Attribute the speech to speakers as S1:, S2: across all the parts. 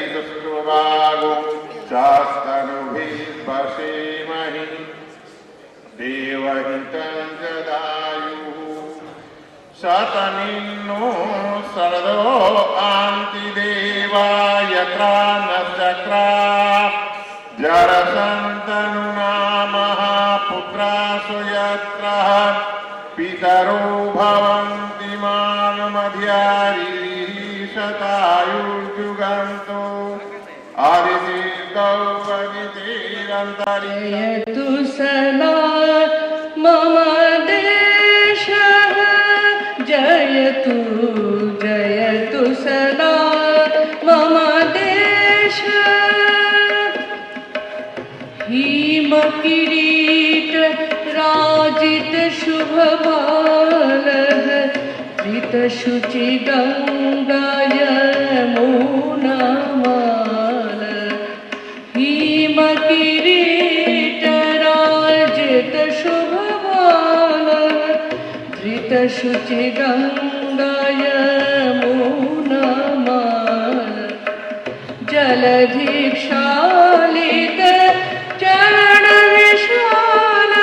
S1: हिरण्यकैतुष्टुवागो शास्तनुभिर्वसेमहि देवहितं जदायुः शतनिन्नो शरदो आन्तिदेवायत्रा न चक्रा जरसन्तनुना महापुत्रासु यत्र पितरो भवन्ति मानमध्यारीः शतायुर्जुगन्तो
S2: जयतु सदा मम देशः जयतु जयतु सदा मम देशः हिमकिरीट राजित शुभबालः धृतशुचि गङ्गा यमुनामाल हिमकिरीट राजित शुभबालः धृतशुचि गङ्गा यमुनामाल जलधिक्षालित चरण विशाल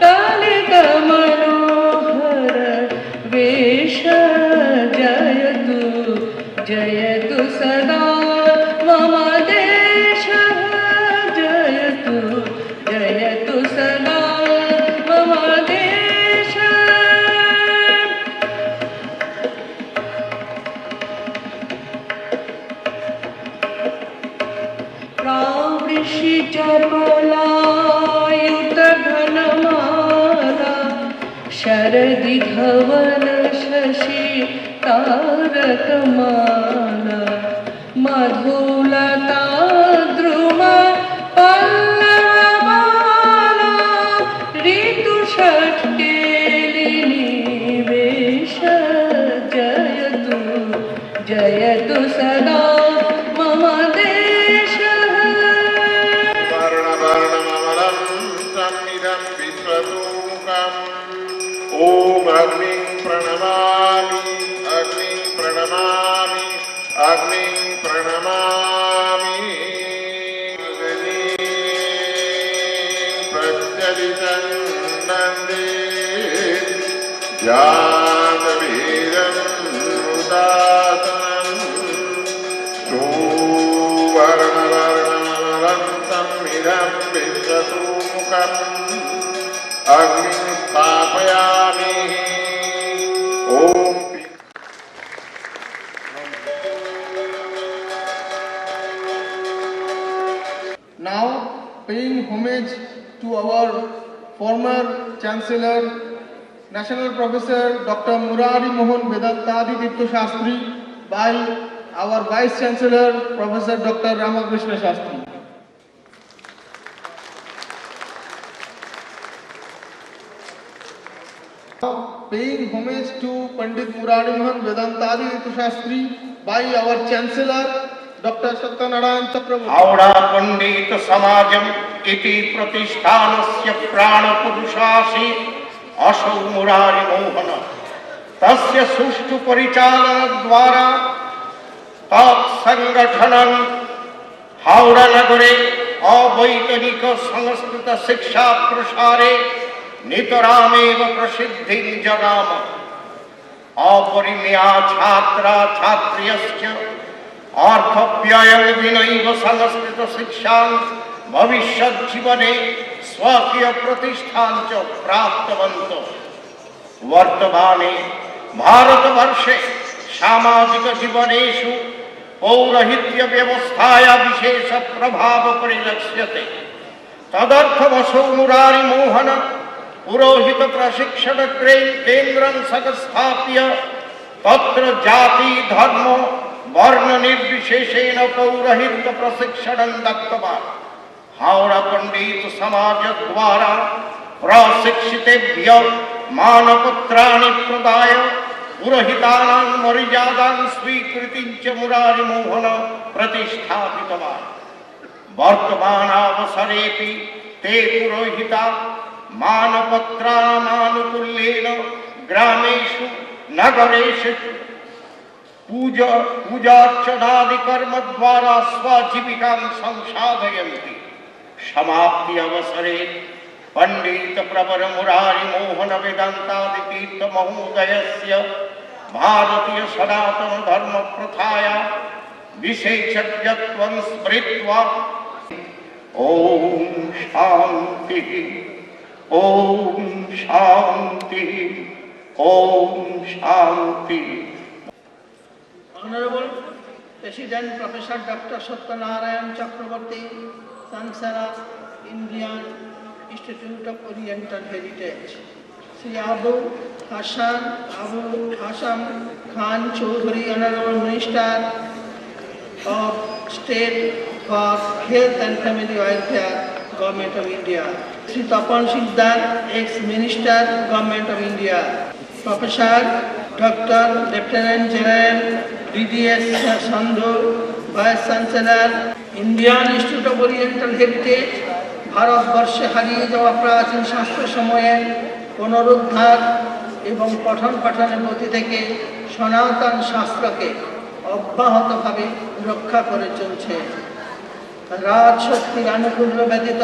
S2: ललित मनोहर वेश जयतु जयतु सदा मम देशः जयतु जयतु सदा मम देशः प्रावृषिचपलायुत घनमाला शरदि धवल शशि तारकमाला मधुलता द्रुम पल्लवमाला ऋतुषट्केलिनी वेश जयतु जयतु सदा मम देशः
S1: वर्णवर्णमलं संविदं विश्वतूकम् ॐ अग्निं प्रणमामि अग्निं प्रणमामि अग्निं प्रणमामि प्रज्वलितं नन्दे जातवीरं मुदातनं सुवर्णवर्णमलं संविदं विश्वतूमुखम् अग्निं स्थापयामि ॐ
S3: Now paying homage to our former Chancellor, National Professor Dr. Murari Mohan Vedantadi Tirtha Shastri by our Vice Chancellor Professor Dr. Ramakrishna Shastri. Now paying homage to Pandit Murari Mohan Vedantadi Tirtha Shastri by our Chancellor Dr. Satyanarayan Chakravarti.
S4: Howrah पंडित समाजम इति प्रतिष्ठानस्य प्राणपुरुषासि असौ मुरारी मोहन तस्य सुष्ठु परिचालन द्वारा तत्संगठनं हावड़ा नगरे अवैतनिक संस्कृत शिक्षा प्रसारे नितरामेव प्रसिद्धिं जगाम अपरिमेया छात्रा छात्र्यश्च अर्थव्ययं विनैव संस्कृत शिक्षां भविष्यत् जीवने स्वकीय प्रतिष्ठां च प्राप्तवन्तः वर्तमाने भारतवर्षे सामाजिक जीवनेषु पौरोहित्य व्यवस्थाया विशेष प्रभाव परिलक्ष्यते तदर्थमसौ मुरारी मोहन पुरोहित प्रशिक्षण केन्द्रं संस्थाप्य तत्र जाति धर्म वर्ण निर्विशेषेण पौरोहित्य प्रशिक्षणं दत्तवान् हावड़ा पंडित समाज द्वारा प्रशिक्षितेभ्यः मानपत्राणि प्रदाय पुरोहितानां मर्यादां स्वीकृतिं च मुरारी मोहन प्रतिष्ठापितवान् वर्तमानावसरेऽपि ते पुरोहिता मानपत्राणामानुकूल्येन ग्रामेषु नगरेषु पूजार्चनादि कर्म द्वारा स्वजीविकां संसाधयन्ति। समाप्ति अवसरे पंडित प्रवर मुरारी मोहन वेदांतादि तीर्थ महोदयस्य भारतीय सनातन धर्म प्रथाया विशेषज्ञत्वं स्मृत्वा Om Shanti Om Shanti Om Shanti.
S5: Honorable President Professor Dr. Satyanarayan Chakraborty, Chancellor, Indian Institute of Oriental Heritage, Sri Abu Hassan Khan Chaudhary, Honorable Minister of State for Health and Family Welfare, Government of India, Sri Tapan Siddhar, ex-Minister, Government of India, Professor Dr. Lieutenant General D.D.S. Sandhu, Vice Chancellor, Indian Institute of Oriental Heritage, ভারতবর্ষে হারিয়ে যাওয়া প্রাচীন শাস্ত্র সময়ের পুনরুদ্ধার এবং পঠন পাঠনের গতি থেকে সনাতন শাস্ত্রকে অব্যাহতভাবে রক্ষা করে চলছে। রাজশক্তির আনুকূল্য ব্যতীত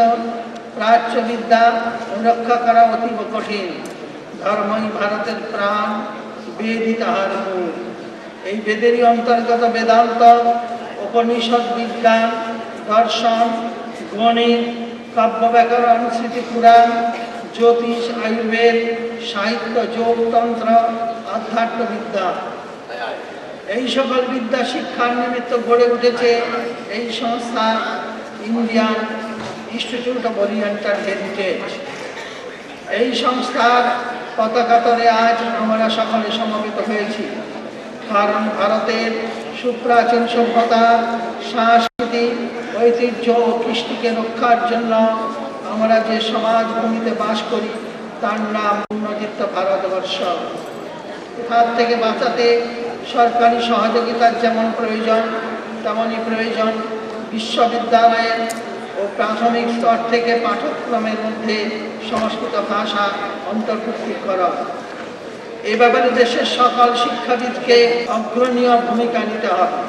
S5: প্রাচ্য বিদ্যা রক্ষা করা অতীব কঠিন। ধর্মই ভারতের প্রাণ, বেদই তাহার মূল। এই বেদেরই অন্তর্গত বেদান্ত, উপনিষদ, বিজ্ঞান, দর্শন, গণিত, কাব্য ব্যাকরণ, স্মৃতিপুরাণ, জ্যোতিষ, আয়ুর্বেদ, সাহিত্য, যোগতন্ত্র, আধ্যাত্মবিদ্যা, এই সকল বিদ্যা শিক্ষার নিমিত্ত গড়ে উঠেছে এই সংস্থা Indian institute of oriental heritage. এই সংস্থার পতাকা তলে আজ আমরা সকলে সমবেত হয়েছি, কারণ ভারতের সুপ্রাচীন সভ্যতা, সংস্কৃতি, ঐতিহ্য ও কৃষ্টিকে রক্ষার জন্য আমরা যে সমাজ ভূমিতে বাস করি তার নাম উন্নতিত ভারতবর্ষ। তার থেকে বাঁচাতে সরকারি সহযোগিতার যেমন প্রয়োজন, তেমনই প্রয়োজন বিশ্ববিদ্যালয়ের ও প্রাথমিক স্তর থেকে পাঠ্যক্রমের মধ্যে সংস্কৃত ভাষা অন্তর্ভুক্তি করা। এ ব্যাপারে দেশের সকল শিক্ষাবিদকে অগ্রণীয় ভূমিকা নিতে হবে।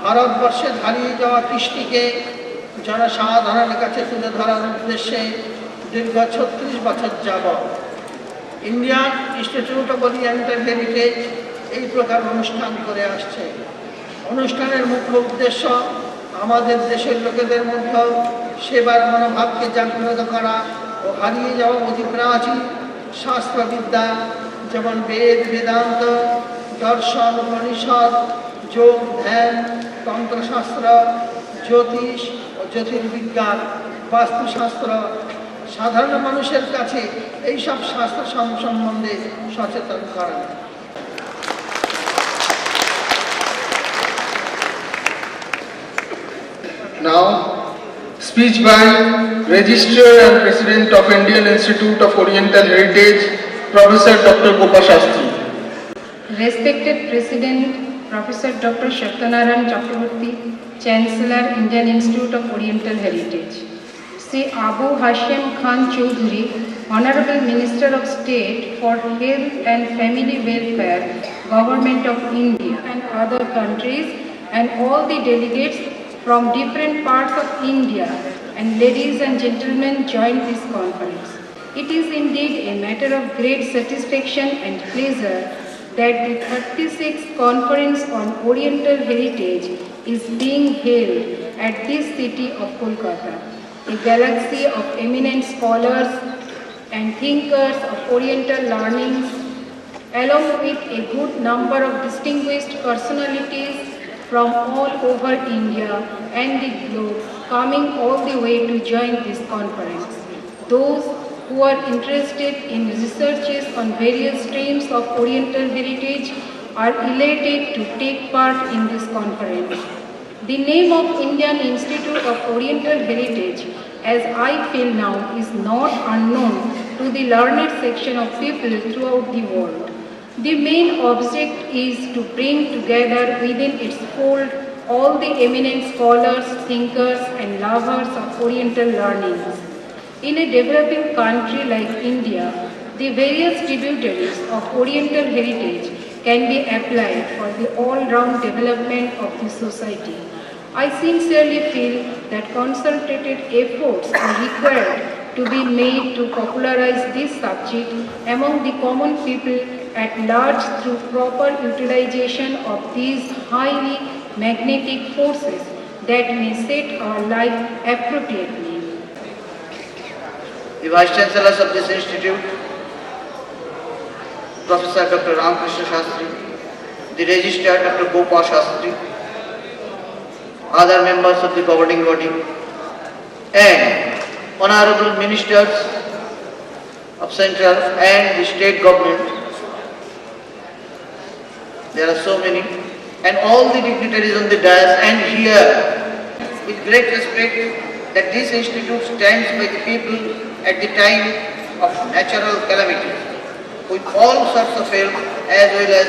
S5: ভারতবর্ষের হারিয়ে যাওয়া কৃষ্টিকে জনসাধারণের কাছে তুলে ধরার উদ্দেশ্যে দীর্ঘ 36 বছর যাবৎ Indian institute of oriental heritage এই প্রকার অনুষ্ঠান করে আসছে। অনুষ্ঠানের মুখ্য উদ্দেশ্য আমাদের দেশের লোকেদের মধ্যে সেবার মনোভাবকে জাগ্রত করা ও হারিয়ে যাওয়া অতি প্রাচীন শাস্ত্রবিদ্যা যেমন বেদ, বেদান্ত, দর্শন, উপনিষদ, যোগ, ধ্যান, তন্ত্রশাস্ত্র, জ্যোতিষ ও জ্যোতির্বিজ্ঞান, বাস্তুশাস্ত্র সাধারণ মানুষের কাছে এইসব শাস্ত্র সম্বন্ধে সচেতন করা।
S3: Now, speech by Registrar and President of Indian Institute of Oriental Heritage, Professor Dr. Gopa Shastri.
S6: Respected President, Professor Dr. Satyanarayan Chakraborty, Chancellor, Indian Institute of Oriental Heritage. Sri Abu Hassan Khan Chaudhary, Honorable Minister of State for Health and Family Welfare, Government of India and other countries, and all the delegates from different parts of India, and ladies and gentlemen joined this conference. It is indeed a matter of great satisfaction and pleasure that the 36th Conference on Oriental Heritage is being held at this city of Kolkata. A galaxy of eminent scholars and thinkers of Oriental learnings, along with a good number of distinguished personalities from all over India and the globe, coming all the way to join this conference. Those who are interested in researches on various streams of Oriental heritage are elated to take part in this conference. The name of Indian Institute of Oriental Heritage, as I feel now, is not unknown to the learned section of people throughout the world. The main object is to bring together within its fold all the eminent scholars, thinkers and lovers of Oriental learnings. In a developing country like India, the various tributaries of Oriental heritage can be applied for the all-round development of the society. I sincerely feel that concentrated efforts are required to be made to popularize this subject among the common people at large through proper utilization of these highly magnetic forces that may set our life appropriately.
S5: The Vice Chancellors of this institute, Professor Dr. Ramakrishna Shastri, the Registrar Dr. Gopal Shastri, other members of the governing body, and honorable ministers of central and the state government. There are so many, and all the dignitaries on the dais and here, with great respect that this institute stands by the people at the time of natural calamities, with all sorts of help as well as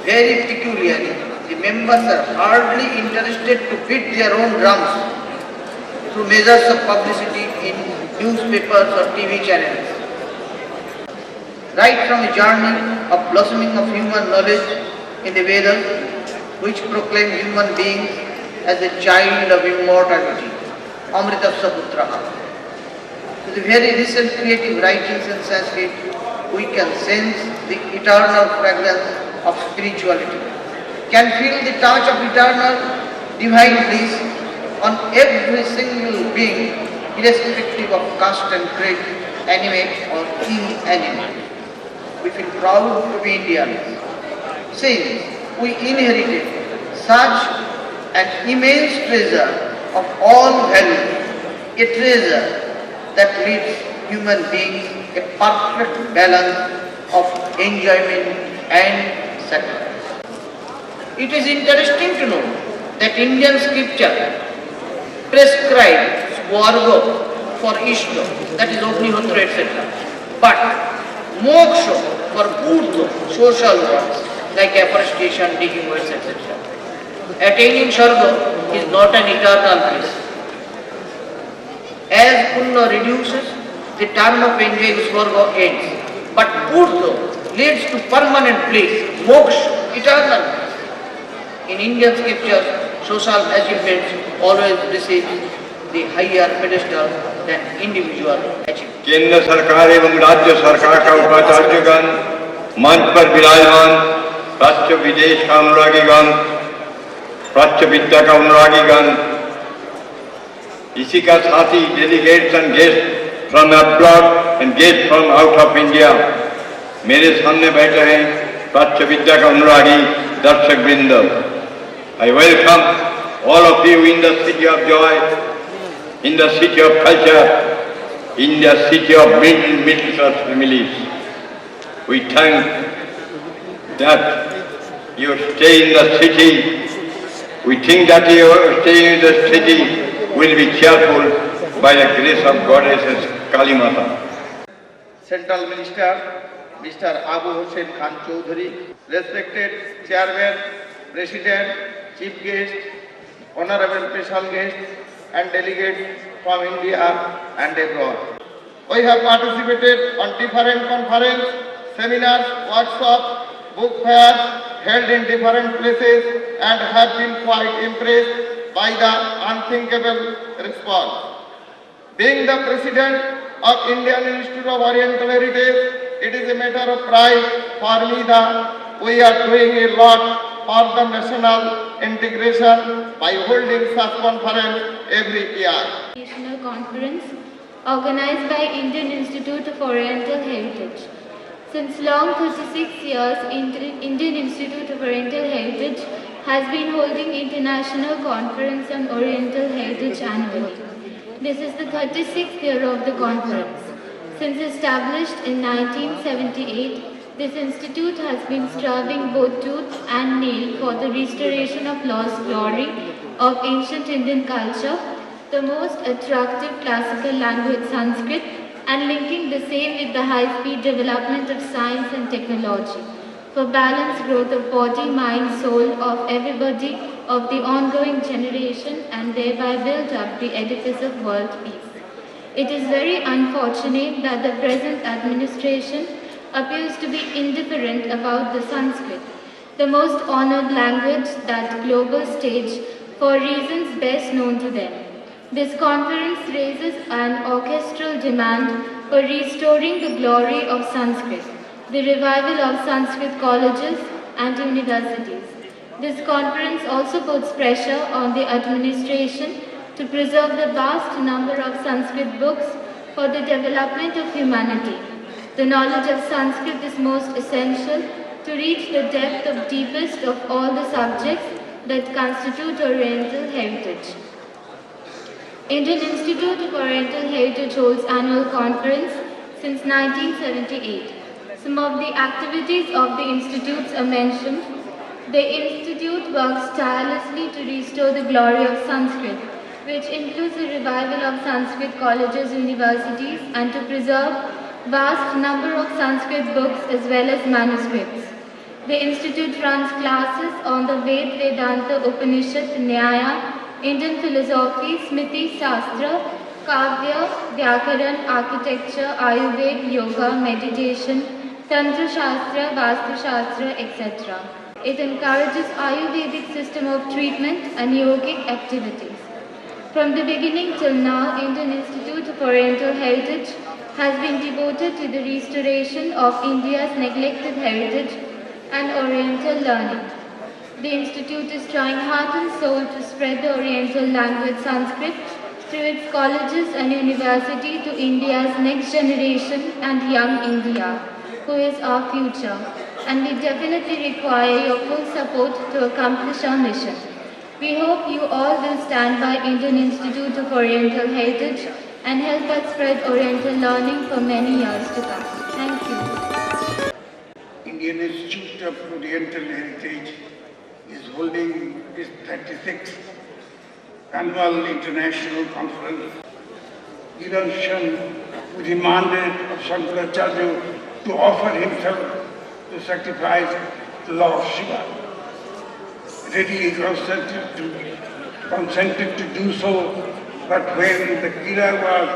S5: very peculiarly. The members are hardly interested to beat their own drums through measures of publicity in newspapers or TV channels. Right from a journey of blossoming of human knowledge in the Vedas, which proclaim human beings as a child of immortality, Amritasya Putraha, to the very recent creative writings in Sanskrit, we can sense the eternal fragrance of spirituality, can feel the touch of eternal divine bliss on every single being, irrespective of caste and creed, animate or inanimate. We feel proud to be Indians, since we inherited such an immense treasure of all value, a treasure that leaves human beings a perfect balance of enjoyment and sacrifice. It is interesting to know that Indian scripture prescribes swarga for Ishta, that is Agnihotra, etc. But moksha for urdhva, social works like afforestation, digging wells, etc. Attaining sarga is not an eternal bliss. As punya reduces, the term of enjoying swarga ends. But urdhva leads to permanent bliss, moksha, eternal bliss. In Indian scriptures, social achievements always receive the higher pedestal than individual achievements.
S1: केंद्र सरकार एवं राज्य सरकार का उपाचार्यगण, मंच पर विराजमान प्राच्य विदेश का अनुरागीगण, प्राच्य विद्या का अनुरागीगण, इसी का साथी delegates and guest from abroad and guest from out of India, मेरे सामने बैठे हैं प्राच्य विद्या का अनुरागी दर्शक वृंद. I welcome all of you in the city of joy, in the city of culture, in the city of middle class families. We thank that you stay in the city. We think that your stay in the city will be cheerful by the grace of Goddess Kali Mata.
S3: Central Minister Mr. Abu Hussain Khan Chaudhary, respected Chairman, President, Chief Guest, Honorable Special Guest and delegates from India and abroad. We have participated on different conferences, seminars, workshops, book fairs held in different places and have been quite impressed by the unthinkable response. Being the President of Indian Institute of Oriental Heritage, it is a matter of pride for me that we are doing a lot for the national integration by holding such conference every year.
S7: National conference organized by Indian Institute of Oriental Heritage. Since long 36 years, Indian Institute of Oriental Heritage has been holding international conference on Oriental Heritage annually. This is the 36th year of the conference. Since established in 1978, this institute has been striving both tooth and nail for the restoration of lost glory of ancient Indian culture, the most attractive classical language Sanskrit, and linking the same with the high-speed development of science and technology, for balanced growth of body, mind, soul of everybody of the ongoing generation, and thereby build up the edifice of world peace. It is very unfortunate that the present administration appears to be indifferent about the Sanskrit, the most honored language that global stage for reasons best known to them. This conference raises an orchestral demand for restoring the glory of Sanskrit, the revival of Sanskrit colleges and universities. This conference also puts pressure on the administration to preserve the vast number of Sanskrit books for the development of humanity. The knowledge of Sanskrit is most essential to reach the depth of deepest of all the subjects that constitute Oriental heritage. Indian Institute of Oriental Heritage holds annual conference since 1978. Some of the activities of the institutes are mentioned. The institute works tirelessly to restore the glory of Sanskrit, which includes the revival of Sanskrit colleges, universities, and to preserve vast number of Sanskrit books as well as manuscripts. The institute runs classes on the Vedanta, Upanishad, Nyaya, Indian philosophy, Smriti, Shastra, Kavya, Vyakaran, architecture, Ayurveda, yoga, meditation, Tantra Shastra, Vastu Shastra, etc. It encourages Ayurvedic system of treatment and yogic activities. From the beginning till now, Indian Institute of Oriental Heritage has been devoted to the restoration of India's neglected heritage and Oriental learning. The Institute is trying heart and soul to spread the Oriental language Sanskrit through its colleges and university to India's next generation and young India, who is our future. And we definitely require your full support to accomplish our mission. We hope you all will stand by Indian Institute of Oriental Heritage and help us spread Oriental learning for many years to come. Thank you.
S4: Indian Institute of Oriental Heritage is holding its 36th annual international conference. Darshan demanded of Shankaracharya to offer himself to sacrifice the Lord Shiva. Readily consented to do so, but when the killer was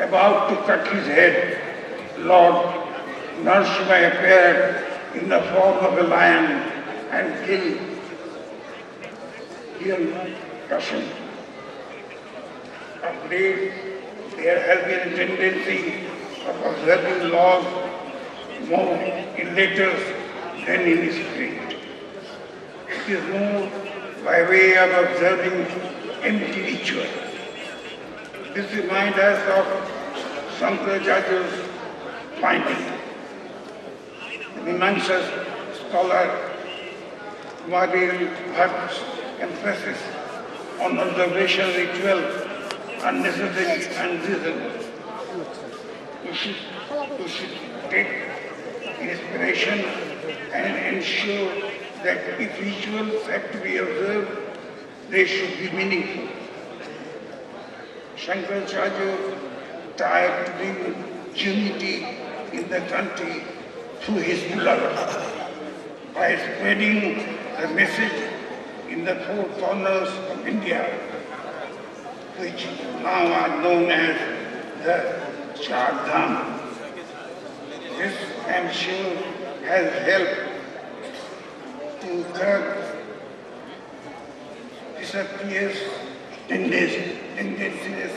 S4: about to cut his head, Lord Narasimha appeared in the form of a lion and killed Kashyap. Of late, there has been a tendency of observing laws more in letters than in spirit. It is more by way of observing empty ritual. This reminds us of Shankaracharya's finding. The Mimamsa scholar Kumaril Bhatt's emphasis on observation ritual are necessary and reasonable. We should take inspiration and ensure that if rituals have to be observed, they should be meaningful. Shankaracharya tried to bring unity in the country through his beloved by spreading the message in the four corners of India, which now are known as the Char Dham. This, I am sure, has helped to curb disappears tendencies.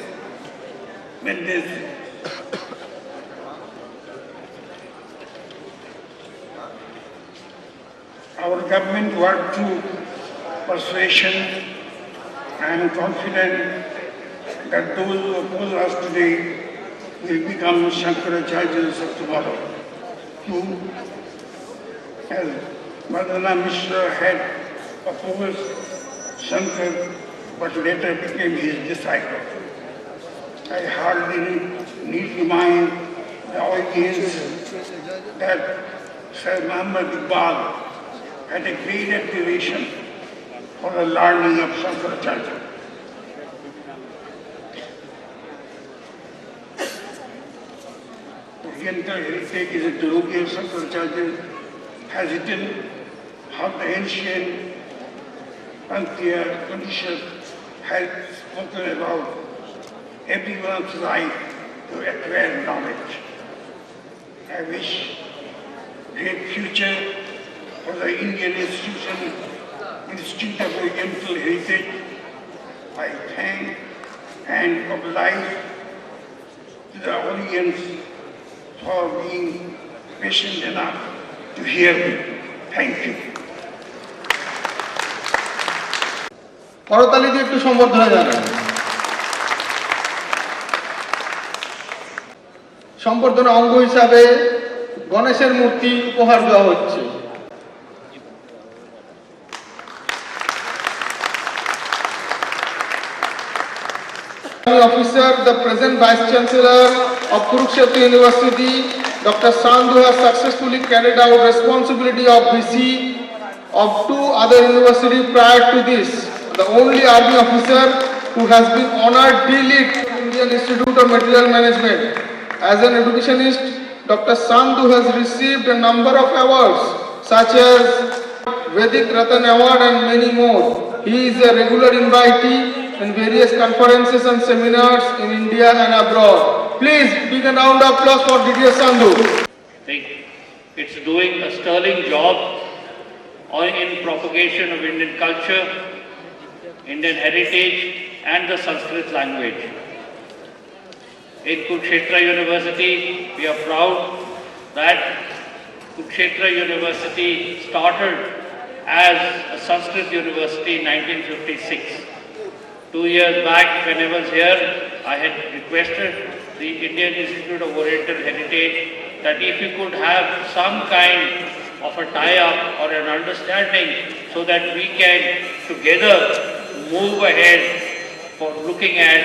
S4: Our government worked through persuasion. I am confident that those who oppose us today will become Shankaracharyas of tomorrow, who, as Madana Mishra had opposed Shankar but later became his disciple. I hardly need remind the audience that Sir Muhammad Iqbal had a great admiration for the learning of Shankaracharya. Oriental heritage is a Dhruvi of Shankaracharya has written how the ancient Panthea Upanishad has spoken about everyone's right to acquire knowledge. I wish great future for the Indian Institute of Oriental Heritage. I thank and oblige to the audience for being patient enough to hear me. Thank you.
S3: করতালি দিয়ে একটু সম্বর্ধনা জানান। সম্বর্ধনা অঙ্গ হিসাবে গণেশের মূর্তি উপহার দেওয়া হচ্ছে। Officer, the present Vice Chancellor of Kurukshetra University, Dr. Sandhu, has successfully carried out responsibility of VC of 2 other universities prior to this. The only army officer who has been honored D.Litt Indian Institute of Material Management. As an educationist, Dr. Sandhu has received a number of awards such as Vedic Ratan Award and many more. He is a regular invitee in various conferences and seminars in India and abroad. Please big a round of applause for Dr. Sandhu.
S8: I think it's doing a sterling job in propagation of Indian culture, Indian heritage and the Sanskrit language. In Kurukshetra University, we are proud that Kurukshetra University started as a Sanskrit university in 1956. 2 years back, when I was here, I had requested the Indian Institute of Oriental Heritage that if we could have some kind of a tie-up or an understanding so that we can together move ahead for looking at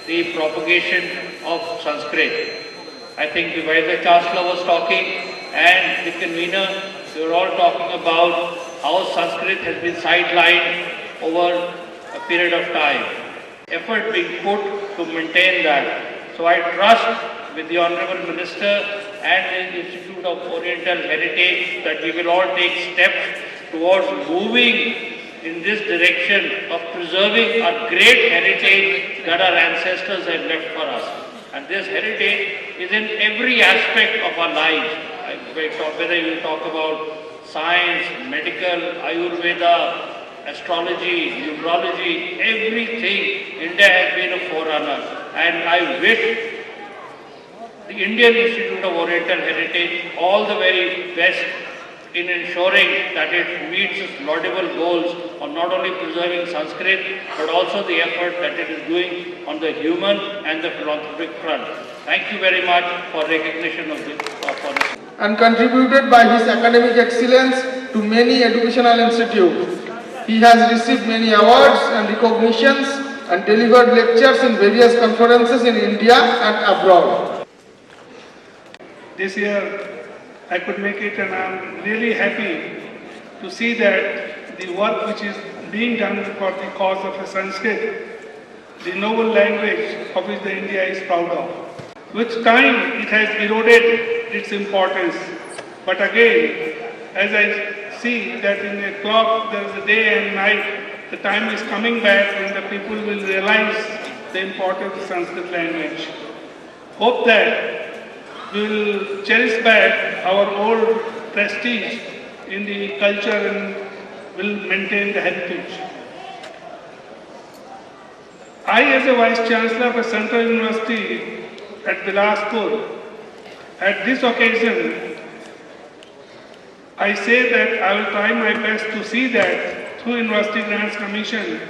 S8: the propagation of Sanskrit. I think the Vice Chancellor was talking and the convener, we were all talking about how Sanskrit has been sidelined over a period of time. Effort being put to maintain that. So I trust with the Honorable Minister and the Institute of Oriental Heritage that we will all take steps towards moving in this direction of preserving our great heritage that our ancestors have left for us. And this heritage is in every aspect of our lives. Whether you talk about science, medical, Ayurveda, astrology, numerology, everything, India has been a forerunner. And I wish the Indian Institute of Oriental Heritage all the very best in ensuring that it meets its laudable goals on not only preserving Sanskrit, but also the effort that it is doing on the human and the philanthropic front. Thank you very much for recognition of this.
S3: And contributed by his academic excellence to many educational institutes. He has received many awards and recognitions and delivered lectures in various conferences in India and abroad.
S9: This year I could make it, and I'm really happy to see that the work which is being done for the cause of Sanskrit, the noble language of which the India is proud of. With time it has eroded its importance, but again, as I see that in a clock there is a day and night, the time is coming back when the people will realize the importance of Sanskrit language. Hope that we will cherish back our old prestige in the culture and will maintain the heritage. I, as a Vice Chancellor of a Central University at Bilaspur, at this occasion, I say that I will try my best to see that through University Grants Commission,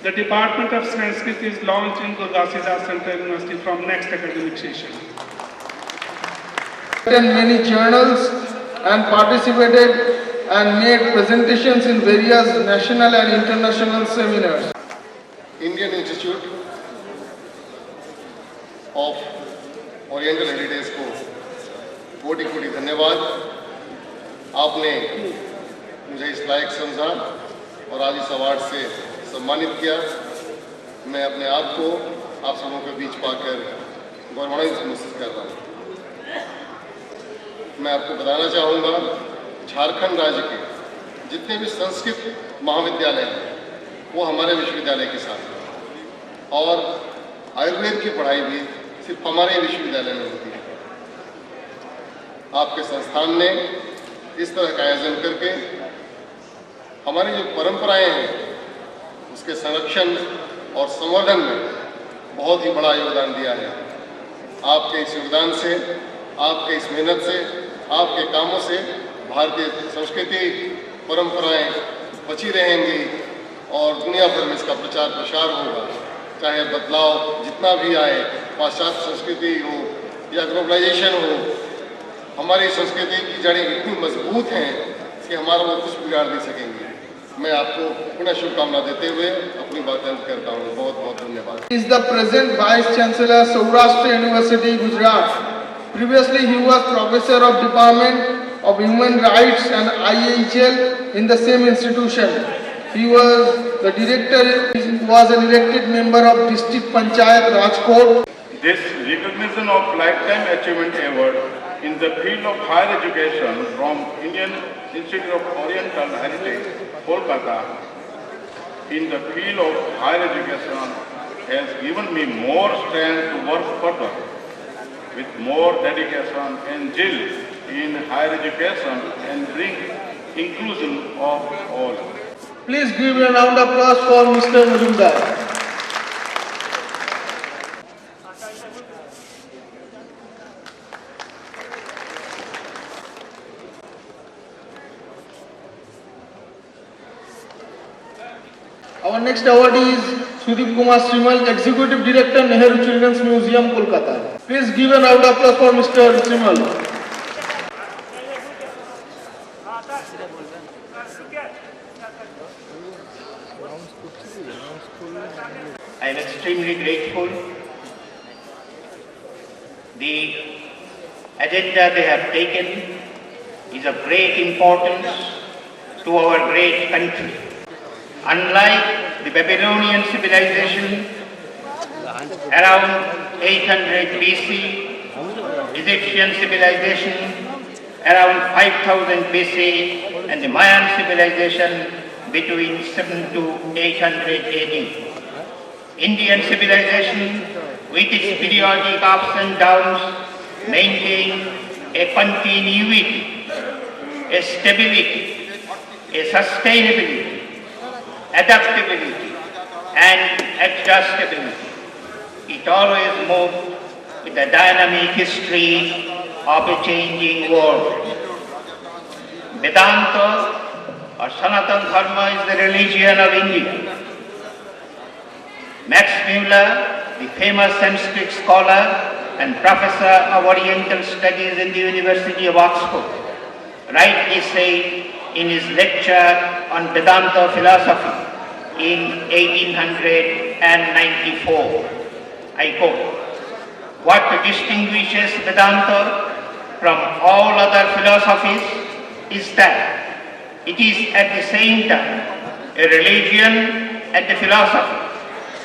S9: the Department of Sanskrit is launched in Gurdassidas Central University from next academic session.
S3: In many journals and participated and made presentations in various national and international seminars.
S10: Indian Institute of Oriental Heritage को कोटि कोटि धन्यवाद। आपने मुझे इस लायक समझा और आज इस अवार्ड से सम्मानित किया। मैं अपने आप को आप सबों के बीच पाकर गौरवान्वित महसूस कर रहा हूँ। मैं आपको बताना चाहूँगा, झारखंड राज्य के जितने भी संस्कृत महाविद्यालय हैं वो हमारे विश्वविद्यालय के साथ हैं, और आयुर्वेद की पढ़ाई भी सिर्फ हमारे विश्वविद्यालय में होती है। आपके संस्थान ने इस तरह का आयोजन करके हमारी जो परंपराएं हैं उसके संरक्षण और संवर्धन में बहुत ही बड़ा योगदान दिया है। आपके इस योगदान से, आपके इस मेहनत से, आपके कामों से भारतीय संस्कृति परंपराएं बची रहेंगी और दुनिया भर में इसका प्रचार प्रसार होगा। चाहे बदलाव जितना भी आए, पाश्चात्य संस्कृति हो या ग्लोबलाइजेशन हो, हमारी संस्कृति की जड़ें इतनी मजबूत हैं कि हमारा वो कुछ बिगाड़ नहीं सकेंगे। मैं आपको पुनः शुभकामना देते हुए अपनी बात अंत करता हूँ। बहुत बहुत धन्यवाद।
S3: He is the present Vice Chancellor, Saurashtra University, Gujarat. Previously, he was Professor of Department of Human Rights and IHL in the same institution. He was the director, was an elected member of District Panchayat, Rajkot.
S11: This recognition of Lifetime Achievement Award in the field of higher education from Indian Institute of Oriental Heritage, Kolkata, in the field of higher education has given me more strength to work further with more dedication and zeal in higher education and bring inclusion of all.
S3: Please give a round of applause for Mr. Majumdar. Our next awardee is Sudip Kumar Srimal, Executive Director, Nehru Children's Museum, Kolkata. Please give a round of applause for Mr. Srimal.
S8: I am extremely grateful. The agenda they have taken is of great importance to our great country. Unlike the Babylonian civilization around 800 BC, Egyptian civilization around 5000 BC, and the Mayan civilization between 7 to 800 AD. Indian civilization, with its periodic ups and downs, maintained a continuity, a stability, a sustainability, adaptability, and adjustability. It always moved with the dynamic history of a changing world. Vedanta or Sanatana Dharma is the religion of India. Max Muller, the famous Sanskrit scholar and professor of Oriental Studies in the University of Oxford, rightly said in his lecture on Vedanta philosophy in 1894, I quote, "What distinguishes Vedanta from all other philosophies is that it is at the same time a religion and a philosophy.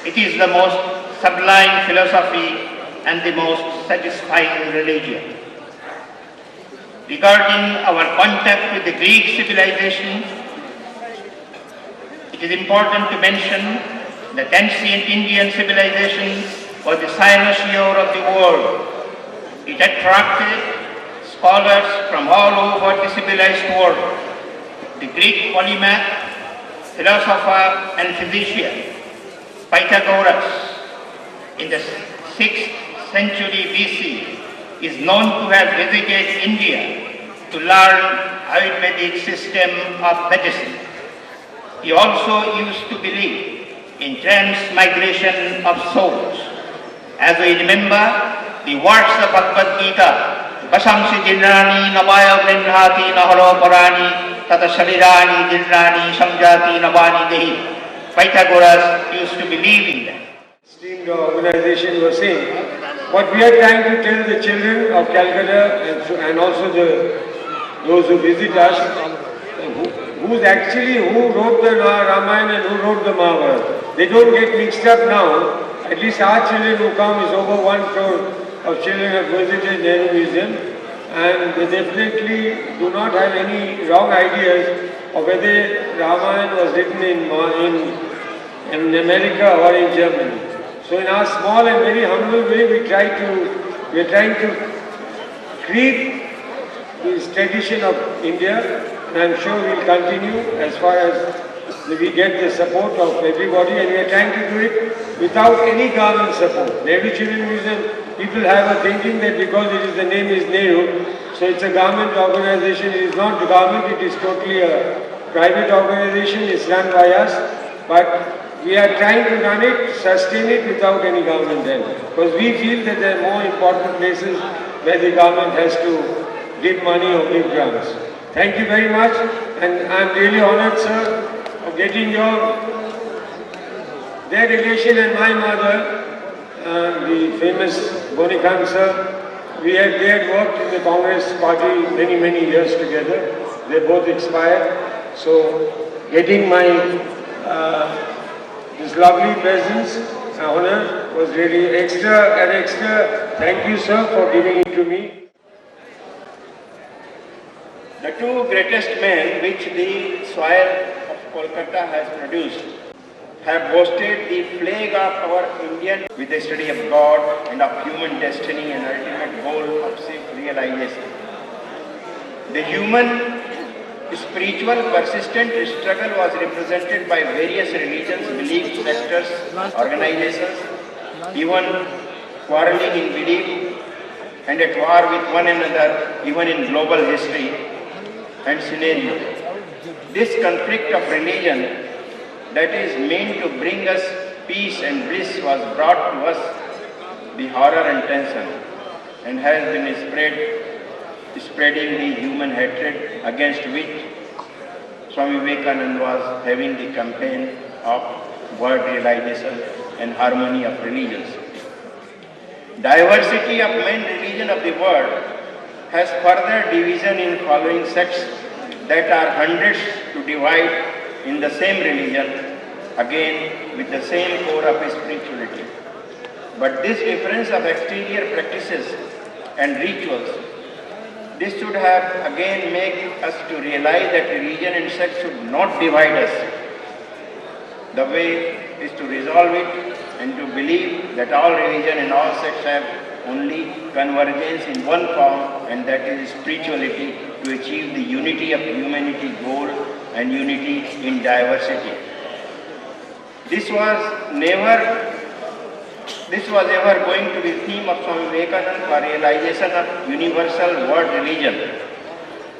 S8: It is the most sublime philosophy and the most satisfying religion." Regarding our contact with the Greek civilization, it is important to mention that ancient Indian civilization was the cynosure of the world. It attracted scholars from all over the civilized world. The Greek polymath, philosopher and physician Pythagoras in the 6th century BC is known to have visited India to learn Ayurvedic system of medicine. He also used to believe in transmigration of souls. As we remember the words of Bhagavad Gita, Vasamsi Jirnani Nabaya Grinhati Naharo Parani Tata Sharirani Jirnani Samjati Nabani Dehi. Pythagoras used to believe in that.
S12: Esteemed organization was saying, what we are trying to tell the children of Calcutta and also those who visit us, who wrote the Ramayana and who wrote the Mahabharata. They don't get mixed up now. At least our children who come is over 1 crore of children have visited Nehru Museum, and they definitely do not have any wrong ideas of whether Ramayana was written in America or in Germany. So in our small and very humble way, we are trying to create this tradition of India, and I'm sure we'll continue as far as we get the support of everybody, and we are trying to do it without any government support. Nehru Children Museum, people have a thinking that because it is the name is Nehru, so it's a government organization. It is not the government, it is totally a private organization. It's run by us, but we are trying to run it, sustain it without any government help. Because we feel that there are more important places where the government has to give money or give grants. Thank you very much, and I'm really honored, sir, of getting their relation and my mother, the famous Boni Khan sir. They had worked in the Congress party many years together. They both expired. So getting my this lovely presence, honor, was really extra. Thank you, sir, for giving it to me.
S13: The two greatest men which the soil of Kolkata has produced have boasted the flag of our Indian with the study of God and of human destiny and ultimate goal of self-realization. The human spiritual persistent struggle was represented by various religions, belief sectors, organizations, even quarreling in belief and at war with one another, even in global history and scenario. This conflict of religion that is meant to bring us peace and bliss was brought to us the horror and tension, and has been spreading the human hatred against which Swami Vivekananda was having the campaign of world realization and harmony of religions. Diversity of main religion of the world has further division in following sects that are hundreds to divide in the same religion, again with the same core of spirituality. But this difference of exterior practices and rituals, this should have again make us to realize that religion and sex should not divide us. The way is to resolve it and to believe that all religion and all sects have only convergence in one form, and that is spirituality, to achieve the unity of humanity goal and unity in diversity. This was ever going to be the theme of Swami Vivekananda for realization of universal world religion.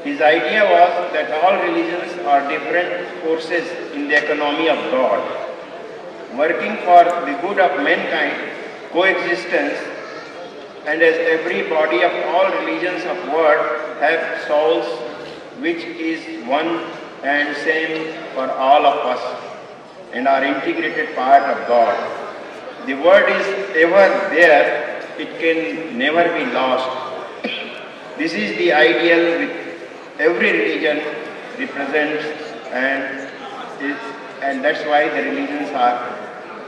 S13: His idea was that all religions are different forces in the economy of God, working for the good of mankind, coexistence, and as every body of all religions of world have souls which is one and same for all of us and are integrated part of God. The word is ever there, it can never be lost. This is the ideal which every religion represents, and that's why the religions are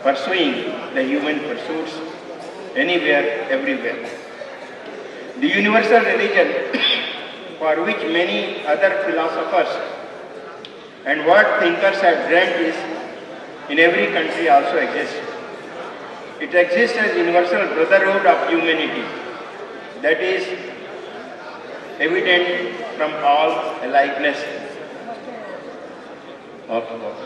S13: pursuing the human pursuits anywhere, everywhere. The universal religion for which many other philosophers and world thinkers have dreamt is in every country also exists. It exists as universal brotherhood of humanity that is evident from all alikeness of God.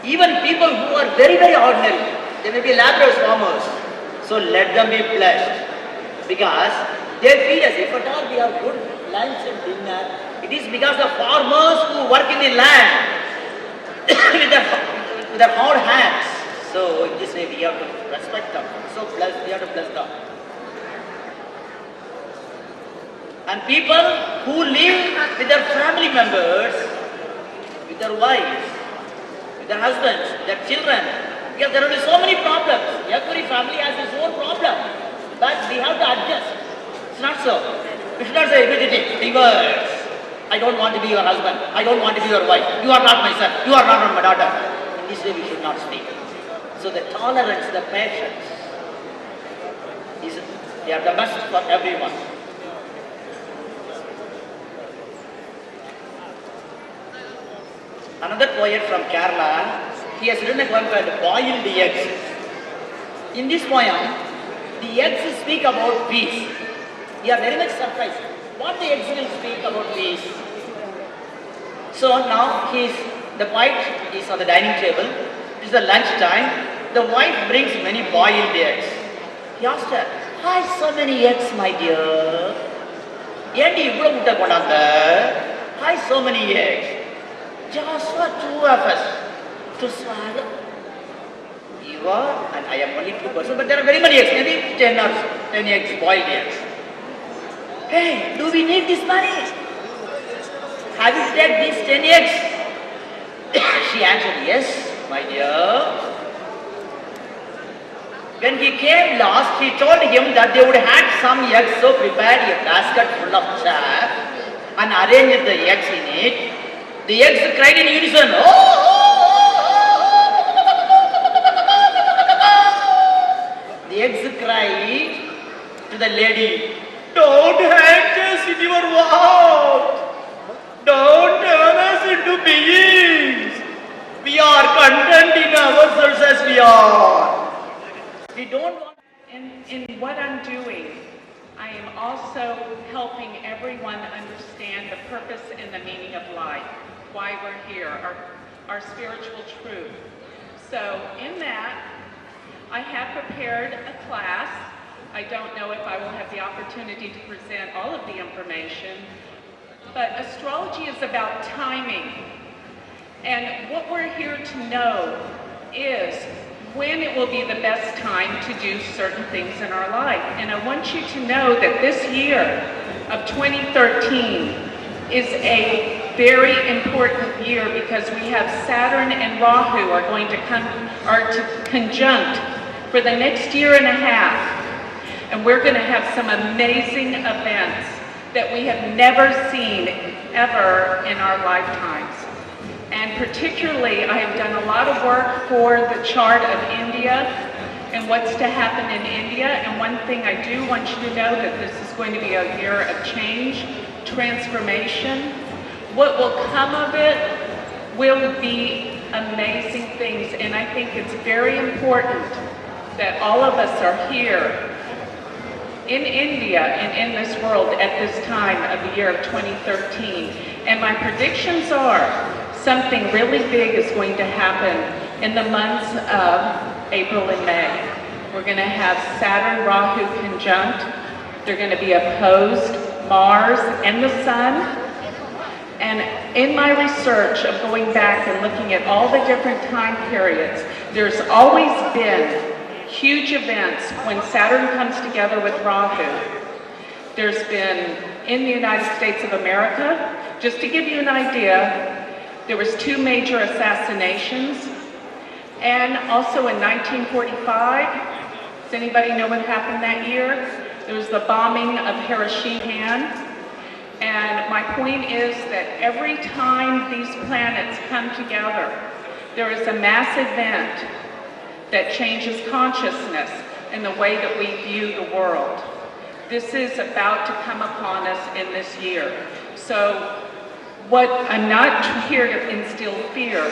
S14: Even people who are very ordinary, they may be laborers, farmers, so let them be blessed, because they feel as if at all we have good lunch and dinner, it is because the farmers who work in the land with their hard hands. So in this way we have to respect them. So we have to bless them. And people who live with their family members, with their wives, with their husbands, their children, because there will be so many problems. Every family has its own problem, but we have to adjust. It's not so. You should not say immediately, reverse. I don't want to be your husband. I don't want to be your wife. You are not my son. You are not my daughter. In this way we should not speak. So the tolerance, the patience, they are the best for everyone. Another poet from Kerala, he has written a poem called Boiled Eggs. In this poem, the eggs speak about peace. We are very much surprised. What the eggs will speak about peace? So now the poet is on the dining table. It is the lunch time. The wife brings many boiled eggs. He asked her, "Why so many eggs, my dear? Why so many eggs? Just for two of us to swallow. You are, and I am only 2%, but there are very many eggs, maybe 10 eggs, boiled eggs. Hey, do we need this money? Have you taken these 10 eggs? She answered, yes, my dear. When he came last, he told him that they would have some eggs, so prepared a basket full of chaff and arranged the eggs in it. The eggs cried in unison, oh! The eggs cried to the lady, don't hate us in your world. Don't turn us into beings. We are content in ourselves as we are. We don't want...
S15: In what I'm doing, I am also helping everyone understand the purpose and the meaning of life, why we're here, our spiritual truth. So in that, I have prepared a class. I don't know if I will have the opportunity to present all of the information, but astrology is about timing. And what we're here to know is when it will be the best time to do certain things in our life. And I want you to know that this year of 2013 is a very important year because we have Saturn and Rahu are going to conjunct for the next year and a half. And we're going to have some amazing events that we have never seen ever in our lifetimes. And particularly, I have done a lot of work for the chart of India and what's to happen in India. And one thing I do want you to know that this is going to be a year of change, transformation. What will come of it will be amazing things. And I think it's very important that all of us are here in India and in this world at this time of the year of 2013. And my predictions are something really big is going to happen in the months of April and May. We're going to have Saturn, Rahu conjunct. They're going to be opposed, Mars and the Sun. And in my research of going back and looking at all the different time periods, there's always been huge events when Saturn comes together with Rahu. There's been in the United States of America, just to give you an idea, there was 2 major assassinations. And also in 1945, does anybody know what happened that year? There was the bombing of Hiroshima. And my point is that every time these planets come together, there is a mass event that changes consciousness in the way that we view the world. This is about to come upon us in this year. So I'm not here to instill fear,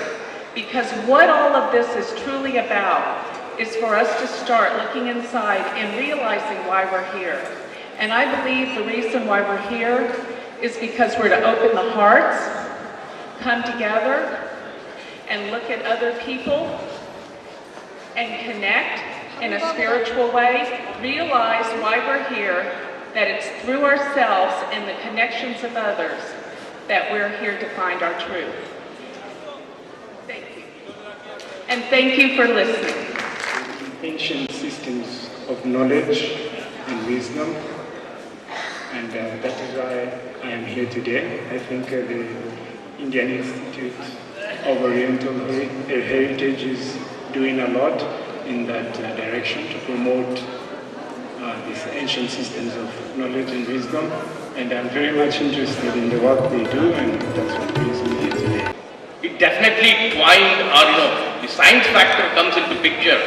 S15: because what all of this is truly about is for us to start looking inside and realizing why we're here. And I believe the reason why we're here is because we're to open the hearts, come together, and look at other people and connect in a spiritual way, realize why we're here, that it's through ourselves and the connections of others that we're here to find our truth. Thank you. And thank you for listening.
S16: Ancient systems of knowledge and wisdom, and that is why I am here today. I think the Indian Institute of Oriental Heritage is doing a lot in that direction to promote these ancient systems of knowledge and wisdom, and I'm very much interested in the work they do, and that's what brings me here today.
S17: It definitely twined, or the science factor comes into picture.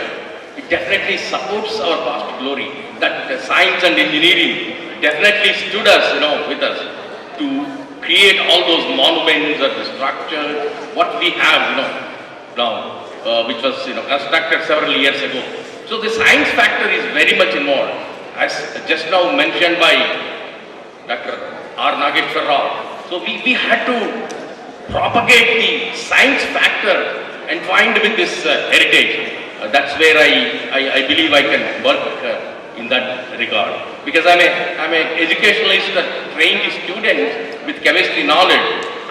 S17: It definitely supports our past glory. That the science and engineering definitely stood us, with us to create all those monuments or the structure, what we have, now, which was, constructed several years ago. So the science factor is very much involved, as just now mentioned by Dr. R. Nageshwar Rao. So we had to propagate the science factor entwined with this heritage. That's where I believe I can work in that regard. Because I'm an educationalist, a trained student with chemistry knowledge.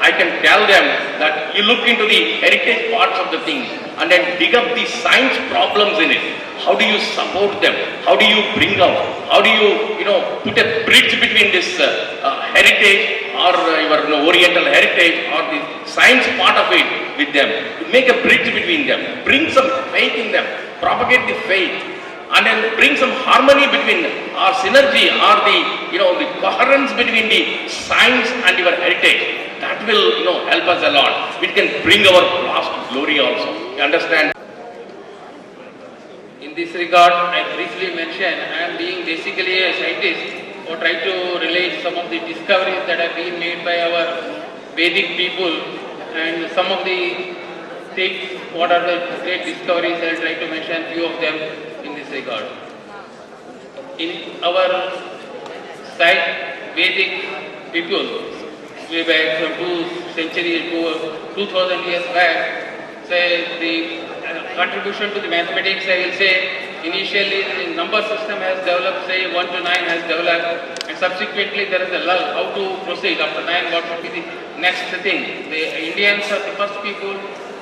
S17: I can tell them that you look into the heritage parts of the thing and then dig up the science problems in it. How do you support them? How do you bring out? How do you, put a bridge between this heritage or your Oriental heritage or the science part of it with them? To make a bridge between them, bring some faith in them, propagate the faith, and then bring some harmony between our synergy or the coherence between the science and your heritage. That will, help us a lot. It can bring our past glory also. You understand?
S18: In this regard, I briefly mentioned, I am being basically a scientist who try to relate some of the discoveries that have been made by our Vedic people, and some of the things, what are the great discoveries, I will try to mention few of them in this regard. In our side, Vedic people, way back from 2 centuries to 2000 years back, say the contribution to the mathematics, I will say, initially the number system has developed, say 1 to 9 has developed, and subsequently there is a lull, how to proceed after 9, what should be the next thing. The Indians are the first people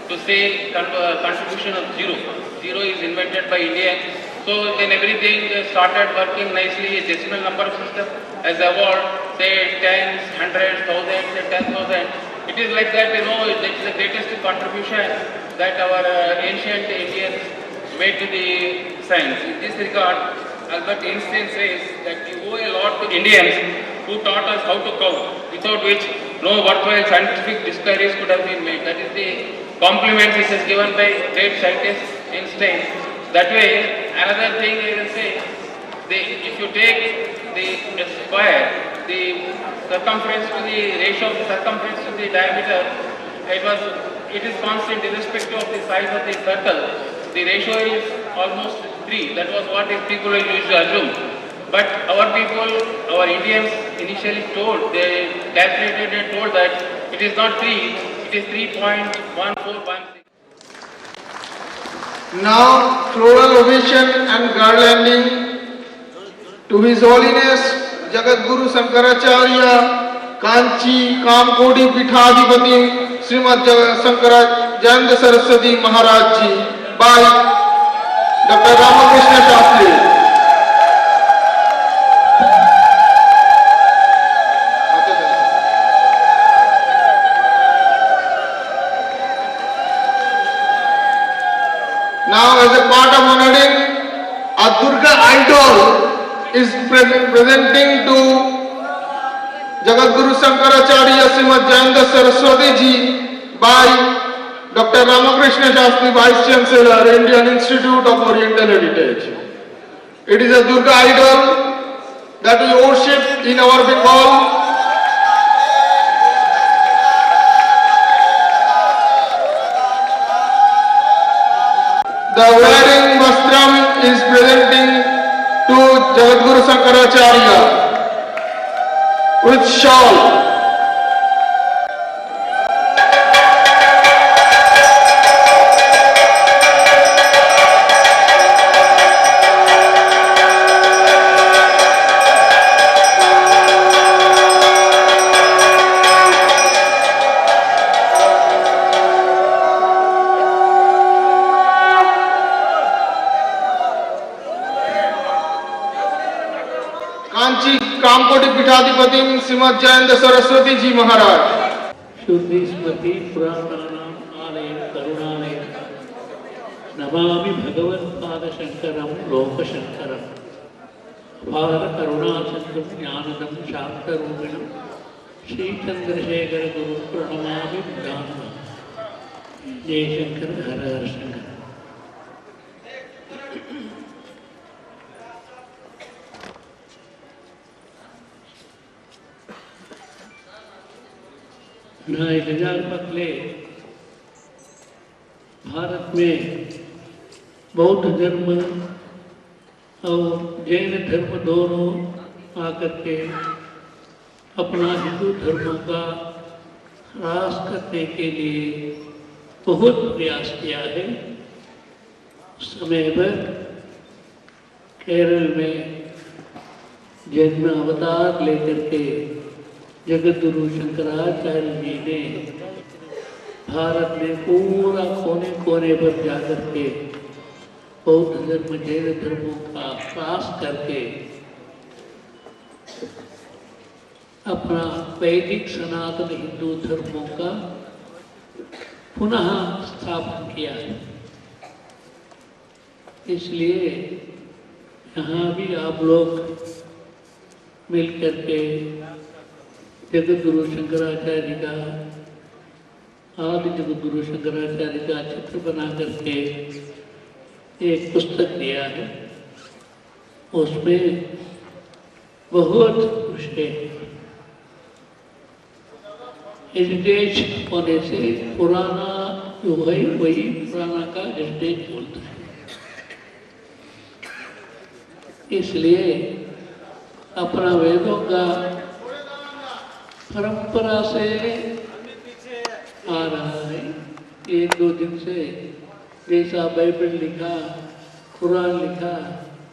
S18: to say contribution of 0. 0 is invented by Indians. So then everything started working nicely. A decimal number system has evolved, say tens, hundreds, thousands, and 10,000. It is like that, that is the greatest contribution that our ancient Indians made to the science. In this regard, Albert Einstein says that we owe a lot to Indians who taught us how to count, without which no worthwhile scientific discoveries could have been made. That is the compliment which is given by great scientist Einstein. That way, another thing I will say, if you take the square, the circumference to the ratio of the circumference to the diameter, it is constant irrespective of the size of the circle. The ratio is almost 3. That was what these people used to assume. But our people, our Indians initially they calculated and told that it is not 3, it is 3.1416.
S3: Now, floral ovation and garlanding to His Holiness Jagat Guru Shankaracharya, Kanchi Kamkodi Pithadipati Srimad Shankaracharya Saraswati Maharaj Ji by Dr. Ramakrishna Shastri. Now, as a part of honoring, a Durga idol is presenting to Jagat Guru Shankaracharya Srimad Jayanta Saraswati Ji by Dr. Ramakrishna Shastri, Vice Chancellor, Indian Institute of Oriental Heritage. It is a Durga idol that we worship in our Bengal. The wearing vastram is presenting to Jagat Guru Shankaracharya with shawl. Kanchi Kamkoti Pithadipati Srimad Jayanta Saraswati Ji Maharaj.
S19: Shuddhi Smriti Purananam Alayam Karunalayam Namami Bhagavat Pada Shankaram Loka Shankaram. अपार करुणासिंधुं ज्ञानदं शान्तरूपिणं श्रीचंद्रशेखर गुरु प्रणमामि मुदान्वः। जय शंकर, हर हर शंकर। ढाई हजार पहले भारत में बौद्ध धर्म और जैन धर्म दोनों आकर के अपना हिंदू धर्म का ह्रास करने के लिए बहुत प्रयास किया है। उस समय पर केरल में जन्म अवतार लेकर के जगतगुरु शंकराचार्य जी ने भारत में पूरा कोने कोने पर जाकर के बौद्ध धर्म जैन धर्मों का ह्रास करके अपना वैदिक सनातन हिंदू धर्मों का पुनः स्थापन किया है। इसलिए यहाँ भी आप लोग मिलकर के जगतगुरु शंकराचार्य का, आदि जगतगुरु शंकराचार्य का चित्र बना करके एक पुस्तक दिया है। उसमें बहुत विषय हेरिटेज होने से पुराना जो है वही पुराना का हेरिटेज बोलते हैं। इसलिए अपना वेदों का परंपरा से आ रहा है। एक दो दिन से जैसा बाइबल लिखा, कुरान लिखा,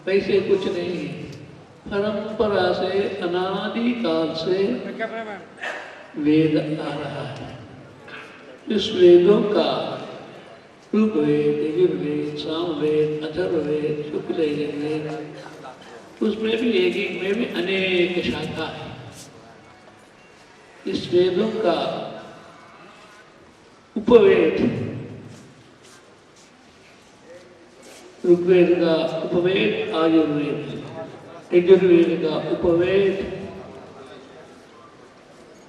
S19: वैसे कुछ नहीं है। परंपरा से अनादि काल से वेद आ रहा है। इस वेदों का ऋग्वेद, यजुर्वेद, सामवेद, अथर्ववेद, शुक्ल यजुर्वेद, उसमें भी एक में भी अनेक शाखा है। इस वेदों का उपवेद, ऋग्वेद का उपवेद आयुर्वेद, यजुर्वेद का उपवेद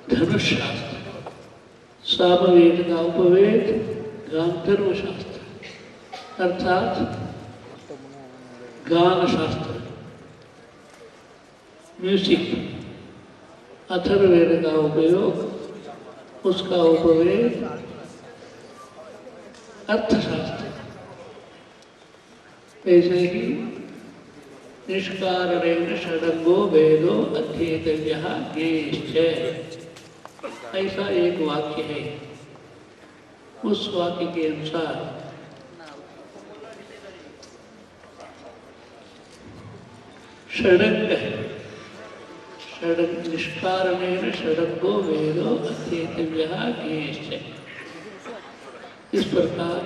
S19: धनुष शास्त्र, सामवेद का उपवेद गांधर्व शास्त्र अर्थात गान शास्त्र, म्यूजिक। अथर्ववेद का उपयोग, उसका उपवेद अर्थशास्त्र। ऐसे ही निष्कारणेन षडंगो वेदो अध्येतव्यः ज्ञेयश्च, ऐसा एक वाक्य है। उस वाक्य के अनुसार षडंग है। षडंग निष्कारणेन षडंगो वेदो अध्येतव्यः ज्ञेयश्च। इस प्रकार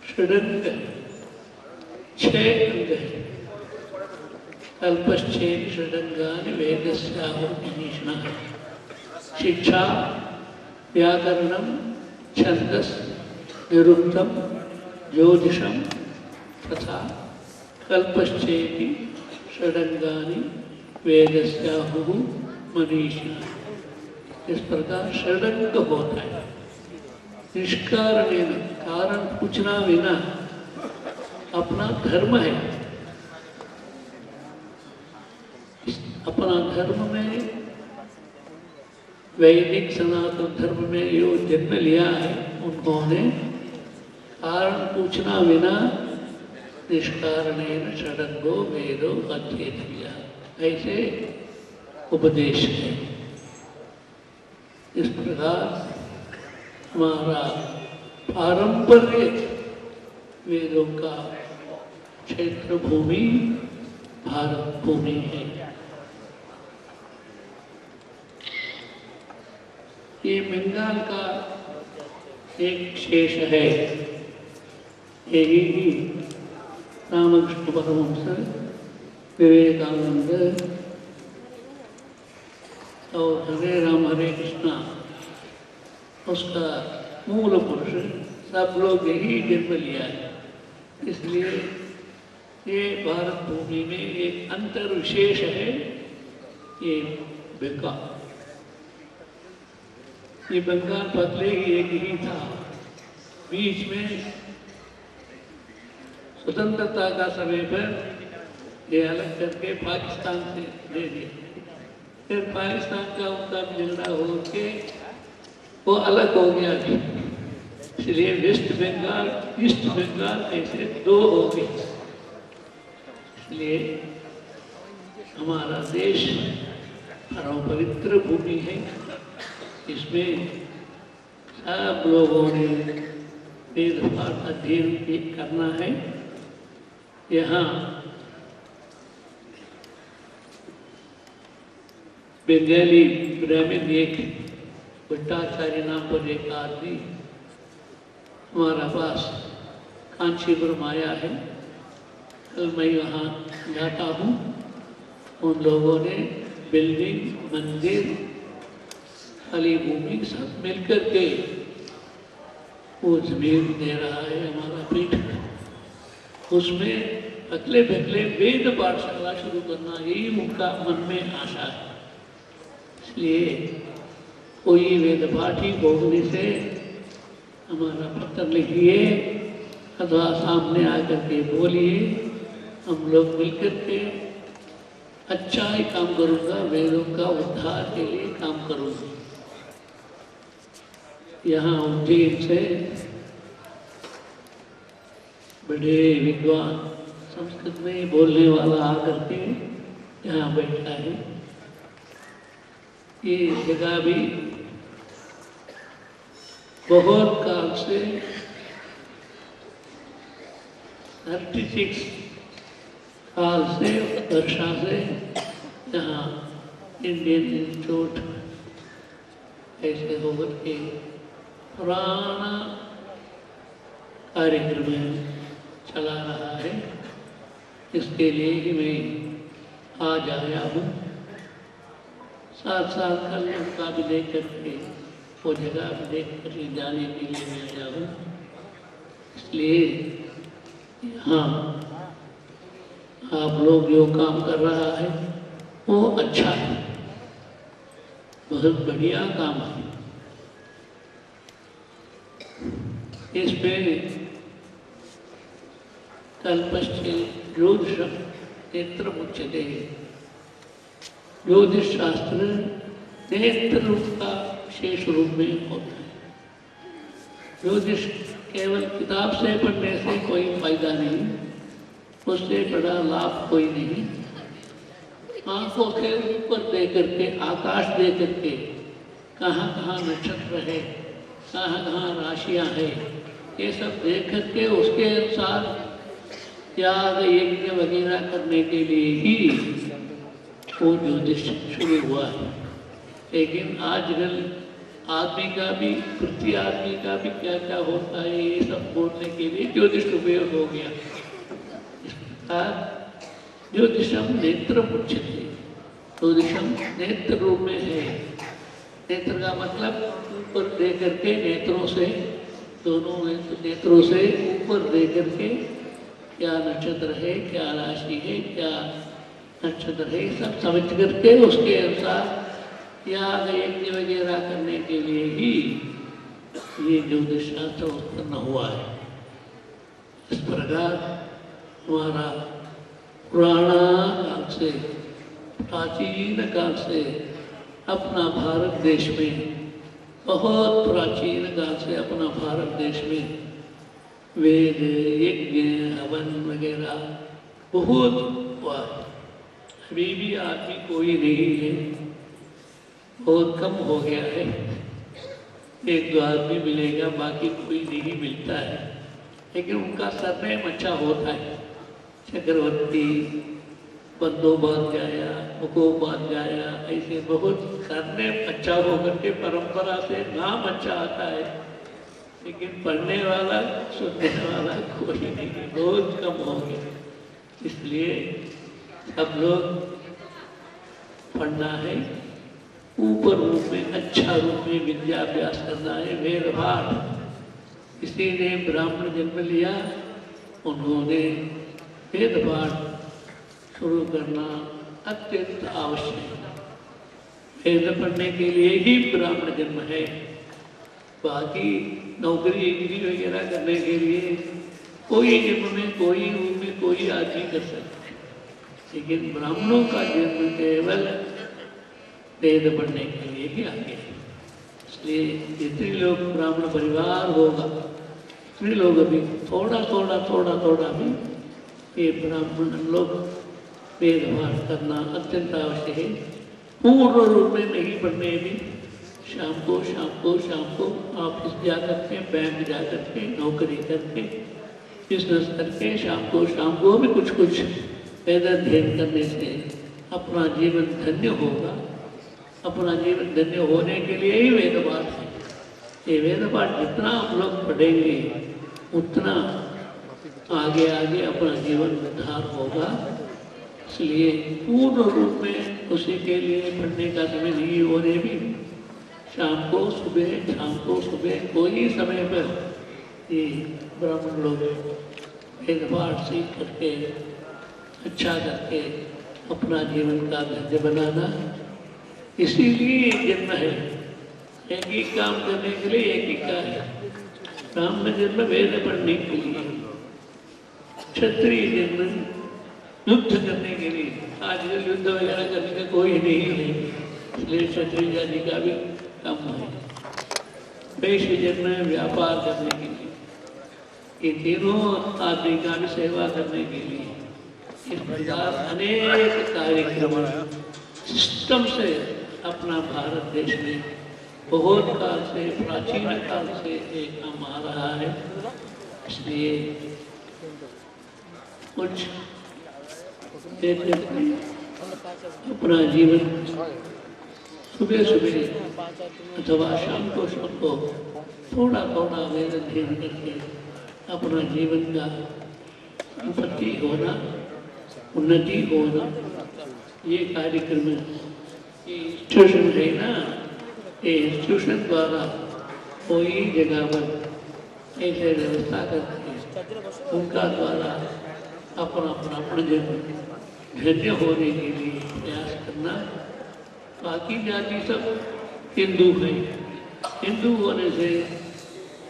S19: षडंग 6 अंग है। अल्पश्चेन षडंगानि वेदस्याहुः मनीषिणः। शिक्षा, व्याकरणं, छंदस्, निरुक्तं, ज्योतिषं तथा कल्पश्चेति षडंगानि वेदस्याहुः मनीषिणः। इस प्रकार षडंग होता है। निष्कारणेन, कारण पूछना बिना अपना धर्म है। अपना धर्म में, वैदिक सनातन धर्म में जो जन्म लिया है उन्होंने कारण पूछना बिना निष्कारणेन षडंगो वेदो अध्येतव्यः, ऐसे उपदेश है। इस प्रकार हमारा पारंपरिक वेदों का क्षेत्र भूमि भारत भूमि है। ये बंगाल का एक शेष है। यही ही रामकृष्ण परमहंस, विवेकानंद और हरे राम हरे कृष्णा, उसका मूल पुरुष सब लोग यही जन्म लिया है। इसलिए ये भारत भूमि में एक अंतर विशेष है, ये बंगाल। ये बंगाल पहले ही एक ही था, बीच में स्वतंत्रता का समय पर ये अलग करके पाकिस्तान से दे दिया। फिर पाकिस्तान का उनका झगड़ा हो के वो अलग हो गया। इसलिए वेस्ट बंगाल ईस्ट बंगाल ऐसे दो हो गए। इसलिए हमारा देश परम पवित्र भूमि है, इसमें सब लोगों ने वेद पाठ अध्ययन करना है। यहाँ बंगाली ब्राह्मण एक भट्टाचार्य नाम पर एक आदमी हमारा पास कांचीपुरम आया है। कल मैं वहाँ जाता हूँ, उन लोगों ने बिल्डिंग, मंदिर, खाली भूमि सब मिलकर के वो जमीन दे रहा है हमारा पीठ। उसमें अगले बगले वेद पाठशाला शुरू करना, यही उनका मन में आशा है। इसलिए कोई वेद पाठी बोलने से हमारा पत्र लिखिए अथवा सामने आकर के बोलिए, हम लोग मिलकर के अच्छा ही काम करूँगा, वेदों का उद्धार के लिए काम करूँगा। यहाँ उज्जैन से बड़े विद्वान संस्कृत में बोलने वाला आकर के यहाँ बैठा है। ये जगह भी बहुत काल से 36 साल से वर्षा से यहाँ इंडियन इंस्टीट्यूट ऐसे होकर के पुराना कार्यक्रम चला रहा है। इसके लिए ही मैं आज आया हूँ। 7 साल का उनका भी देख करके वो जगह भी देख कर जाने के लिए मैं आया हूँ। इसलिए हाँ, आप लोग जो काम कर रहा है वो अच्छा है, बहुत बढ़िया काम है। इस पे कल्पश्चे ज्योतिषम नेत्र मुच्यते। ज्योतिष शास्त्र नेत्र रूप का विशेष रूप में होता है। ज्योतिष केवल किताब से पढ़ने से कोई फायदा नहीं, उससे बड़ा लाभ कोई नहीं। आंखों से ऊपर दे करके, आकाश दे करके कहाँ कहाँ नक्षत्र है, कहाँ कहाँ राशियाँ है, ये सब देख करके उसके अनुसार याग यज्ञ वगैरह करने के लिए ही वो ज्योतिष शुरू हुआ है। लेकिन आजकल आदमी का भी, पृथ्वी आदमी का भी क्या क्या होता है ये सब बोलने के लिए ज्योतिष उपयोग हो गया। इस प्रकार ज्योतिषम नेत्र मुच्यते, ज्योतिषम नेत्र रूप में है। नेत्र का मतलब ऊपर दे करके, नेत्रों से, दोनों नेत्रों से ऊपर दे करके क्या नक्षत्र है, क्या राशि है, क्या नक्षत्र है, सब समझ करके उसके अनुसार याग यज्ञ वगैरह करने के लिए ही ये ज्योतिष शास्त्र उत्पन्न हुआ है। इस प्रकार हमारा पुराना काल से, प्राचीन काल से अपना भारत देश में, बहुत प्राचीन काल से अपना भारत देश में वेद यज्ञ हवन वगैरह बहुत हुआ है। अभी भी आदमी कोई नहीं है, बहुत कम हो गया है। 1-2 आदमी मिलेगा, बाकी कोई नहीं मिलता है। लेकिन उनका सरनेम अच्छा होता है। चक्रवर्ती, बंदोबस्त गाया, मुकोपात गाया, ऐसे बहुत सरनेम अच्छा होकर के परंपरा से नाम अच्छा आता है। लेकिन पढ़ने वाला, सुनने वाला कोई नहीं, बहुत कम हो गया। इसलिए सब लोग पढ़ना है, ऊपर रूप में, अच्छा रूप में विद्याभ्यास करना है, वेद पाठ। किसी ने ब्राह्मण जन्म लिया, उन्होंने वेद पाठ शुरू करना अत्यंत आवश्यक है। वेद पढ़ने के लिए ही ब्राह्मण जन्म है। बाकी नौकरी डिग्री वगैरह करने के लिए कोई जन्म में कोई रूप में कोई आदमी कर सकता है, लेकिन ब्राह्मणों का जन्म केवल वेद पढ़ने के लिए ही आगे है। इसलिए जितने लोग ब्राह्मण परिवार होगा उतने लोग अभी थोड़ा थोड़ा भी ये ब्राह्मण लोग वेद पाठ करना अत्यंत आवश्यक है। पूर्ण रूप में नहीं पढ़ने भी शाम को ऑफिस जा करके, बैंक जा करके, नौकरी करके, बिजनेस करके शाम को भी कुछ वेद अध्ययन करने से अपना जीवन धन्य होगा। अपना जीवन धन्य होने के लिए ही वेद पाठ है। ये वेद पाठ जितना हम लोग पढ़ेंगे उतना आगे अपना जीवन उद्धार होगा। इसलिए पूर्ण रूप में उसी के लिए पढ़ने का समय नहीं होने भी शाम को सुबह कोई समय पर ये ब्राह्मण लोग वेद पाठ सीख करके अच्छा करके अपना जीवन का धन्य बनाना, इसीलिए जन्म है। एक ही काम करने के लिए एक ही का है। ब्राह्मण जन्म वेद पढ़ने के लिए, क्षत्रिय जन्म युद्ध करने के लिए। आजकल युद्ध वगैरह करने का कोई नहीं है, इसलिए क्षत्रिय जाति का भी कम है। वैश्य जन्म व्यापार करने के लिए, ये तीनों आदमी का भी सेवा करने के लिए। इस प्रकार अनेक कार्यक्रम सिस्टम से अपना भारत देश में बहुत काल से, प्राचीन काल से एक काम आ रहा है। इसलिए कुछ अपना जीवन सुबह अथवा शाम को थोड़ा वेद अध्ययन करके अपना जीवन का उन्नति होना, ये कार्यक्रम ये इंस्टीट्यूशन है ना, ये इंस्टीट्यूशन द्वारा कोई जगह पर ऐसे व्यवस्था करके उनका द्वारा अपना जन्म धन्य होने के लिए प्रयास करना। बाकी जाति सब हिंदू है। हिंदू होने से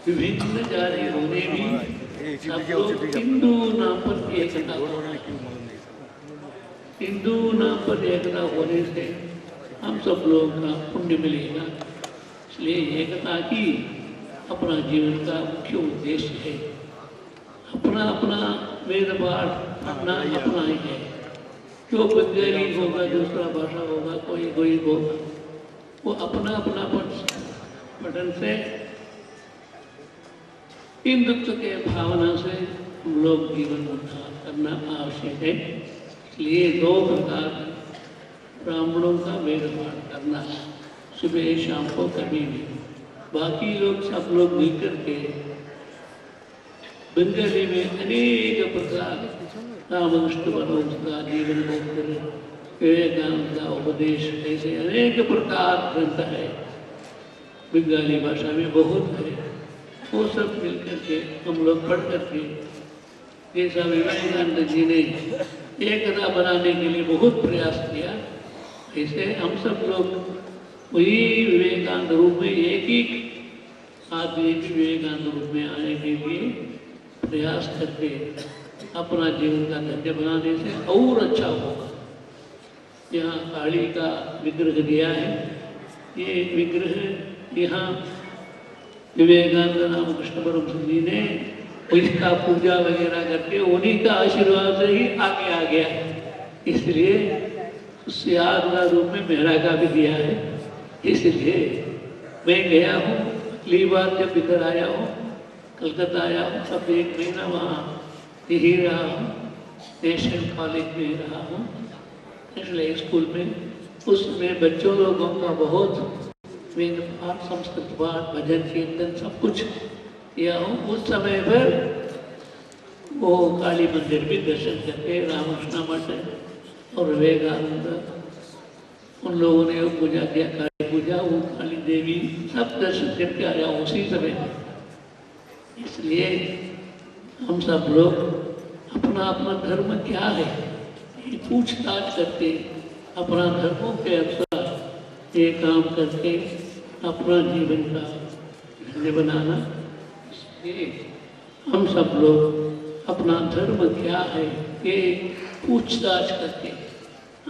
S19: विभिन्न जाति होने भी सब लोग हिंदू नाम पर एकता होने से हम सब लोगों का पुण्य मिलेगा। इसलिए एकता की अपना जीवन का मुख्य उद्देश्य है। अपना वेद पाठ अपना ही है। जो बंगाली होगा, दूसरा भाषा होगा, कोई होगा, वो अपना पठन से हिंदुत्व के भावना से हम लोग जीवन उद्धार करना आवश्यक है। इसलिए 2 प्रकार ब्राह्मणों का वेद पाठ करना, सुबह शाम को कभी भी। बाकी लोग सब लोग मिलकर के बंगाली में अनेक प्रकार रामकृष्ण परमहंस का जीवन चरित्र, विवेकानंद का उपदेश, ऐसे अनेक प्रकार ग्रंथ है। बंगाली भाषा में बहुत है। वो सब मिलकर के हम लोग पढ़ करके, जैसा विवेकानंद जी ने एकता बनाने के लिए बहुत प्रयास किया, ऐसे हम सब लोग वही विवेकानंद रूप में एक ही आदमी विवेकानंद रूप में आने के लिए प्रयास करके अपना जीवन का धन्य बनाने से और अच्छा होगा। यहाँ काली का विग्रह दिया है। ये विग्रह यहाँ विवेकानंद रामकृष्ण परमहंस जी ने इसका पूजा वगैरह करके उन्हीं का आशीर्वाद से ही आगे आ गया है। इसलिए उससे यादगार रूप में मेरा का भी दिया है। इसलिए मैं गया हूँ, अगली बार जब इधर आया हूँ, कलकत्ता आया हूँ, तब 1 महीना वहाँ ही रहा हूँ। नेशनल कॉलेज में रहा हूँ, नेशनल स्कूल में। उसमें बच्चों लोगों का बहुत वेद पाठ, संस्कृत पाठ, भजन कीर्तन सब कुछ किया हूँ। उस समय पर वो काली मंदिर भी दर्शन करके, रामकृष्ण मठ और विवेकानंद उन लोगों ने पूजा किया, काली पूजा, वो काली देवी सब दर्शन करके आया उसी समय। इसलिए हम सब लोग अपना अपना धर्म क्या है ये पूछताछ करके अपना धर्मों के अनुसार ये काम करके अपना जीवन का धन्य बनाना। इसलिए हम सब लोग अपना धर्म क्या है ये पूछताछ करके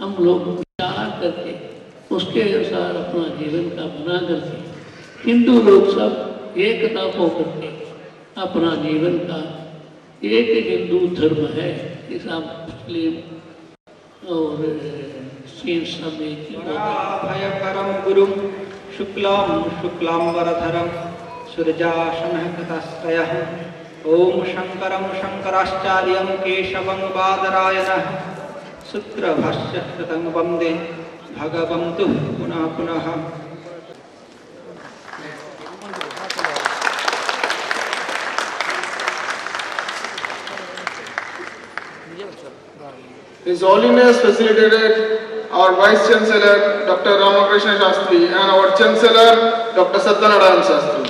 S19: हम लोग विचार करके उसके अनुसार अपना जीवन का बना करके हिंदू लोग सब एकता होकर के अपना जीवन का एक हिंदू धर्म है, ऐसा मुस्लिम और सिख सब
S20: भयकरम गुरुम शुक्लाम शुक्लांबरधरम सूर्यासनः कृताश्रयः ओम शंकरम शंकराचार्यं केशवं बादरायणः सूत्रभाष्य कृतं वन्दे भगवन्तु पुनः पुनः।
S10: His Holiness facilitated our Vice Chancellor Dr. Ramakrishna Shastri and our Chancellor Dr. Satyanarayan Shastri.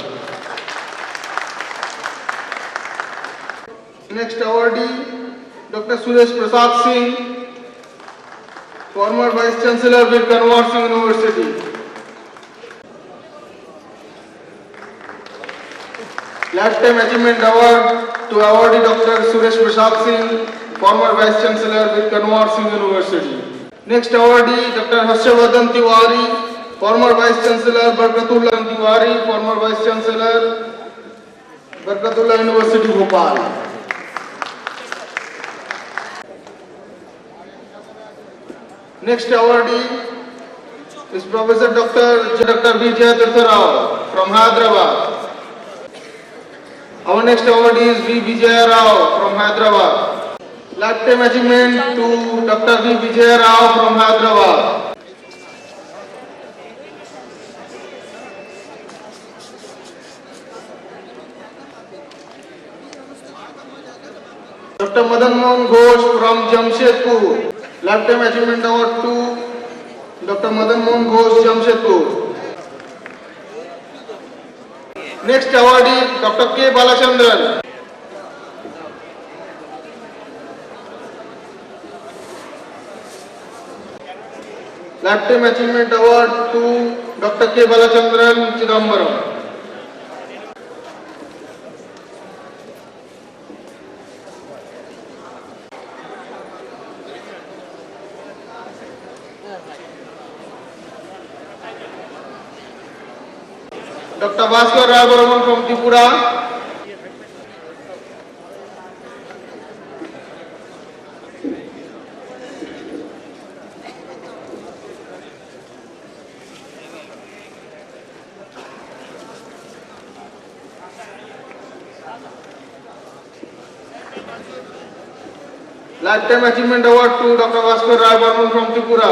S10: Next awardee Dr. Suresh Prasad Singh, former Vice Chancellor with Kanwar Singh University. Lifetime Achievement Award to awardee Dr. Suresh Prasad Singh, former Vice Chancellor with Kanwar Singh University. Next awardee Dr. Harshavardhan Tiwari, former Vice Chancellor Barkatullah Tiwari, former Vice Chancellor Barkatullah University Bhopal. Next awardee is Professor Dr. B. Jayatirtha Rao from Hyderabad. Our next awardee is V. Vijaya Rao from Hyderabad. Lifetime achievement to Dr. V. Vijaya Rao from Hyderabad. Dr. Madan Mohan Ghosh from Jamshedpur. Lifetime achievement award to Dr. Madan Mohan Ghosh, Jamshedpur. Next awardee Dr. K. Balachandran. Lifetime Achievement Award to Dr. K. Balachandran, Chidambaram. Dr. Bhaskar Raguraman from Tripura. Lifetime Achievement Award to Dr. Bhaskar Raguraman from Tripura.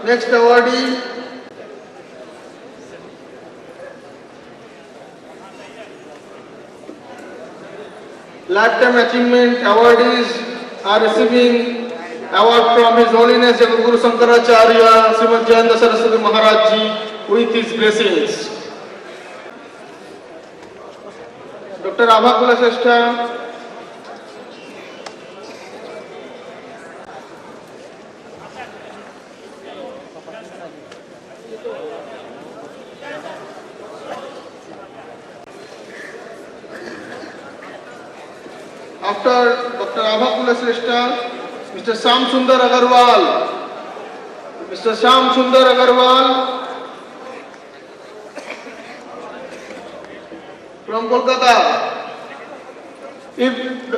S10: Next awardee Lifetime Achievement awardees are receiving award from His Holiness Jagadguru Shankaracharya Srimad Jayanta Saraswati Maharaj Ji with his blessings. Dr. Abha Kulashrestha, after Dr. Abha Kulashrestha, Mr. Sham Sundar Agarwal. Mr. Sham Sundar Agarwal from Kolkata. If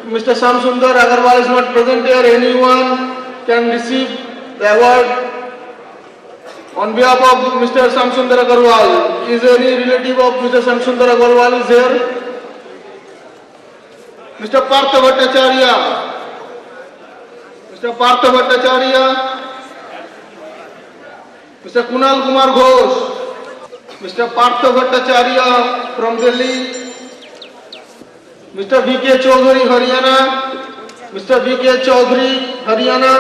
S10: Mr. Sham Sundar Agarwal is not present here, anyone can receive the award on behalf of Mr. Sham Sundar Agarwal. Is any relative of Mr. Sham Sundar Agarwal is here? Mr. Partha Bhattacharya. Mr. Partha Bhattacharya. Mr. Kunal Kumar Ghosh. Mr. Partha Bhattacharya from Delhi. Mr. V.K. Chaudhary, Haryana. Mr. V.K. Chaudhary, Haryana.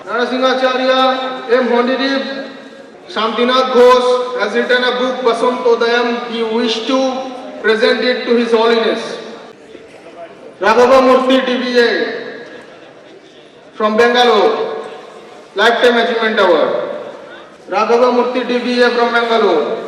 S10: Narasingacharya M. Hondirib. Shantinath Ghosh has written a book, Basantodayam. He wished to present it to His Holiness. Raghava Murthy, DBA.
S3: from Bangalore, Lifetime Achievement Award. Raghava Murthy DBA from Bangalore.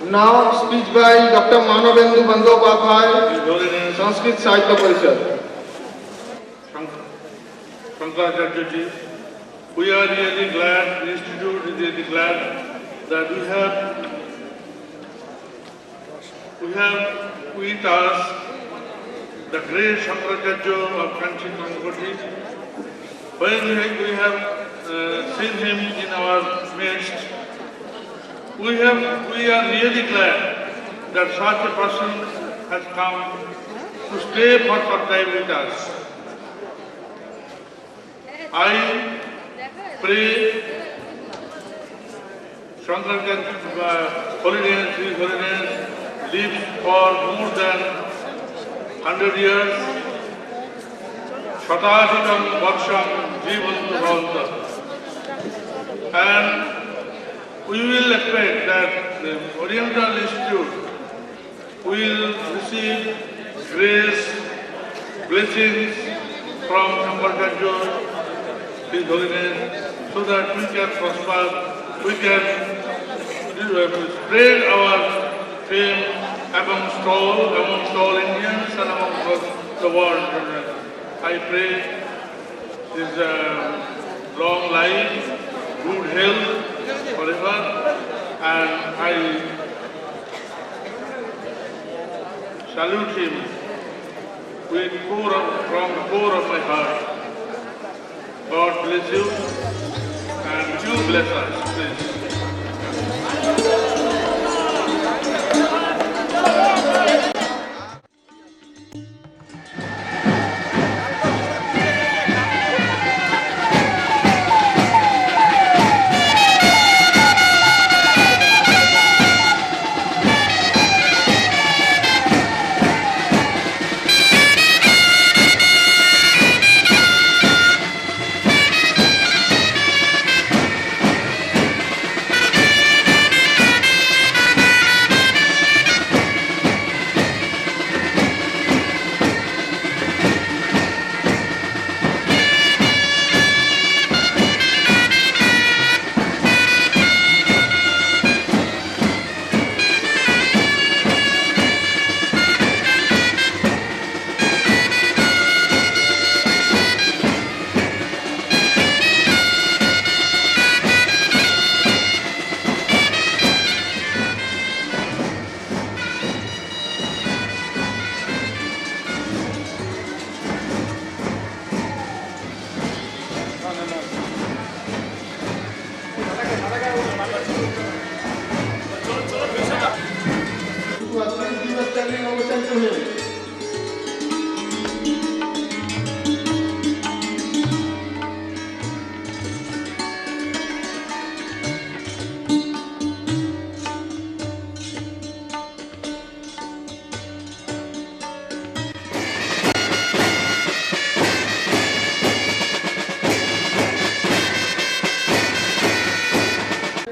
S3: Now speech by Dr. Manobendu Bandyopadhyay, Sanskrit Sahitya Parishad.
S11: Shankaracharya, we are really glad, the Institute is really glad that we have with us the great Shankaracharya of country Bangladesh. When we have seen him in our midst, we are really glad that such a person has come to stay for some time with us. I pray Shankaracharya Holiness, His Holiness lives for more than 100 years. Shatashitam Varsham Jivantu Bhavanta. And we will expect that the Oriental Institute will receive grace, blessings from Shankaracharya, His Holiness, so that we can prosper, we can spread our fame amongst all Indians and amongst the world. I pray his long life, good health forever, and I salute him from the core of my heart. God bless you, and you bless us, please.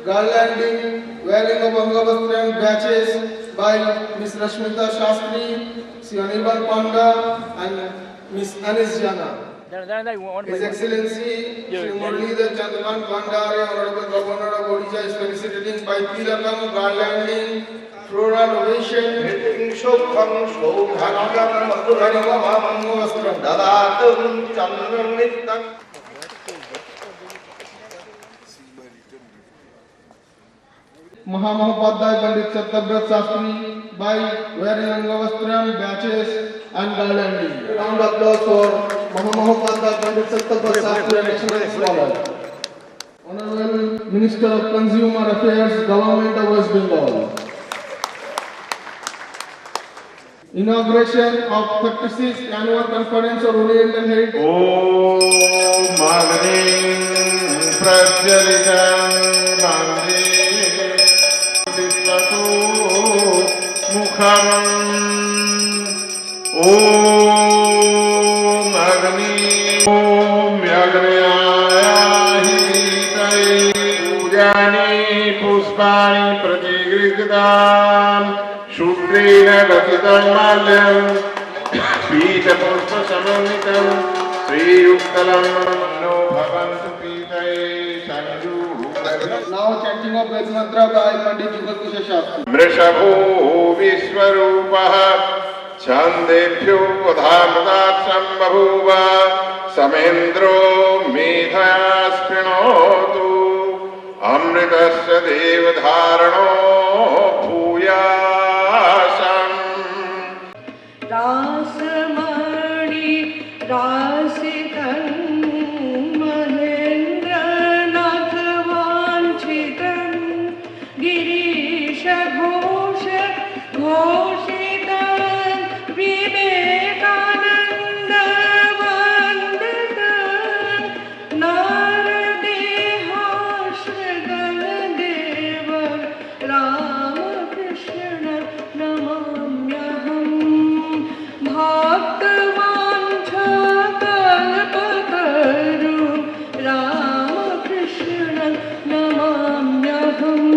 S11: Garlanding, wearing of Angavastram batches by Miss Rashmita Shastri, Sri Anibal Panda and Miss Anis Jana. His Excellency Sri Muralidhar Chandrakant Bhandare, Honorable Governor of Odisha, is felicitating by Tilakam, garlanding, floral ovation, Shobham, Shobhanam, Madhuranam, Angavastram, Dadatum, Chandram Nittam. Mahamahopadhyay Pandit Satyavrat Shastri by wearing Angavastram, batches and garlanding. Round of applause for Mahamahopadhyay Pandit Satyavrat Shastri, an excellent scholar. Honorable Minister of Consumer Affairs, Government of West Bengal. Inauguration of 36th Annual Conference of Oriental Heritage.
S21: Om Magni Prajalitam Bandi Vishwatu ॐ अग्नि ॐ अग्नयाहितये पूजानि पुष्पाणि प्रतिगृह्यताम् शूद्रेण गतितं माल्यं पीतपुष्पसमन्वितं श्रीयुक्तलं no भवन्तु पीतये संयुः।
S3: Now chanting of Ved mantra by Pandit Jugal Kishore Shastri.
S21: वृषभो विश्वरूपः छन्देभ्यो वधामृतात् सम्बभूव समेन्द्रो मेधया स्पृणोतु अमृतस्य देवधारणो भूयासम्।
S5: Rasmani रासितं Mahendranath वाञ्छितं गिरीशघोष घोषितं Vivekananda वन्दितं नारदेहाश्रितं देव रामकृष्ण नमाम्यहम् भक्तवाञ्छाकल्पतरु रामकृष्ण नमाम्यहम्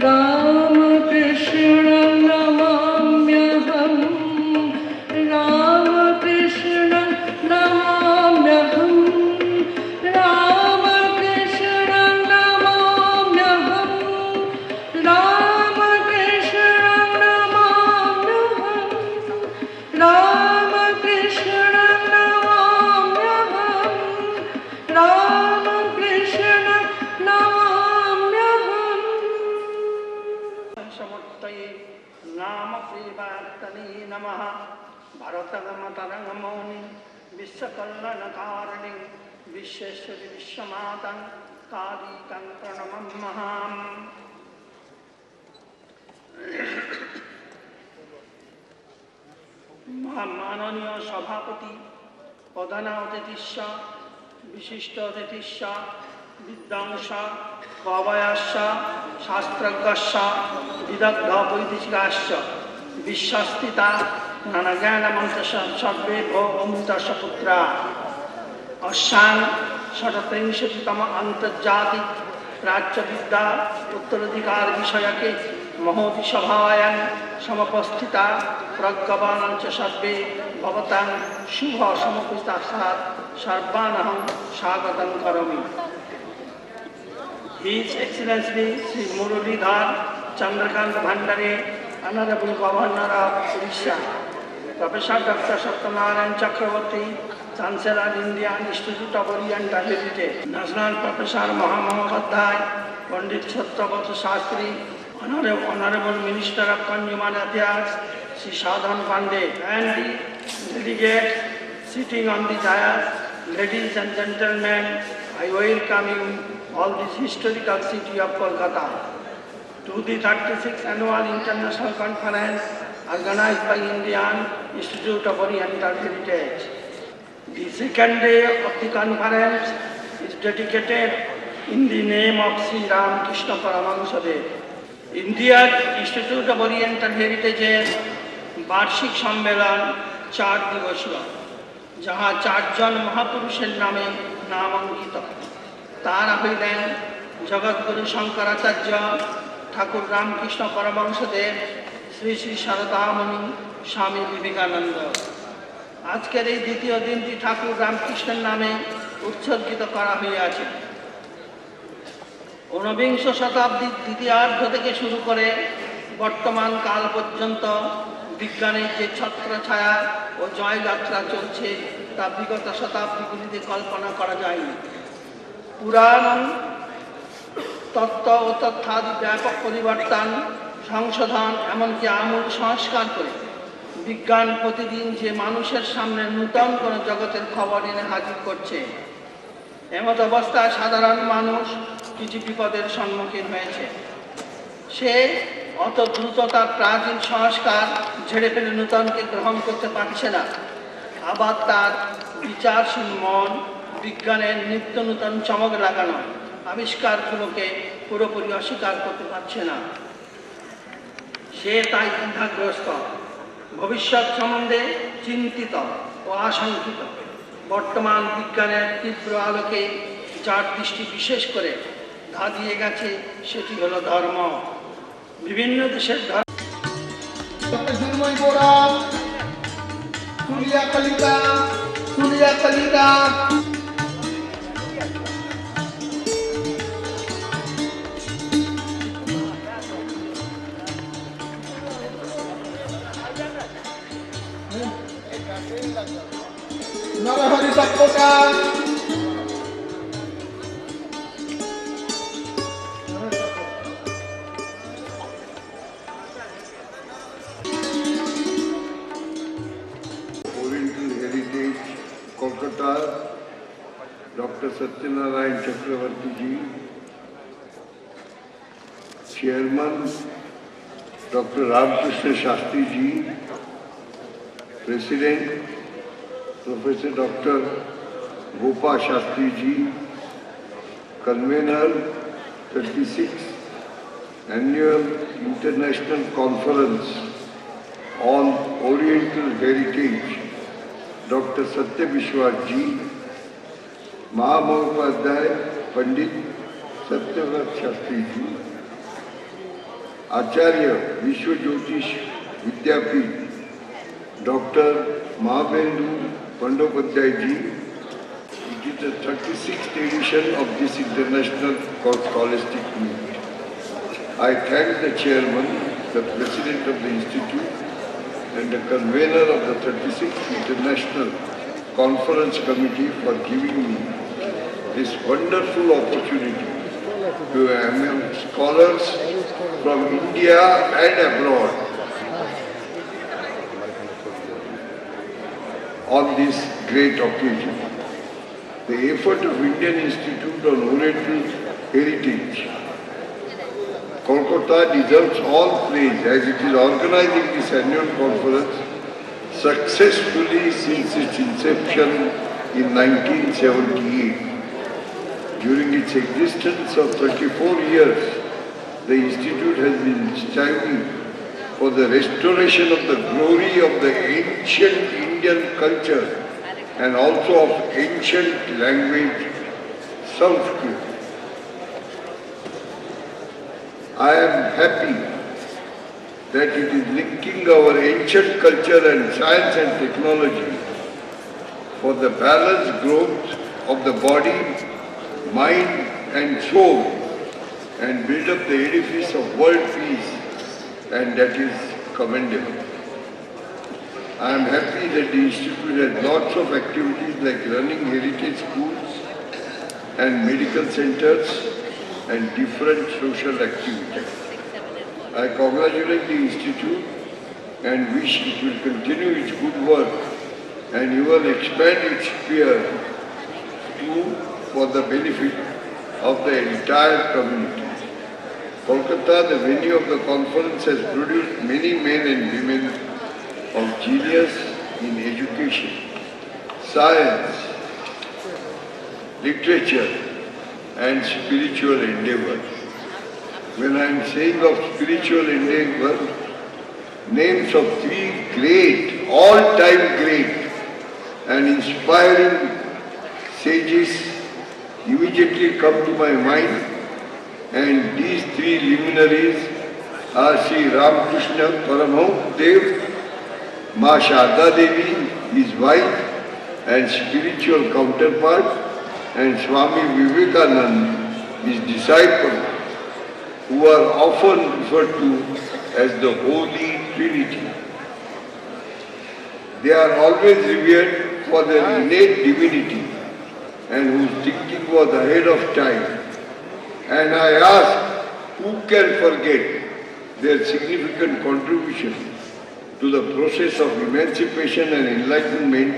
S5: रामकृष्ण नमाम्यहम् रामकृष्ण नमाम्यहम् रामकृष्ण नमाम्यहम् रामकृष्ण नमाम्यहम् रामकृष्ण नमाम्यहम् रामकृष्ण नमाम्यहम् समर्पये नाम प्रियवार्तने नमः भरतगमतरङ्गमौनि विश्वकल्याणकारिणि विश्वेश्वरि विश्वमातं कालिकं प्रणमम्यहम्। माननीय सभापति प्रधान अतिथिश्च विशिष्ट अतिथिश्च विद्वांस कवयश्च शास्त्रज्ञश्च विदग्ध वैदिकाश्च विश्वस्थिता ज्ञानमन्त्रश्च सर्वे भो अमृतस्य पुत्रा अस्यां षट्त्रिंशतितम अन्तर्जातिक प्राच्यविद्या उत्तराधिकार विषयके महोदि सभायां समुपस्थिता प्रज्ञावान् च सर्वे भवतां शुभ समुपस्थितात् सर्वानहं स्वागतं करोमि। His Excellency Sri Muralidhar Chandrakant Bhandare, Honorable Governor of Odisha, Professor Dr. Satyanarayan Chakravarti, Chancellor Indian Institute of Oriental Heritage, National Professor Mahamopadhyay, Pandit Satyavrat Shastri, Honorable Minister of Consumer Affairs, Sri Sadhan Pandey, and the delegates sitting on the dais, ladies and gentlemen, I welcome you all this historical city of Kolkata to the 36th Annual International Conference organized by Indian Institute of Oriental Heritage. The second day of the conference is dedicated in the name of Sri Ramakrishna Paramahansadev. India Institute of Oriental Heritage বার্ষিক সম্মেলন 4 দিবসীয়, যাহা 4 জন মহাপুরুষের নামে নামাঙ্কিত। তারা হইলেন জগৎগুরু শঙ্করাচার্য, ঠাকুর রামকৃষ্ণ পরমহংসদেব, শ্রী শ্রী শারদামণি, স্বামী বিবেকানন্দ। আজকের এই দ্বিতীয় দিনটি ঠাকুর রামকৃষ্ণের নামে উৎসর্গিত করা হইয়াছে। ঊনবিংশ শতাব্দীর দ্বিতীয়ার্ধ থেকে শুরু করে বর্তমান কাল পর্যন্ত বিজ্ঞানের যে ছত্রছায়া ও জয়যাত্রা চলছে তা বিগত শতাব্দীগুলিতে কল্পনা করা যায়নি। পুরাণ তত্ত্ব ও তথ্যাদি ব্যাপক পরিবর্তন, সংশোধন, এমনকি আমূল সংস্কার করে বিজ্ঞান প্রতিদিন যে মানুষের সামনে নূতন কোনো জগতের খবর এনে হাজির করছে। এমত অবস্থায় সাধারণ মানুষ কিছু বিপদের সম্মুখীন হয়েছে। সে অত দ্রুত তার প্রাচীন সংস্কার ঝেড়ে ফেলে নূতনকে গ্রহণ করতে পারছে না। আবার তার বিচারশীল মন বিজ্ঞানের নিত্য নূতন চমক লাগানো আবিষ্কারগুলোকে পুরোপুরি অস্বীকার করতে পারছে না। সে তাই দ্বিধাগ্রস্ত, ভবিষ্যৎ সম্বন্ধে চিন্তিত ও আশঙ্কিত। বর্তমান বিজ্ঞানের তীব্র আলোকে যার দৃষ্টি বিশেষ করে ধাঁধিয়ে গেছে সেটি হলো ধর্ম। বিভিন্ন দেশের ধর্ম
S3: Narahari সপ্পকার
S2: Oriental Heritage, Kolkata, Dr. Satyanarayan Chakravarti ji, Chairman, Dr. Ramkrishna Shastri ji, President, Professor Dr. Gopa Shastri ji, Convener, 36th Annual International Conference on Oriental Heritage, Dr. Satya Vishwas ji, Mahamahotpadhyay Pandit Satyavrat Shastri ji, Acharya Vishwajyotish Vidyapith, Dr. Mahabendu Bandopadhyay ji. It is the 36th edition of this international scholastic meet. I thank the chairman, the president of the institute, and the convener of the 36th International Conference Committee for giving me this wonderful opportunity to among scholars from India and abroad on this great occasion. The effort of Indian Institute on Oriental Heritage, Kolkata, deserves all praise as it is organizing this annual conference successfully since its inception in 1978. During its existence of 34 years, the Institute has been striving for the restoration of the glory of the ancient Indian culture and also of ancient language, Sanskrit. I am happy that it is linking our ancient culture and science and technology for the balanced growth of the body, mind and soul and build up the edifice of world peace, and that is commendable. I am happy that the Institute has lots of activities like running heritage schools and medical centers and different social activities. I congratulate the Institute and wish it will continue its good work and even expand its sphere too for the benefit of the entire community. Kolkata, the venue of the conference, has produced many men and women of genius in education, science, literature and spiritual endeavor. When I am saying of spiritual endeavor, names of three great, all-time great and inspiring sages immediately come to my mind, and these three luminaries are Sri Ramakrishna Paramahansa Dev, Ma Sharda Devi, his wife and spiritual counterpart, and Swami Vivekananda, his disciple, who are often referred to as the Holy Trinity. They are always revered for their innate divinity and whose thinking was ahead of time. And I ask, who can forget their significant contribution to the process of emancipation and enlightenment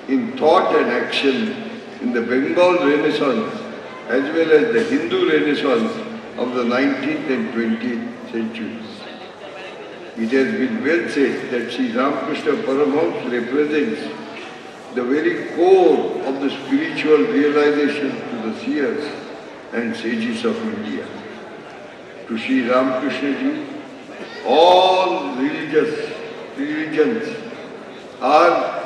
S2: in thought and action in the Bengal Renaissance as well as the Hindu Renaissance of the 19th and 20th centuries. It has been well said that Sri Ramakrishna Paramahansa represents the very core of the spiritual realization to the seers and sages of India. To Sri Ramakrishna ji, all religions are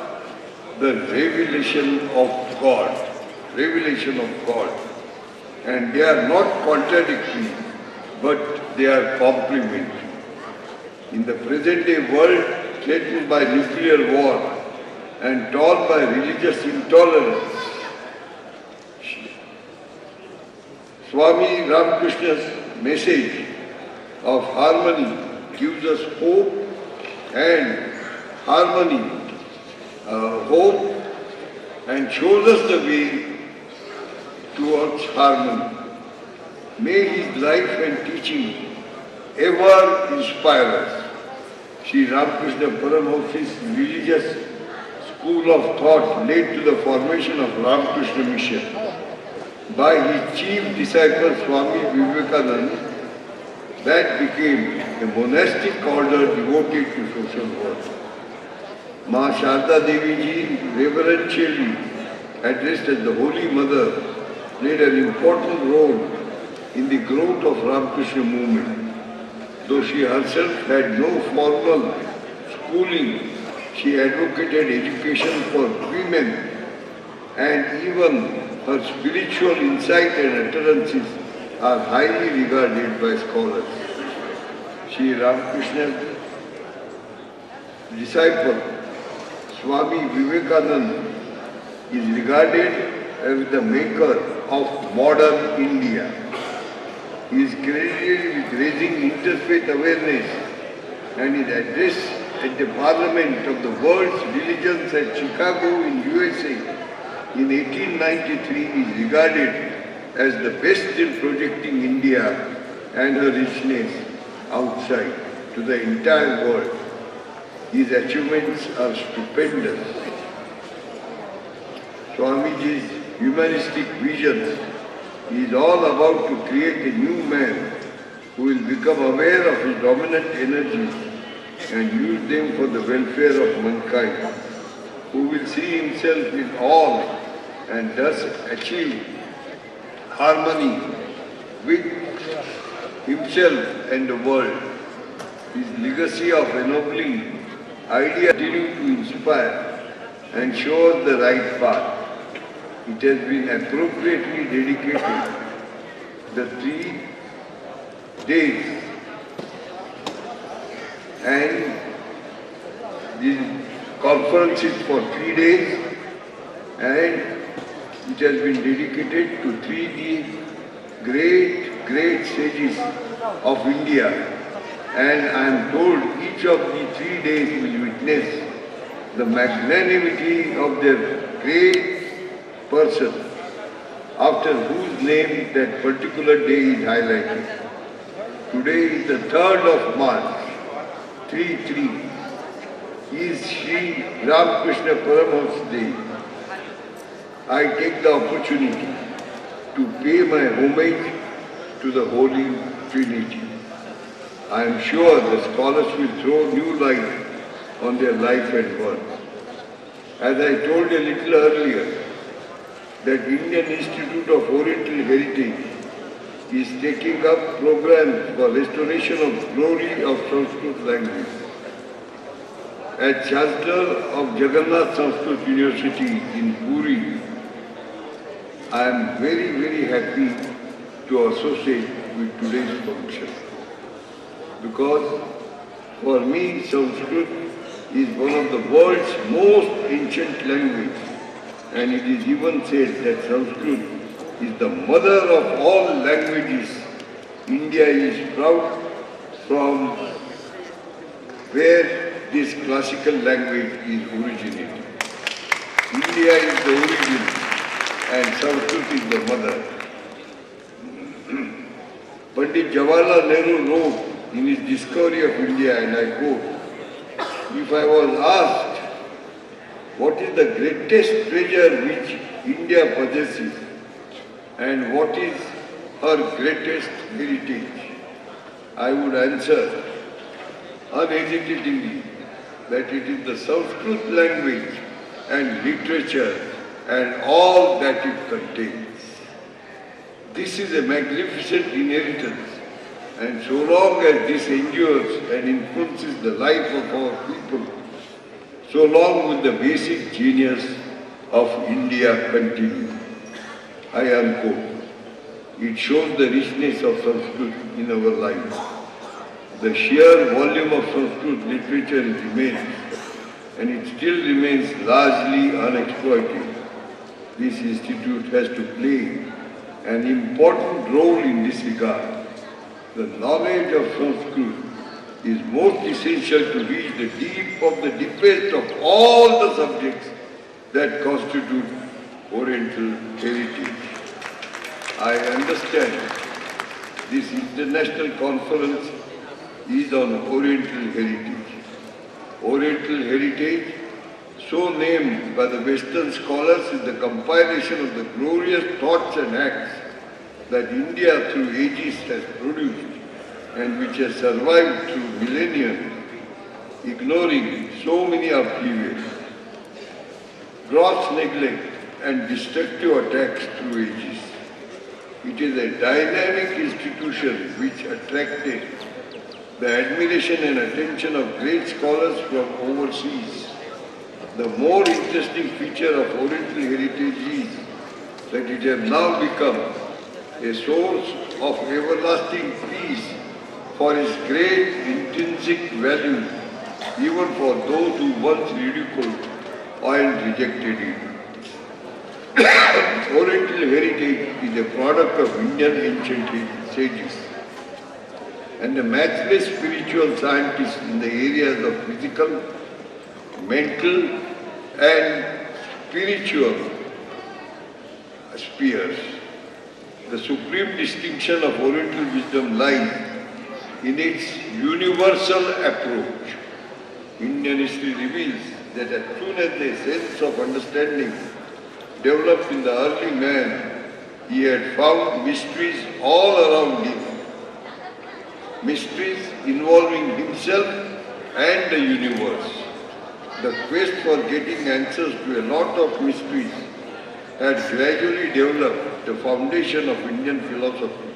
S2: the revelation of God, and they are not contradictory, but they are complementary. In the present day world, threatened by nuclear war and torn by religious intolerance, Swami Ramakrishna's message of harmony gives us hope and and shows us the way towards harmony. May his life and teaching ever inspire us. Sri Ramakrishna Paramahamsa's religious school of thought led to the formation of Ramakrishna Mission by his chief disciple Swami Vivekananda, that became a monastic order devoted to social work. Ma Sharda Devi Ji, reverentially addressed as the Holy Mother, played an important role in the growth of Ramakrishna movement. Though she herself had no formal schooling, she advocated education for women, and even her spiritual insight and utterances are highly regarded by scholars. Sri Ramakrishna's disciple, Swami Vivekananda, is regarded as the maker of modern India. He is credited with raising interfaith awareness, and his address at the Parliament of the World's Religions at Chicago in USA in 1893 is regarded as the best in projecting India and her richness outside to the entire world. His achievements are stupendous. Swamiji's humanistic visions is all about to create a new man who will become aware of his dominant energies and use them for the welfare of mankind, who will see himself in all and thus achieve harmony with himself and the world. His legacy of ennobling ideas continue to inspire and show us the right path. It has been appropriately dedicated the 3 days, and the conference is for 3 days, and it has been dedicated to 3 great sages of India, and I am told each of the 3 days will witness the magnanimity of their great person, after whose name that particular day is highlighted. Today is the 3rd of March, 3/3, is Sri Ramakrishna Paramahamsa Day. I take the opportunity to pay my homage to the Holy Trinity. I am sure the scholars will throw new light on their life and work. As I told a little earlier, that Indian Institute of Oriental Heritage is taking up programs for restoration of glory of Sanskrit language. As Chancellor of Jagannath Sanskrit University in Puri, I am very happy to associate with today's function, because for me Sanskrit is one of the world's most ancient languages, and it is even said that Sanskrit is the mother of all languages. India is proud from where this classical language is originated. India is the origin and Sanskrit is the mother. Pandit Jawaharlal Nehru wrote in his Discovery of India, and I quote, "If I was asked what is the greatest treasure which India possesses and what is her greatest heritage, I would answer unhesitatingly that it is the Sanskrit language and literature and all that it contains. This is a magnificent inheritance And so long as this endures and influences the life of our people, so long will the basic genius of India continue. I unquote. It shows the richness of Sanskrit in our lives. The sheer volume of Sanskrit literature is immense, and it still remains largely unexploited. This institute has to play an important role in this regard. The knowledge of Sanskrit is most essential to reach the deep of the deepest of all the subjects that constitute Oriental heritage. I understand this international conference is on Oriental heritage. Oriental heritage, so named by the Western scholars, is the compilation of the glorious thoughts and acts that India through ages has produced and which has survived through millennia, ignoring so many upheavals, gross neglect and destructive attacks through ages. It is a dynamic institution which attracted the admiration and attention of great scholars from overseas. The more interesting feature of Oriental heritage is that it has now become a source of everlasting peace for its great intrinsic value, even for those who once ridiculed and rejected it. Oriental heritage is a product of Indian ancient sages and the matchless spiritual scientists in the areas of physical, mental and spiritual spheres. The supreme distinction of Oriental wisdom lies in its universal approach. Indian history reveals that as soon as the sense of understanding developed in the early man, he had found mysteries all around him. Mysteries involving himself and the universe. The quest for getting answers to a lot of mysteries had gradually developed the foundation of Indian philosophy.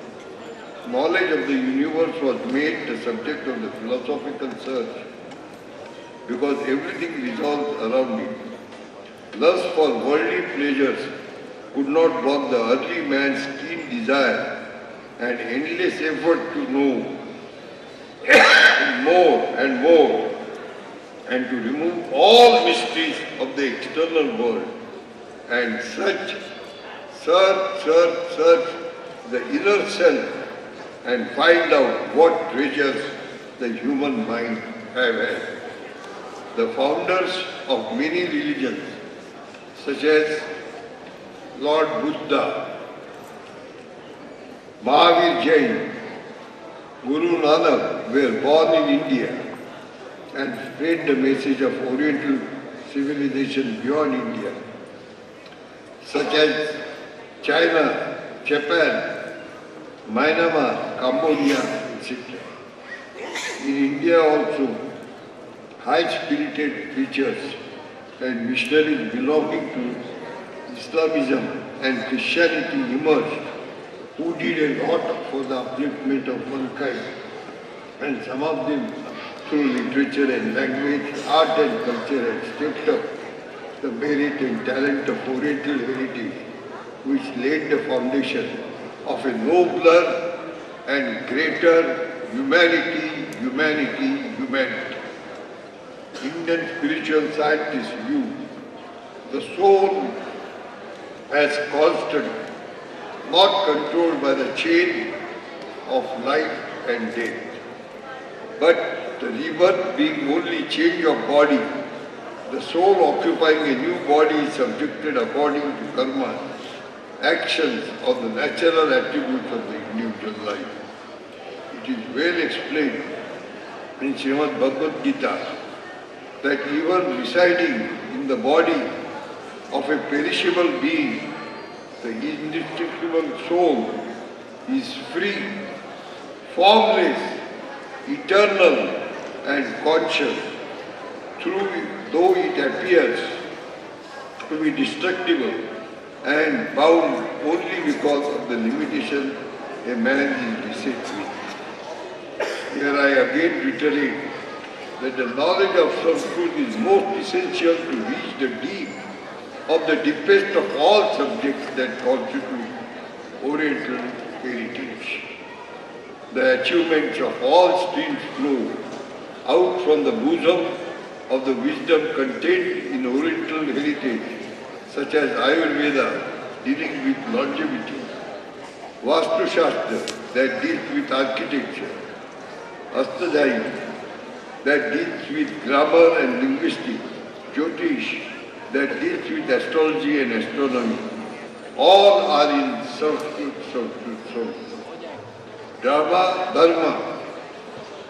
S2: Knowledge of the universe was made the subject of the philosophical search because everything revolves around it. Lust for worldly pleasures could not block the early man's keen desire and endless effort to know more and more and to remove all mysteries of the external world and search the inner self and find out what treasures the human mind have had. The founders of many religions, such as Lord Buddha, Mahavir Jain, Guru Nanak were born in India and spread the message of Oriental civilization beyond India, such as China, Japan, Myanmar, Cambodia, etc. In India also, high-spirited preachers and missionaries belonging to Islamism and Christianity emerged, who did a lot for the upliftment of mankind, and some of them through literature and language, art and culture had stepped up the merit and talent of Oriental heritage, which laid the foundation of a nobler and greater humanity. Indian spiritual scientists view the soul as constant, not controlled by the chain of life and death, but the rebirth being only change of body. The soul occupying a new body is subjected according to karma, actions or the natural attributes of the individual life. It is well explained in Srimad Bhagavad Gita that even residing in the body of a perishable being, the indestructible soul is free, formless, eternal and conscious, though it appears to be destructible and bound only because of the limitation a man is beset with. again reiterate that the knowledge of Sanskrit is most essential to reach the deep of the deepest of all subjects that constitute Oriental heritage. The achievements of all streams flow out from the bosom of the wisdom contained in Oriental heritage, such as Ayurveda, dealing with longevity, Vastu Shastra, that deals with architecture, Astadhyayana, that deals with grammar and linguistics, Jyotish, that deals with astrology and astronomy. All are in Sanskrit. Dharma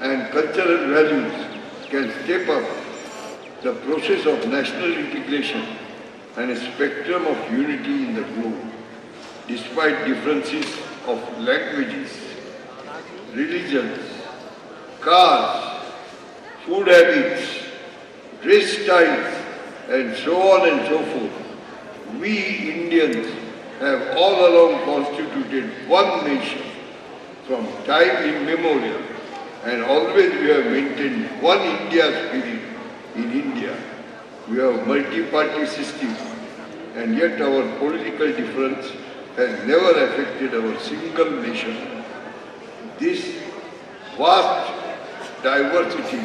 S2: and cultural values can step up the process of national integration and a spectrum of unity in the globe, despite differences of languages, religions, caste, food habits, dress styles, and so on and so forth. We Indians have all along constituted one nation from time immemorial, and always we have maintained one India spirit in India. We have multi-party system, and yet our political difference has never affected our single nation. This vast diversity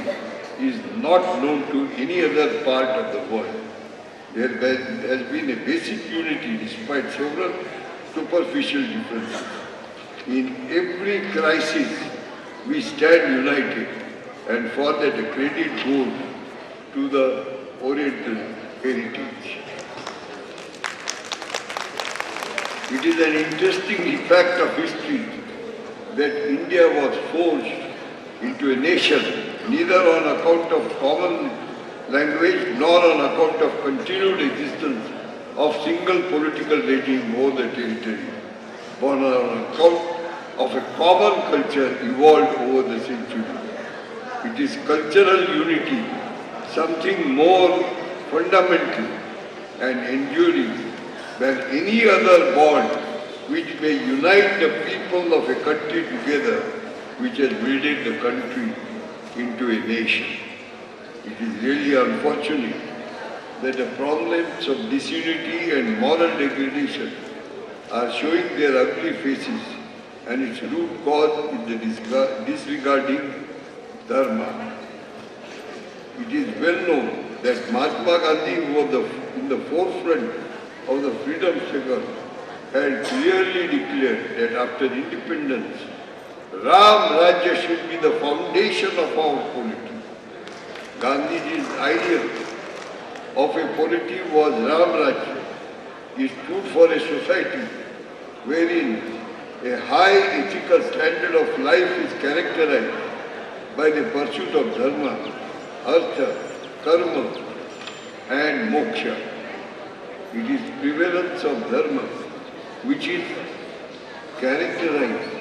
S2: is not known to any other part of the world. There has been a basic unity despite several superficial differences. In every crisis, we stand united, and for that the credit goes to the Oriental heritage. It is an interesting fact of history that India was forced into a nation neither on account of common language nor on account of continued existence of single political regime over the territory, but on account of a common culture evolved over the centuries. It is cultural unity, something more fundamental and enduring than any other bond which may unite the people of a country together, which has builded the country into a nation. It is really unfortunate that the problems of disunity and moral degradation are showing their ugly faces, and its root cause is the disregarding Dharma. It is well known that Mahatma Gandhi, who was in the forefront of the freedom struggle, had clearly declared that after independence, Ram Rajya should be the foundation of our polity. Gandhiji's ideal of a polity was Ram Rajya. He stood for a society wherein a high ethical standard of life is characterized by the pursuit of dharma, artha, karma, and moksha. It is prevalence of dharma which is characterized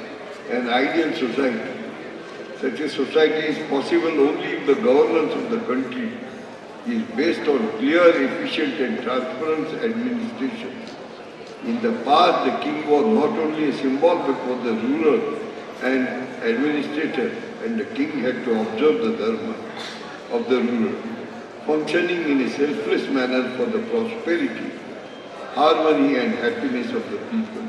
S2: an ideal society. Such a society is possible only if the governance of the country is based on clear, efficient and transparent administration. In the past, the king was not only a symbol but was the ruler and administrator, and the king had to observe the dharma of the ruler, functioning in a selfless manner for the prosperity, harmony and happiness of the people.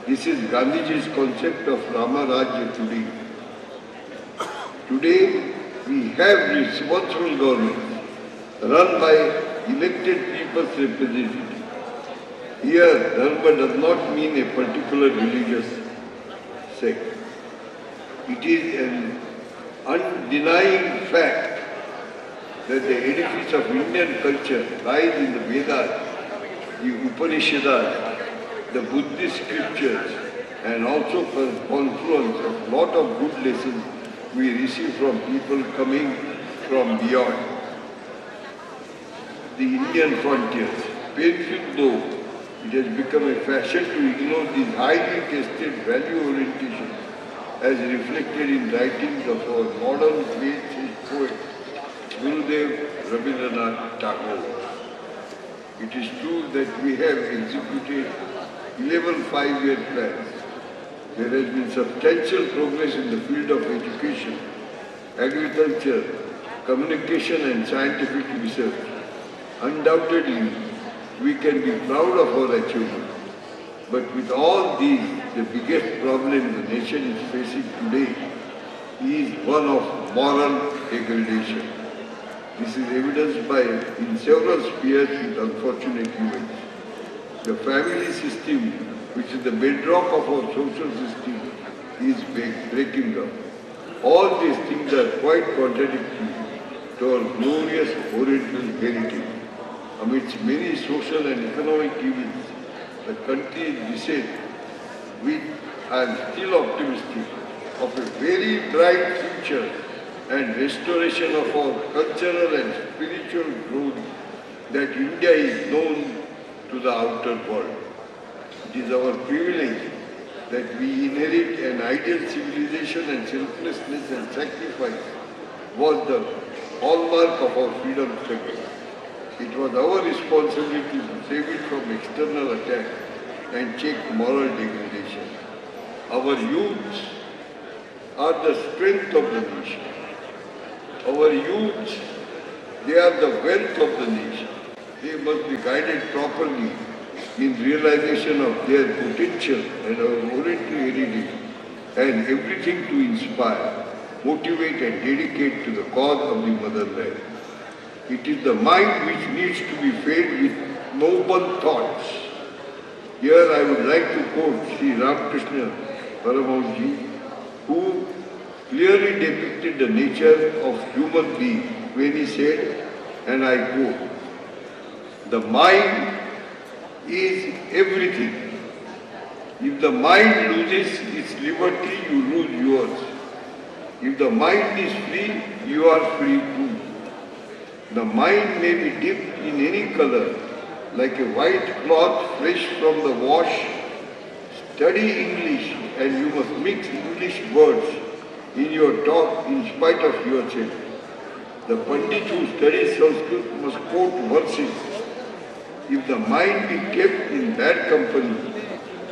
S2: This is Gandhiji's concept of Rama Rajya today. Today, we have responsible governments run by elected people's representatives. Here, dharma does not mean a particular religious sect. It is an undenying fact that the edifice of Indian culture lies in the Vedas, the Upanishads, the Buddhist scriptures, and also confluence of lot of good lessons we receive from people coming from beyond the Indian frontiers. Painful though, it has become a fashion to ignore these highly tested value orientation as reflected in writings of our modern great poet, Gurudev Rabindranath Tagore. It is true that we have executed 11 5-year plans. There has been substantial progress in the field of education, agriculture, communication and scientific research. Undoubtedly, we can be proud of our achievements. But with all these, the biggest problem the nation is facing today is one of moral degradation. This is evidenced by in several spheres with unfortunate events. The family system, which is the bedrock of our social system, is breaking up. All these things are quite contradictory to our glorious Oriental heritage. Amidst many social and economic events, the country is beset with, I am still optimistic, of a very bright future and restoration of our cultural and spiritual growth that India is known to the outer world. It is our privilege that we inherit an ideal civilization, and selflessness and sacrifice was the hallmark of our freedom struggle. It was our responsibility to save it from external attack and check moral degradation. Our youths are the strength of the nation. Our youths, they are the wealth of the nation. They must be guided properly in realization of their potential and our Oriental heritage, and everything to inspire, motivate and dedicate to the cause of the motherland. It is the mind which needs to be fed with noble thoughts. Here I would like to quote Sri Ramakrishna Paramahansa, who clearly depicted the nature of human being when he said, and I quote, "The mind is everything. If the mind loses its liberty, you lose yours. If the mind is free, you are free too. The mind may be dipped in any color, like a white cloth fresh from the wash. Study English and you must mix English words in your talk in spite of yourself. The Pandit who studies Sanskrit must quote verses. If the mind be kept in bad company,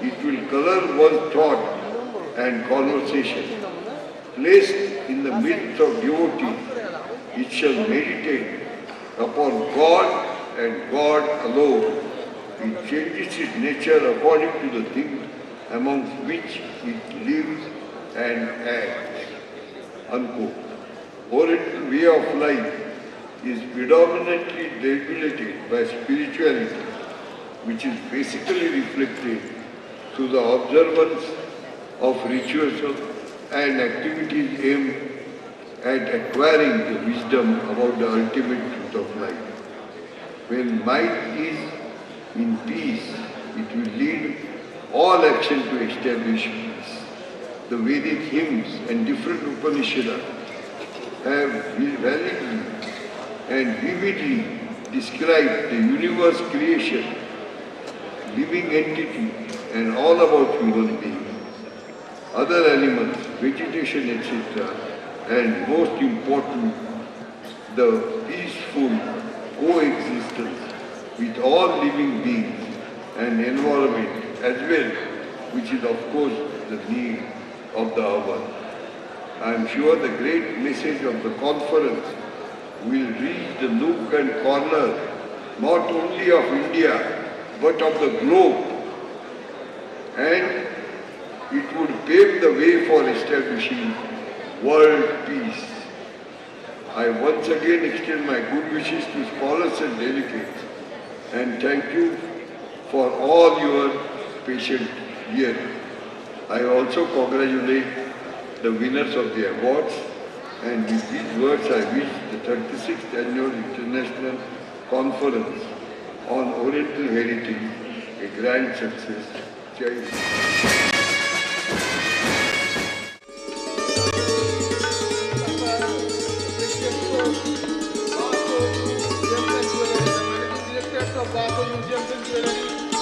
S2: it will color one's thought and conversation. Placed in the midst of devotees, it shall meditate upon God and God alone. It changes its nature according to the things amongst which it lives and acts." Unquote. Oriental way of life is predominantly regulated by spirituality, which is basically reflected through the observance of rituals and activities aimed at acquiring the wisdom about the ultimate truth of life. When mind is in peace, it will lead all action to establish peace. The Vedic hymns and different Upanishads have validly and vividly described the universe creation, living entity, and all about human beings, other animals, vegetation, etc., and most important, the peaceful coexistence with all living beings and environment as well, which is of course the need of the hour. I am sure the great message of the conference will reach the nook and corner not only of India but of the globe, and it would pave the way for establishing world peace. I once again extend my good wishes to scholars and delegates and thank you for all your patient hearing. I also congratulate the winners of the awards, and with these words I wish the 36th Annual International Conference on Oriental Heritage a grand success. Jai Hind.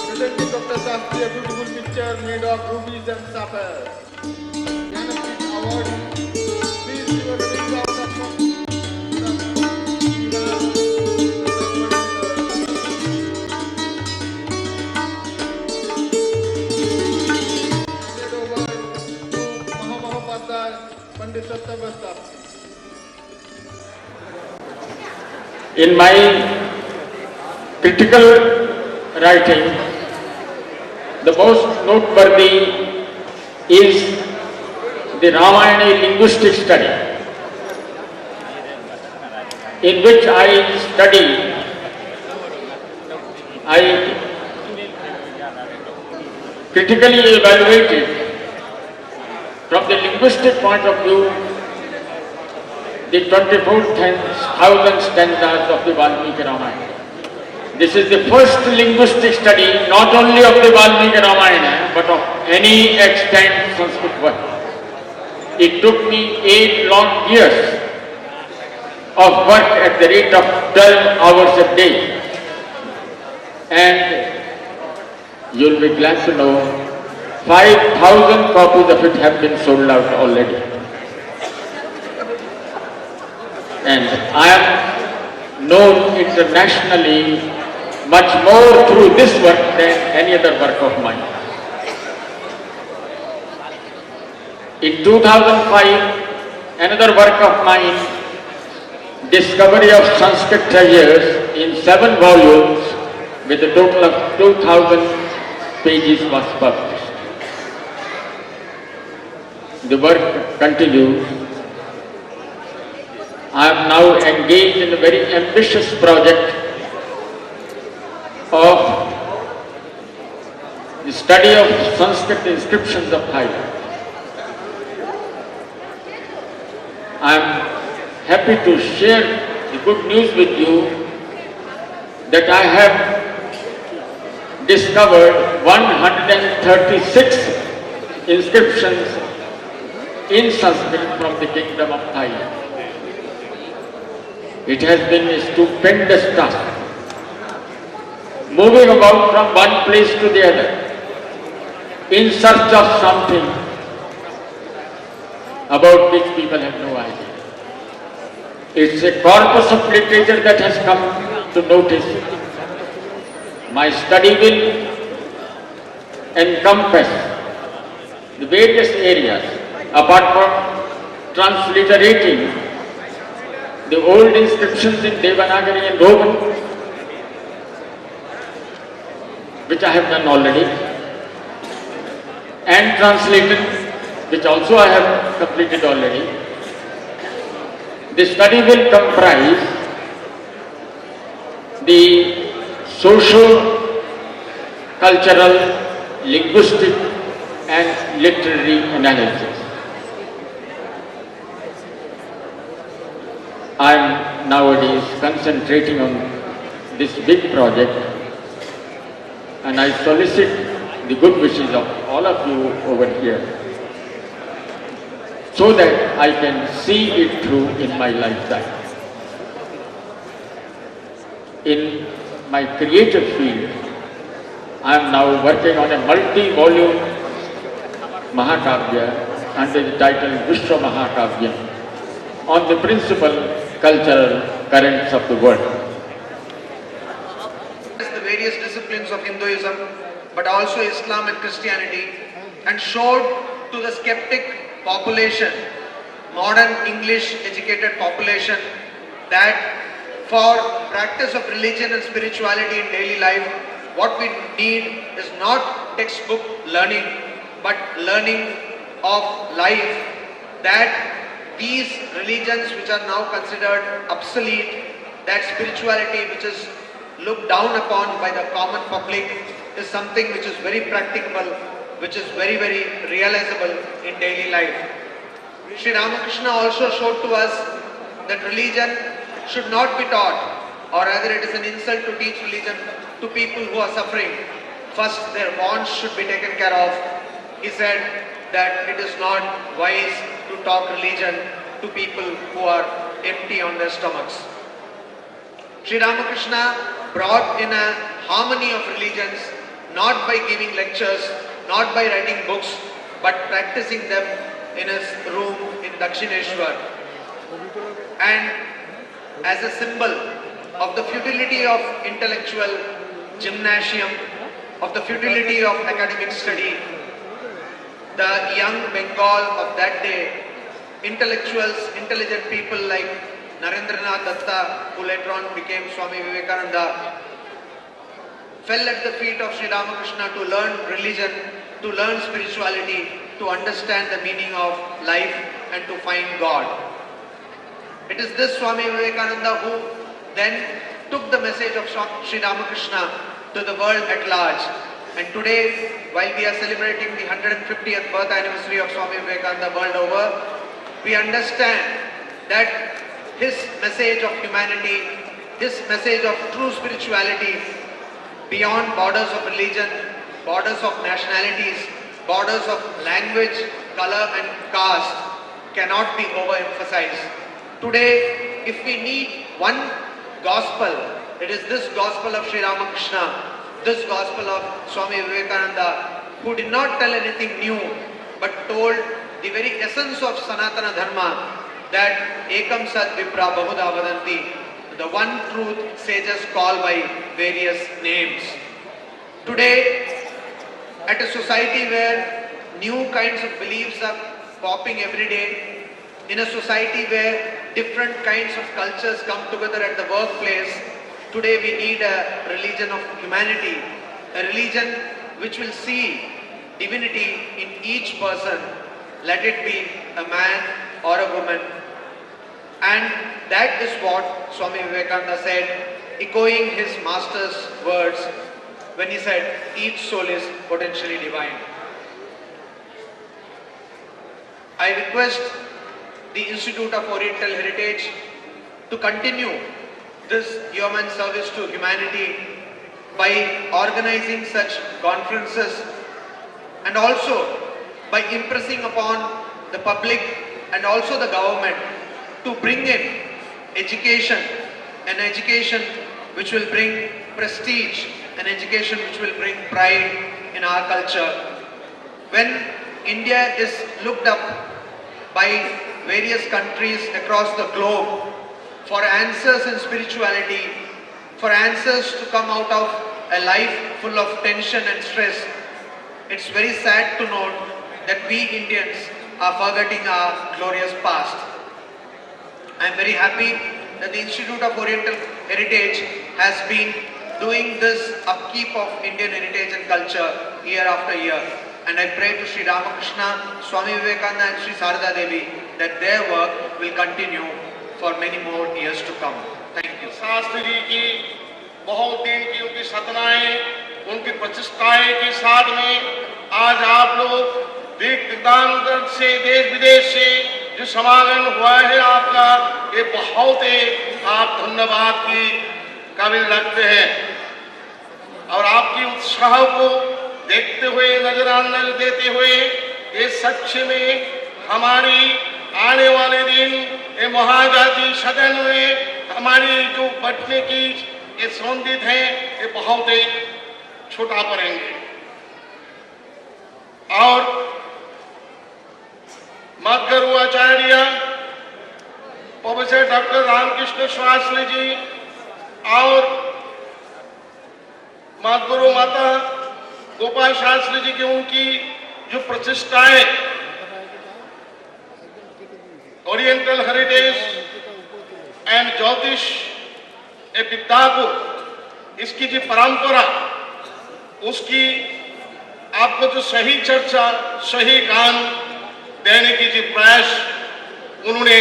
S6: Presenting Dr. Shastri a beautiful picture made of rubies and sapphires. Jnanapith Award. Please give a ring of applause. Handed over to Mahamahopadhyay Pandit Satyavastapati.
S12: In my critical writing, the most noteworthy is the Ramayana linguistic study, in which I critically evaluated from the linguistic point of view the 24,000 stanzas of the Valmiki Ramayana. This is the first linguistic study not only of the Valmiki Ramayana but of any extant Sanskrit work. It took me 8 long years of work at the rate of 12 hours a day, and you'll be glad to know 5,000 copies of it have been sold out already. And I am known internationally much more through this work than any other work of mine. In 2005, another work of mine, Discovery of Sanskrit Treasures, in 7 volumes with a total of 2,000 pages was published. The work continues. I am now engaged in a very ambitious project of the study of Sanskrit inscriptions of Thailand. I am happy to share the good news with you that I have discovered 136 inscriptions in Sanskrit from the kingdom of Thailand. It has been a stupendous task, moving about from one place to the other in search of something about which people have no idea. It's a corpus of literature that has come to notice. My study will encompass the various areas, apart from transliterating the old inscriptions in Devanagari and Roman, which I have done already, and translated, which also I have completed already. The study will comprise the social, cultural, linguistic and literary analysis. I am nowadays concentrating on this big project, and I solicit the good wishes of all of you over here so that I can see it through in my lifetime. In my creative field, I am now working on a multi-volume Mahakavya under the title Vishwa Mahakavya on the principal cultural currents of the world.
S1: The various disciplines of Hinduism, but also Islam and Christianity, and showed to the skeptic population, modern English educated population, that for practice of religion and spirituality in daily life, what we need is not textbook learning, but learning of life, that these religions which are now considered obsolete, that spirituality which is looked down upon by the common public is something which is very practicable, which is very, very realizable in daily life. Sri Ramakrishna also showed to us that religion should not be taught, or rather it is an insult to teach religion to people who are suffering. First their wants should be taken care of. He said that it is not wise to talk religion to people who are empty on their stomachs. Sri Ramakrishna brought in a harmony of religions, not by giving lectures, not by writing books, but practicing them in his room in Dakshineshwar. And as a symbol of the futility of intellectual gymnasium, of the futility of academic study, the young Bengal of that day, intellectuals, intelligent people like Narendranath Datta, who later on became Swami Vivekananda, fell at the feet of Sri Ramakrishna to learn religion, to learn spirituality, to understand the meaning of life and to find God. It is this Swami Vivekananda who then took the message of Sri Ramakrishna to the world at large. And today, while we are celebrating the 150th birth anniversary of Swami Vivekananda world over, we understand that his message of humanity, his message of true spirituality, beyond borders of religion, borders of nationalities, borders of language, color and caste, cannot be overemphasized. Today, if we need one gospel, it is this gospel of Sri Ramakrishna, this gospel of Swami Vivekananda, who did not tell anything new, but told the very essence of Sanatana Dharma, that Ekam Sat Vipra Bahuda Vadanti, the one truth sages call by various names. Today, at a society where new kinds of beliefs are popping every day, in a society where different kinds of cultures come together at the workplace, today we need a religion of humanity, a religion which will see divinity in each person, let it be a man or a woman. And that is what Swami Vivekananda said, echoing his master's words when he said, each soul is potentially divine. I request the Institute of Oriental Heritage to continue this yeoman service to humanity by organizing such conferences and also by impressing upon the public and also the government to bring in education, an education which will bring prestige, an education which will bring pride in our culture. When India is looked up by various countries across the globe for answers in spirituality, for answers to come out of a life full of tension and stress, it's very sad to note that we Indians are forgetting our glorious past. I am very happy that the Institute of Oriental Heritage has been doing this upkeep of Indian heritage and culture year after year. And I pray to Sri Ramakrishna, Swami Vivekananda and Sri Sarada Devi that their work will continue for many more years to come. Thank you.
S11: Shastri ji की बहुत दिन की उनकी साधनाएं, उनकी प्रचेष्टाएं के साथ में आज आप लोग दिग्दांतर से देश विदेश से जो समागम हुआ है आपका, ये बहुत ही आप धन्यवाद की काबिल रखते हैं और आपकी उत्साह को देखते हुए नजराना देते हुए ये सच में हमारी आने वाले दिन ये महाजाति सदन में हमारी जो बटने की ये संबंधित है ये बहुत ही छोटा पड़ेंगे और मदगुरु आचार्य प्रोफेसर डॉक्टर रामकृष्ण शास्त्री जी और मदगुरु माता गोपाल शास्त्री जी की उनकी जो प्रचेष्टाएं ओरिएंटल हेरिटेज एंड ज्योतिष ए विद्या को इसकी जो परंपरा उसकी आपको जो सही चर्चा सही ज्ञान देने की जो प्रयास उन्होंने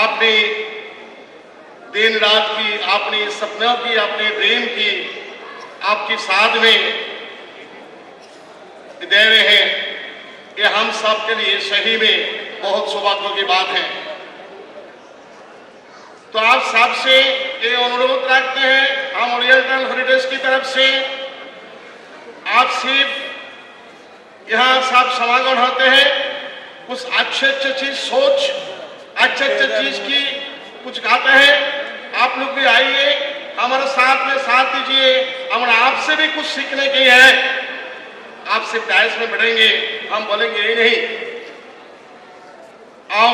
S11: आपने दिन रात की अपने सपनों की अपने ड्रीम की आपके साथ में दे रहे हैं ये हम सब के लिए सही में बहुत सौभाग्य की बात है। तो आप सबसे ये अनुरोध रखते हैं हम ओरिएंटल हेरिटेज की तरफ से आप सिर्फ यहाँ सब समागम होते हैं कुछ अच्छे अच्छे चीज सोच अच्छे अच्छे चीज की कुछ गाते हैं आप लोग भी आइए हमारे साथ में साथ दीजिए हमारा आपसे भी कुछ सीखने की है आपसे डायस में बढ़ेंगे हम बोलेंगे ये नहीं और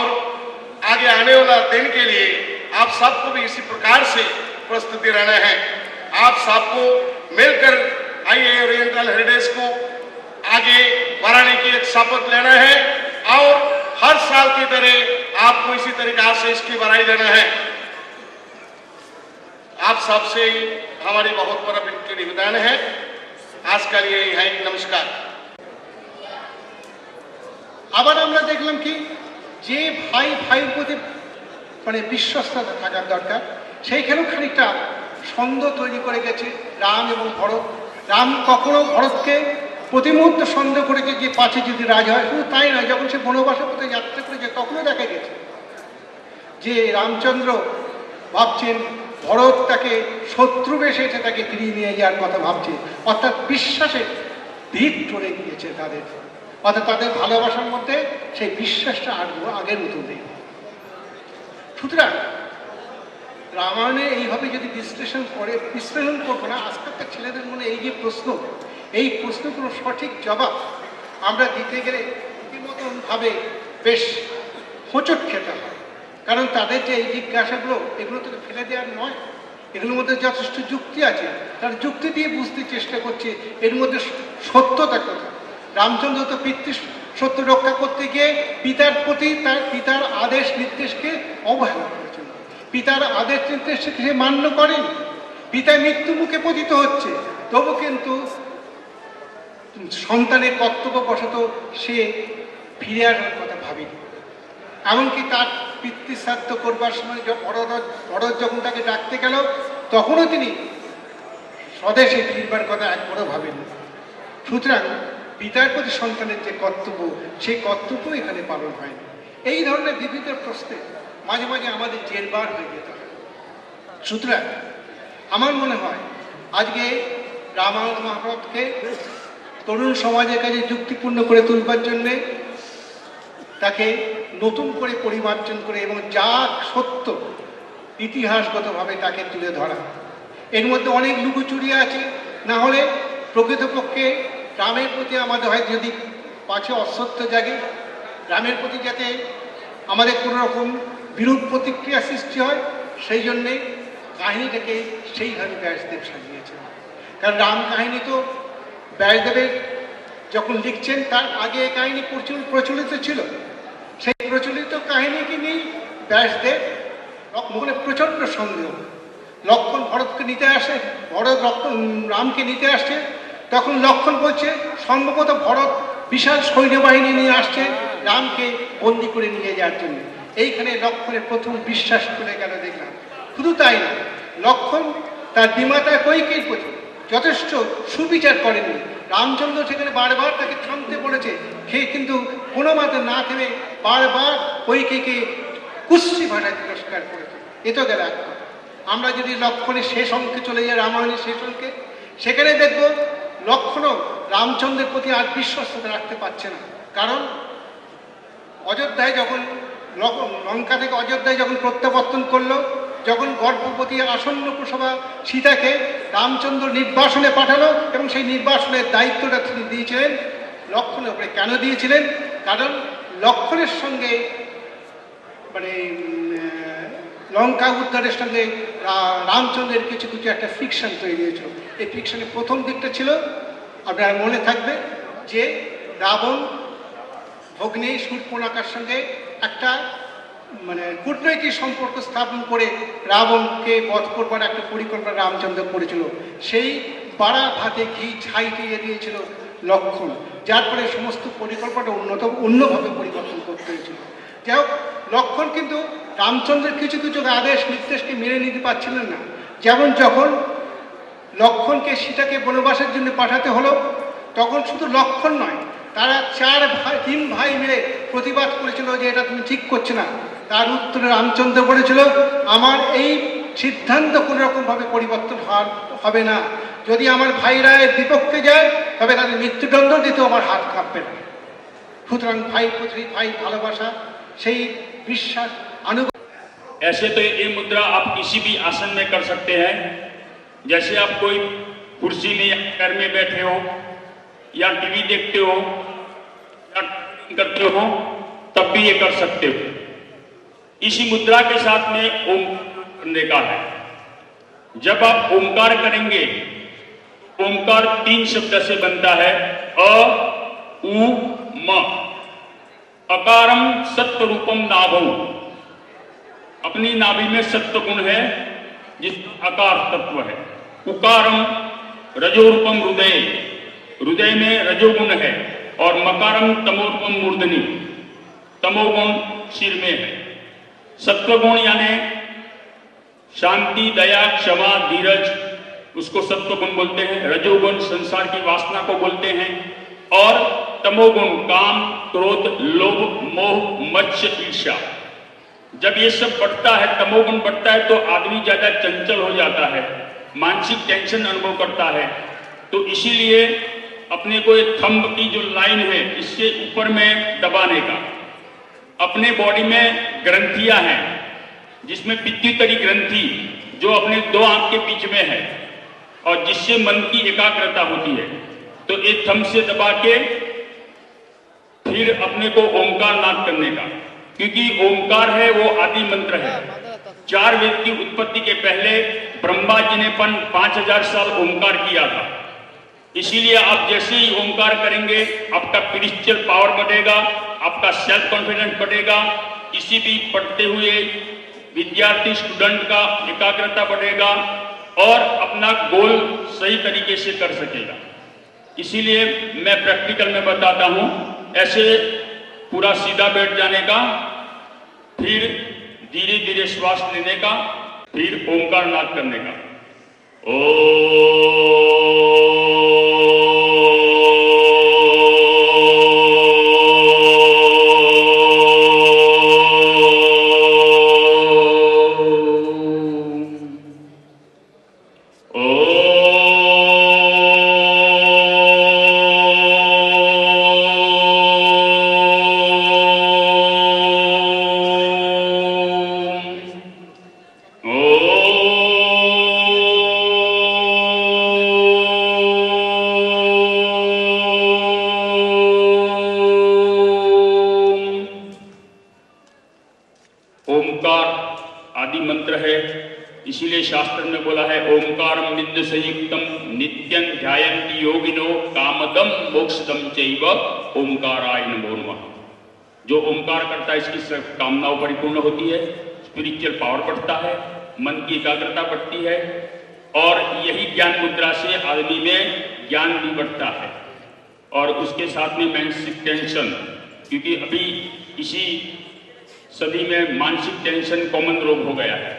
S11: आगे आने वाला दिन के लिए आप सबको भी इसी प्रकार से प्रस्तुति रहना है आप सबको मिलकर आइए ओरिएंटल हेरिटेज को आगे बढ़ाने की एक शपथ लेना है और हर साल की तरह आपको इसी तरीका से इसकी बधाई देना है। आप सबसे हमारी बहुत बड़ा विनती निवेदन है। आज का ये है, नमस्कार।
S7: আবার আমরা দেখলাম কি যে ভাই ভাইয়ের প্রতি মানে বিশ্বস্ততা থাকার দরকার, সেইখানেও খানিকটা সন্দেহ তৈরি করে গেছে রাম এবং ভরত। রাম কখনো ভরতকে প্রতি মুহূর্তে সন্দেহ করেছে যে পাছে যদি রাজ হয়। শুধু তাই নয়, যখন সে বনবাসের পথে যাত্রা করেছে তখনও দেখা গেছে যে রামচন্দ্র ভাবছেন ভরত তাকে শত্রু বেশে এসে তাকে ফিরিয়ে নিয়ে যাওয়ার কথা ভাবছে। অর্থাৎ বিশ্বাসে ভিত চলে গিয়েছে তাদের, অর্থাৎ তাদের ভালোবাসার মধ্যে সেই বিশ্বাসটা আগের মতো নেই। সুতরাং রামায়ণে এইভাবে যদি বিশ্লেষণ করবো না, আজকালকার ছেলেদের মনে এই যে প্রশ্ন, এই প্রশ্ন কোনো সঠিক জবাব আমরা দিতে গেলে রীতিমতনভাবে বেশ হোঁচট খেতে হয়। কারণ তাদের যে এই জিজ্ঞাসাগুলো, এগুলো তো ফেলে দেওয়ার নয়, এগুলোর মধ্যে যথেষ্ট যুক্তি আছে। তার যুক্তি দিয়ে বুঝতে চেষ্টা করছে এর মধ্যে সত্যতা কোথায়। রামচন্দ্র তো পিতৃ সত্য রক্ষা করতে গিয়ে পিতার প্রতি তার পিতার আদেশ নির্দেশকে অবহেলা করেছেন। পিতার আদেশ নির্দেশকে সে মান্য করেন। পিতা মৃত্যু মুখে পতিত হচ্ছে, তবু কিন্তু সন্তানের কর্তব্যবশত সে ফিরে আসার কথা ভাবেনি। এমনকি তার পিতৃশ্রাদ্ধ করবার সময় ভরত যখন তাকে ডাকতে গেল, তখনও তিনি স্বদেশে ফিরবার কথা একবারও ভাবেননি। সুতরাং পিতার প্রতি সন্তানের যে কর্তব্য, সেই কর্তব্য এখানে পালন হয়নি। এই ধরনের বিবিধ প্রশ্নে মাঝে মাঝে আমাদের জেরবার হয়ে যেতে হয়। সুতরাং আমার মনে হয় আজকে রামায়ণ মহাভারতকে তরুণ সমাজের কাছে যুক্তিপূর্ণ করে তুলবার জন্যে তাকে নতুন করে পরিমার্জন করে এবং যা সত্য ইতিহাসগতভাবে তাকে তুলে ধরা। এর মধ্যে অনেক লুকোচুরি আছে, না হলে প্রকৃতপক্ষে রামের প্রতি আমাদের হয় যদি পাছে অসত্য জাগে, রামের প্রতি যাতে আমাদের কোনো রকম বিরূপ প্রতিক্রিয়া সৃষ্টি হয়, সেই জন্যে কাহিনীটাকে সেইভাবে ব্যাসদেব সাজিয়েছেন। কারণ রাম কাহিনী তো ব্যাসদেবের যখন লিখছেন তার আগে এই কাহিনী প্রচলিত ছিল। সেই প্রচলিত কাহিনীকে নিয়েই ব্যাসদেব মনে প্রচণ্ড সন্দেহ। লক্ষ্মণ ভরতকে নিতে আসে, ভরত রামকে নিতে আসছে, তখন লক্ষ্মণ বলছে সম্ভবত ভরত বিশাল সৈন্যবাহিনী নিয়ে আসছে রামকে বন্দি করে নিয়ে যাওয়ার জন্য। এইখানে লক্ষ্মণের প্রথম বিশ্বাস চলে গেল দেখলাম। শুধু তাই না, লক্ষ্মণ তার বিমাতা কৈকেয়ীর প্রতি যথেষ্ট সুবিচার করেনি। রামচন্দ্র সেখানে বারবার তাকে থামতে বলেছে, সে কিন্তু কোনো মতে না থেমে বারবার কৈকেয়ীকে কুৎসি ভাষায় তিরস্কার করেছে। এ তো গেল এক কথা। আমরা যদি লক্ষ্মণের শেষ অঙ্কে চলে যাই, রামায়ণের শেষ অঙ্কে, সেখানে দেখব লক্ষ্মণও রামচন্দ্রের প্রতি আর বিশ্বস্ততা রাখতে পারছে না। কারণ অযোধ্যায় যখন লঙ্কা থেকে অযোধ্যায় যখন প্রত্যাবর্তন করলো, যখন গর্ভবতী আসন্ন প্রসবা সীতাকে রামচন্দ্র নির্বাসনে পাঠালো এবং সেই নির্বাসনের দায়িত্বটা তিনি দিয়েছিলেন লক্ষ্মণের উপরে। কেন দিয়েছিলেন? কারণ লক্ষ্মণের সঙ্গে মানে লঙ্কা উদ্ধারের সঙ্গে রামচন্দ্রের কিছু কিছু একটা ফিকশন তৈরি হয়েছিল। এই ফিকশনের প্রথম দিকটা ছিল, আপনার মনে থাকবে যে রাবণ ভগ্নী শূর্পণখার সঙ্গে একটা মানে কূটনৈতিক সম্পর্ক স্থাপন করে রাবণকে বধ করবার একটা পরিকল্পনা রামচন্দ্র করেছিল। সেই বাড়া ভাতে ঘি ছাইটিয়ে দিয়েছিল লক্ষ্মণ, যার ফলে সমস্ত পরিকল্পনাটা অন্যভাবে পরিবর্তন করতে হয়েছিল। যাই হোক, লক্ষ্মণ কিন্তু রামচন্দ্রের কিছু কিছু আদেশ নির্দেশকে মেনে নিতে পারছিলেন না। যেমন যখন লক্ষ্মণকে সীতাকে বনবাসের জন্য পাঠাতে হলো, তখন শুধু লক্ষ্মণ নয়, তারা তিন ভাই মিলে প্রতিবাদ করেছিল যে এটা তুমি ঠিক করছে না। তার উত্তরে রামচন্দ্র বলেছিল, আমার এই সিদ্ধান্ত কোনো রকমভাবে পরিবর্তন হবে না। যদি আমার ভাইরা এর বিপক্ষে যায় তবে তাদের মৃত্যুদণ্ড দিতেও আমার হাত কাঁপবে না। সুতরাং ভাই প্রতি ভাই ভালোবাসা, সেই বিশ্বাস
S22: ऐसे तो ये मुद्रा आप किसी भी आसन में कर सकते हैं। जैसे आप कोई कुर्सी में या घर में बैठे हो या टीवी देखते हो या करते हो, तब भी ये कर सकते हो। इसी मुद्रा के साथ में ओम करने का है। जब आप ओमकार करेंगे, ओमकार 3 शब्द से बनता है, अ उ म। अकारम सत्य रूपम नाभौ। अपनी नाभि में सत्व गुण है, जिस आकार तत्व है। उकारम रजोरूपम हृदय, हृदय में रजोगुण है। और मकारम तमोरूपम मूर्धनि, तमोगुण सिर में है। सत्वगुण यानी शांति, दया, क्षमा, धीरज, उसको सत्वगुण बोलते हैं। रजोगुण संसार की वासना को बोलते हैं। और तमोगुण काम, क्रोध, लोभ, मोह, मत्स्य, ईर्ष्या। जब ये सब बढ़ता है, तमोगुण बढ़ता है, तो आदमी ज्यादा चंचल हो जाता है, मानसिक टेंशन अनुभव करता है। तो इसीलिए अपने को एक थंब की जो लाइन है, इससे ऊपर में दबाने का। अपने बॉडी में ग्रंथियां हैं, जिसमें पित्युतरी ग्रंथि जो अपने दो आंख के बीच में है और जिससे मन की एकाग्रता होती है। तो एक थंब से दबा के फिर अपने को ओंकार नाद करने का, क्योंकि ओंकार है वो आदि मंत्र है। 4 वेद की उत्पत्ति के पहले ब्रह्मा जी ने 5000 साल ओंकार किया था। इसीलिए आप जैसे ही ओंकार करेंगे, आपका स्पिरिचुअल पावर बढ़ेगा, आपका सेल्फ कॉन्फिडेंस बढ़ेगा। किसी भी पढ़ते हुए विद्यार्थी स्टूडेंट का एकाग्रता बढ़ेगा और अपना गोल सही तरीके से कर सकेगा। इसीलिए मैं प्रैक्टिकल में बताता हूं, ऐसे पूरा सीधा बैठ जाने का, फिर धीरे धीरे श्वास लेने का, फिर ओंकार नाद करने का। ओंकार आदि मंत्र है। इसीलिए शास्त्र में बोला है ओंकारम विद्य संयुक्तम नित्यं ध्यायन्ति योगिनो कामदम मोक्षदम चैव ओंकाराय नमो नमः। जो ओंकार करता है, इसकी सब कामनाओं परिपूर्ण होती है, स्पिरिचुअल पावर बढ़ता है, मन की एकाग्रता बढ़ती है और यही ज्ञान मुद्रा से आदमी में ज्ञान भी बढ़ता है। और उसके साथ में मानसिक टेंशन, क्योंकि अभी इसी सदी में मानसिक टेंशन कॉमन रोग हो गया है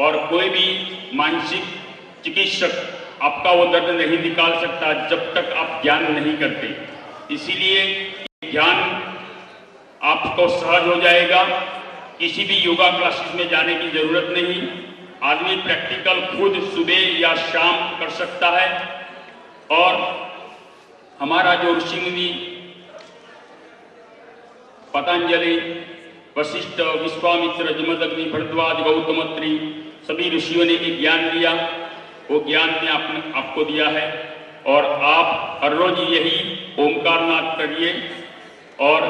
S22: और कोई भी मानसिक चिकित्सक आपका वो दर्द नहीं निकाल सकता जब तक आप ज्ञान नहीं करते। इसीलिए ज्ञान आपको सहज हो जाएगा। किसी भी योगा क्लासेस में जाने की जरूरत नहीं, आदमी प्रैक्टिकल खुद सुबह या शाम कर सकता है। और हमारा जो ऋषि मुनि पतंजलि, वशिष्ठ, विश्वामित्र, जमदग्नि, भरद्वाज, गौतमत्री, सभी ऋषियों ने एक ज्ञान लिया, वो ज्ञान ने आपको दिया है। और आप हर रोज यही ओंकार नाद करिए और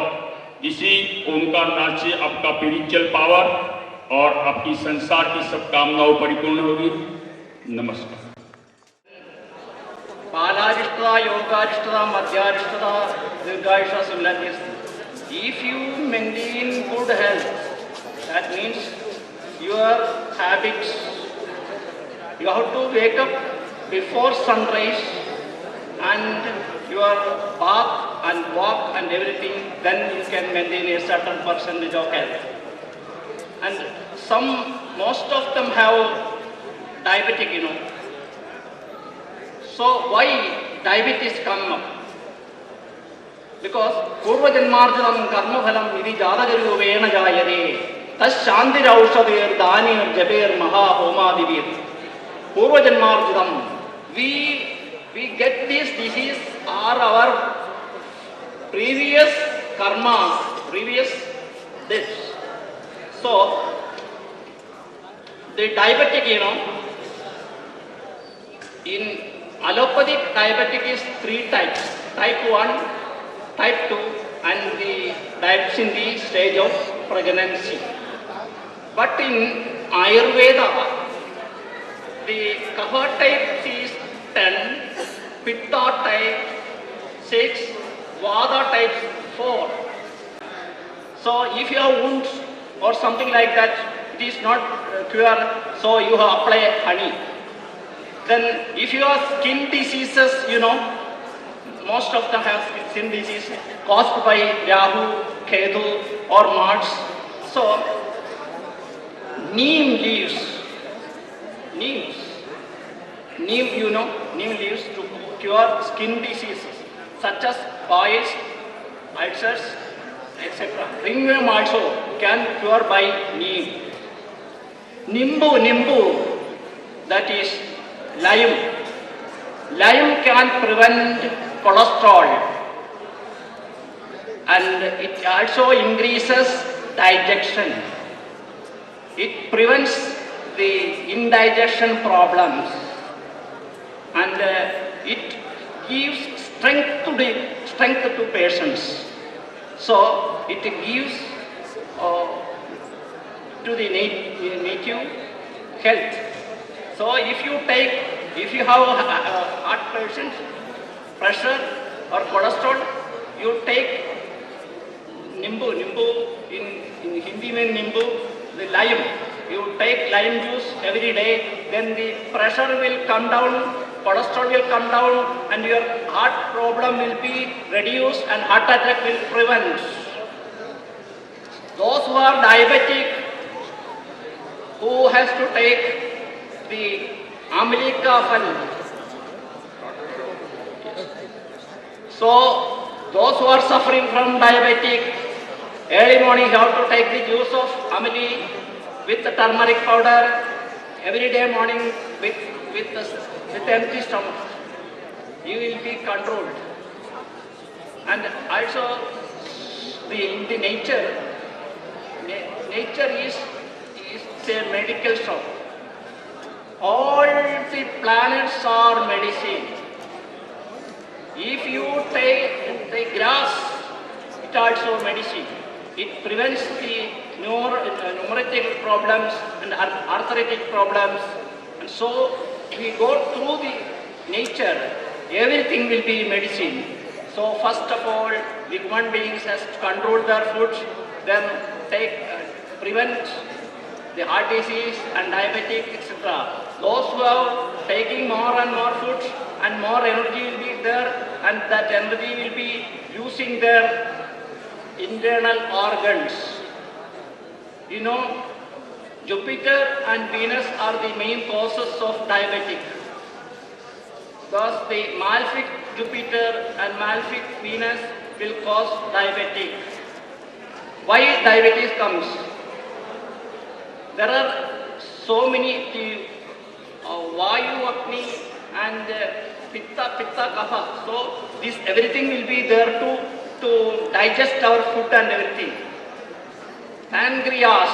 S22: इसी ओंकार नाद से आपका स्पिरिचुअल पावर और आपकी संसार की सब कामनाओं परिपूर्ण होगी। नमस्कार।
S14: बालारिष्टता, योगारिष्टता, मध्यारिष्टता, दीर्घायुषा similarly. If you maintain good health, that means your habits, you have to wake up before sunrise and your bath and walk and everything, then you can maintain a certain percentage of health. And most of them have diabetic, So why diabetes come up? Because पूर्व जन्मार्जितम कर्म फलम यदि जातकरूपेण जायते तस्शान्तिरौषधेर दानेर जपेर महाहोमादिभिर। पूर्व जन्मार्जितम, we get this disease are our previous karma, previous deaths. So the diabetic, in allopathic diabetic is 3 types: type 1, type 2 and the diabetes in the stage of pregnancy. But in Ayurveda, the Kapha type is 10, Pitta type 6, Vata type 4. So if you have wounds or something like that,
S4: it is not cure, so you have apply honey. Then if you have skin diseases, most of them have skin disease caused by Rahu, Ketu or Mars. So, neem leaves, neem leaves to cure skin diseases such as boils, ulcers, etc. Ringworm also can cure by neem. Nimbu, that is lime. Lime can prevent cholesterol and it also increases digestion. It prevents the indigestion problems and it gives strength to patients. So it gives to the native health. So if you have heart patients, pressure or cholesterol, you take nimbu in Hindi mein nimbu, the lime. You take lime juice every day, then the pressure will come down, cholesterol will come down, and your heart problem will be reduced and heart attack will prevent. Those who are diabetic, who has to take the Amalika fal. So, those who are suffering from diabetic, early morning you have to take the juice of amali with the turmeric powder every day morning with empty stomach. You will be controlled. And also, in the nature is a medical shop. All the planets are medicine. If you take the grass, it also medicine. It prevents the numerical problems and arthritic problems. And so we go through the nature, everything will be medicine. So first of all, the human beings has to control their food, then prevent the heart disease and diabetic, etc. Those who are taking more and more food and more energy will be there, and that energy will be using their internal organs. Jupiter and Venus are the main causes of diabetic. Thus, the malefic Jupiter and malefic Venus will cause diabetic. Why diabetes comes? There are so many Vayu, Agni and Pitta, Kapha. So this everything will be there to digest our food and everything. Pancreas,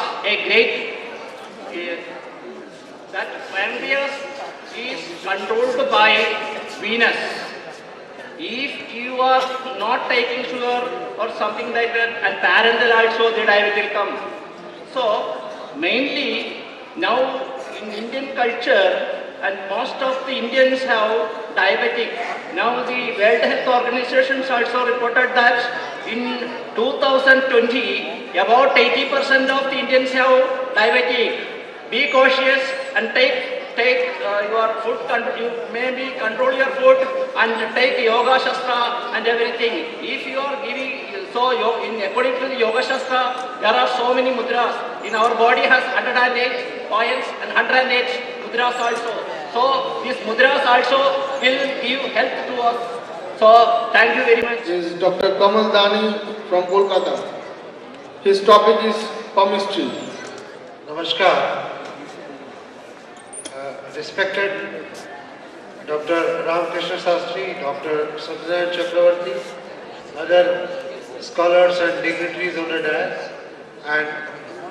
S4: that pancreas is controlled by Venus. If you are not taking sugar or something like that, and parental also the diabetes will come. So mainly now in Indian culture, and most of the Indians have diabetic. Now the World Health Organization also reported that in 2020, about 80% of the Indians have diabetic. Be cautious and take your food, you maybe control your food and take Yoga Shastra and everything. If you are giving, according to the Yoga Shastra, there are so many mudras. In our body has 108 points and 108 mudras also. So these mudras also will give help to us. So thank you very much.
S6: Is Dr. Kamal Dani from Kolkata. His topic is palmistry.
S9: Namaskar. Respected Dr. Ramakrishna Sastri, Dr. Satyanarayana Chakravarti, other scholars and dignitaries on the dais, and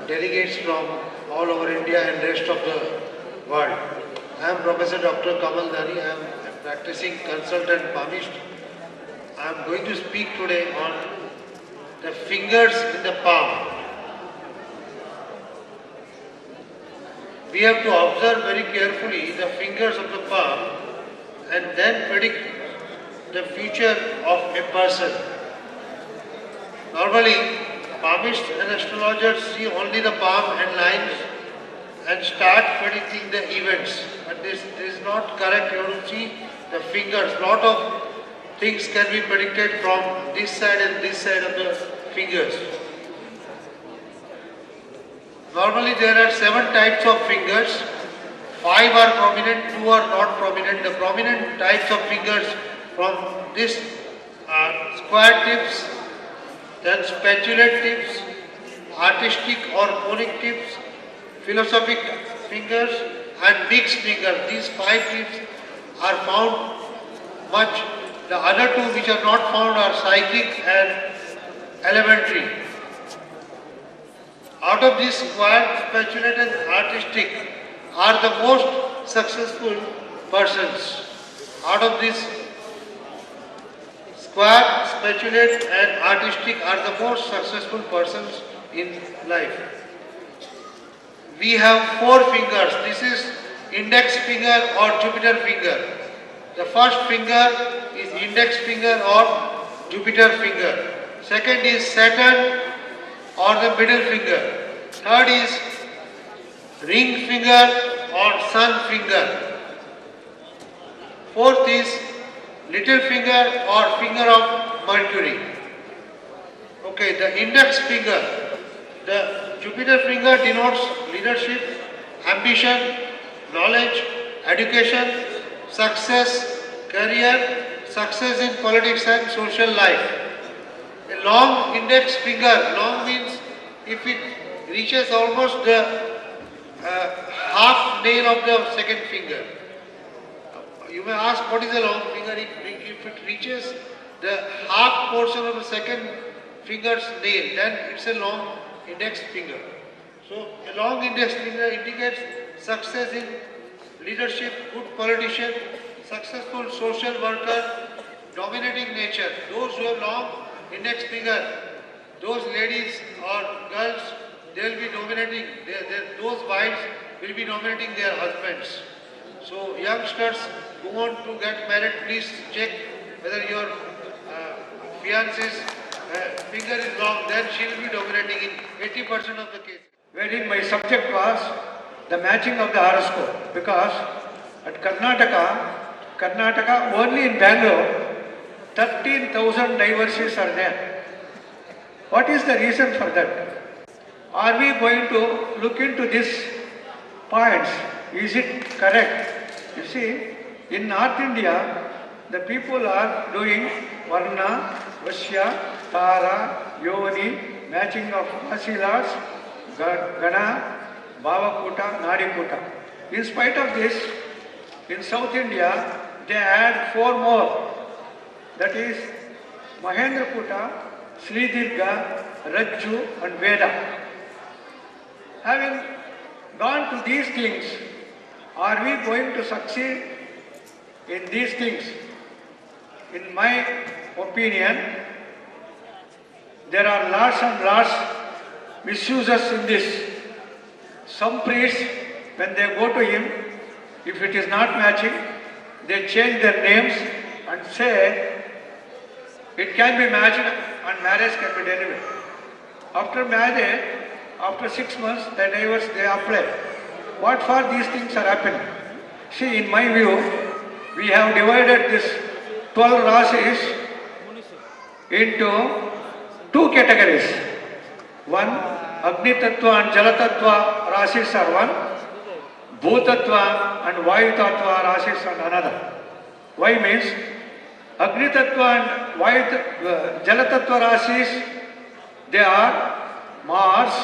S9: delegates from all over India and rest of the world. I am Professor Dr. Kamal Dani. I am a practicing consultant palmist. I am going to speak today on the fingers in the palm. We have to observe very carefully the fingers of the palm and then predict the future of a person. Normally, palmists and astrologers see only the palm and lines and start predicting the events. But this is not correct. You have to see the fingers. Lot of things can be predicted from this side and this side of the fingers. Normally there are 7 types of fingers. 5 are prominent, 2 are not prominent. The prominent types of fingers from this are square tips, then spatulate tips, artistic or conic tips, philosophic fingers and mixed fingers. These 5 tips are found much. The other 2 which are not found are psychic and elementary. Out of these square, spatulate and artistic are the most successful persons. Out of these square, spatulate and artistic are the most successful persons in life. We have 4 fingers. This is index finger or Jupiter finger. The first finger is index finger or Jupiter finger. Second is Saturn or the middle finger. Third is ring finger or sun finger. Fourth is little finger or finger of Mercury. Okay, the index finger. The Jupiter finger denotes leadership, ambition, knowledge, education, success, career, success in politics and social life. A long index finger, long means if it reaches almost the half nail of the second finger. You may ask what is a long finger? If it reaches the half portion of the second finger's nail, then it's a long index finger. So a long index finger indicates success in leadership, good politician, successful social worker, dominating nature. Those who have long index finger, those ladies or girls, they will be dominating, those wives will be dominating their husbands. So youngsters who want to get married, please check whether your fiance's finger is long, then she will be dominating in 80% of the cases.
S7: Wherein my subject was the matching of the horoscope, because at Karnataka only in Bangalore 13,000 divorces are there. What is the reason for that? Are we going to look into these points? Is it correct? You see, in North India, the people are doing Varna, Vashya, Tara, Yoni, matching of Vasilas, Gana, Bhavakuta, Nadikuta. In spite of this, in South India, they add 4 more. That is Mahendrakuta, Sridirga, Rajju and Veda. Having gone to these things, are we going to succeed in these things? In my opinion, there are lots and lots misuses in this. Some priests, when they go to him, if it is not matching, they change their names and say it can be matched and marriage can be delivered. After marriage, after 6 months, the divorce they apply. What for these things are happening? See, in my view, we have divided this 12 rasis into 2 categories. One, Agni Tattva and Jala Tattva rasis are one, Bhutattva and Vayu Tattva rasis are another. Why means Agni Tattva and Jala Tattva rasis, they are Mars,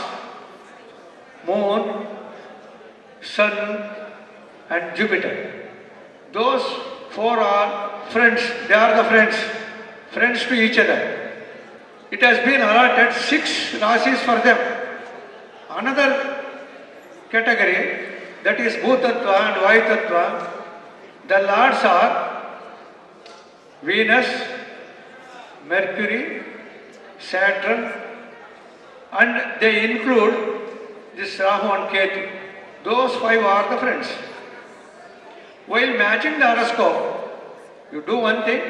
S7: Moon, Sun and Jupiter. Those 4 are friends, they are the friends to each other. It has been allotted 6 rasis for them. Another category, that is Bhutattva and Vayu Tattva, the lords are Venus, Mercury, Saturn, and they include this Rahu and Ketu. Those 5 are the friends. While matching the horoscope, you do one thing,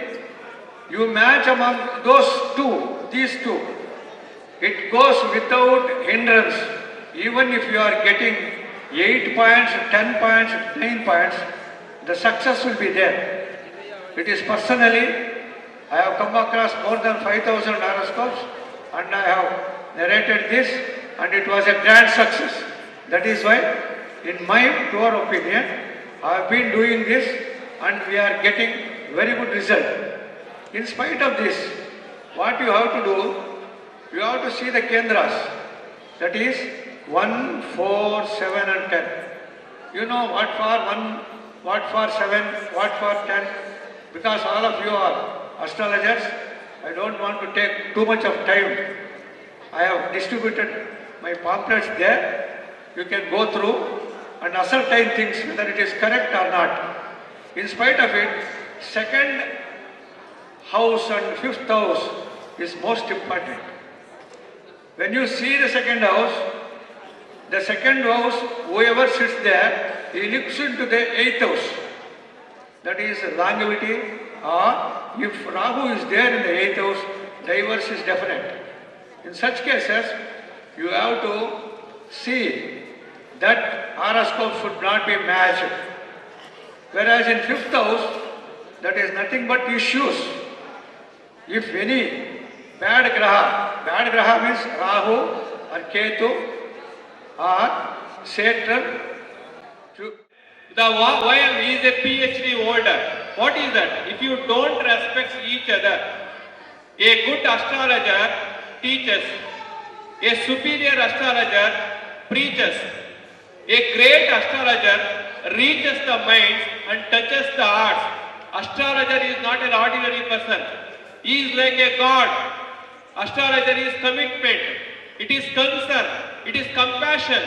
S7: you match among these two. It goes without hindrance. Even if you are getting 8 points, 10 points, 9 points, the success will be there. It is personally, I have come across more than 5,000 horoscopes and I have narrated this and it was a grand success. That is why, in my poor opinion, I have been doing this and we are getting very good result. In spite of this, what you have to do, you have to see the kendras. That is 1, 4, 7 and 10. You know what for 1, what for 7, what for 10. Because all of you are astrologers, I don't want to take too much of time. I have distributed my pamphlets there. You can go through and ascertain things whether it is correct or not. In spite of it, second house and fifth house is most important. When you see the second house, whoever sits there, he looks into the eighth house. That is longevity, or if Rahu is there in the eighth house, divorce is definite. In such cases, you have to see that horoscope should not be matched. Whereas in fifth house, that is nothing but issues. If any bad graha means Rahu or Ketu or Saturn.
S8: Why is a PhD holder? What is that? If you don't respect each other, a good astrologer teaches, a superior astrologer preaches, a great astrologer reaches the minds and touches the hearts. Astrologer is not an ordinary person. He is like a god. Astrologer is commitment. It is concern. It is compassion.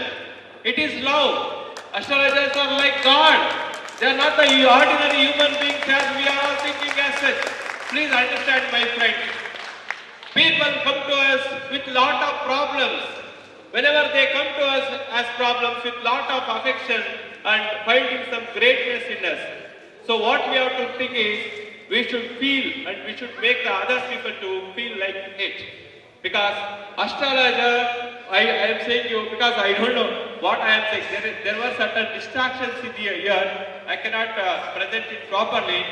S8: It is love. Astrologers are like God. They are not the ordinary human beings as we are all thinking as such. Please understand, my friend. People come to us with lot of problems. Whenever they come to us as problems with lot of affection and finding some greatness in us. So what we have to think is, we should feel and we should make the other people to feel like it. Because astrologer, I am saying you because I don't know what I am saying. There were certain distractions in the year. I cannot present it properly.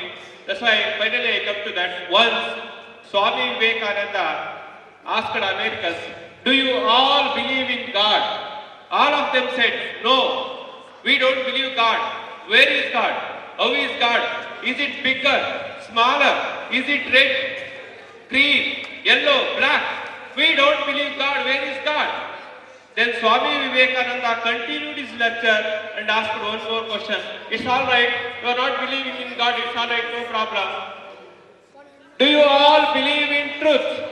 S8: That's why finally I come to that. Once Swami Vivekananda asked Americans, do you all believe in God? All of them said, no, we don't believe God. Where is God? How is God? Is it bigger, smaller? Is it red, green, yellow, black? We don't believe God. Where is God? Then Swami Vivekananda continued his lecture and asked one more question. It's all right. You are not believing in God. It's all right. No problem. Do you all believe in truth?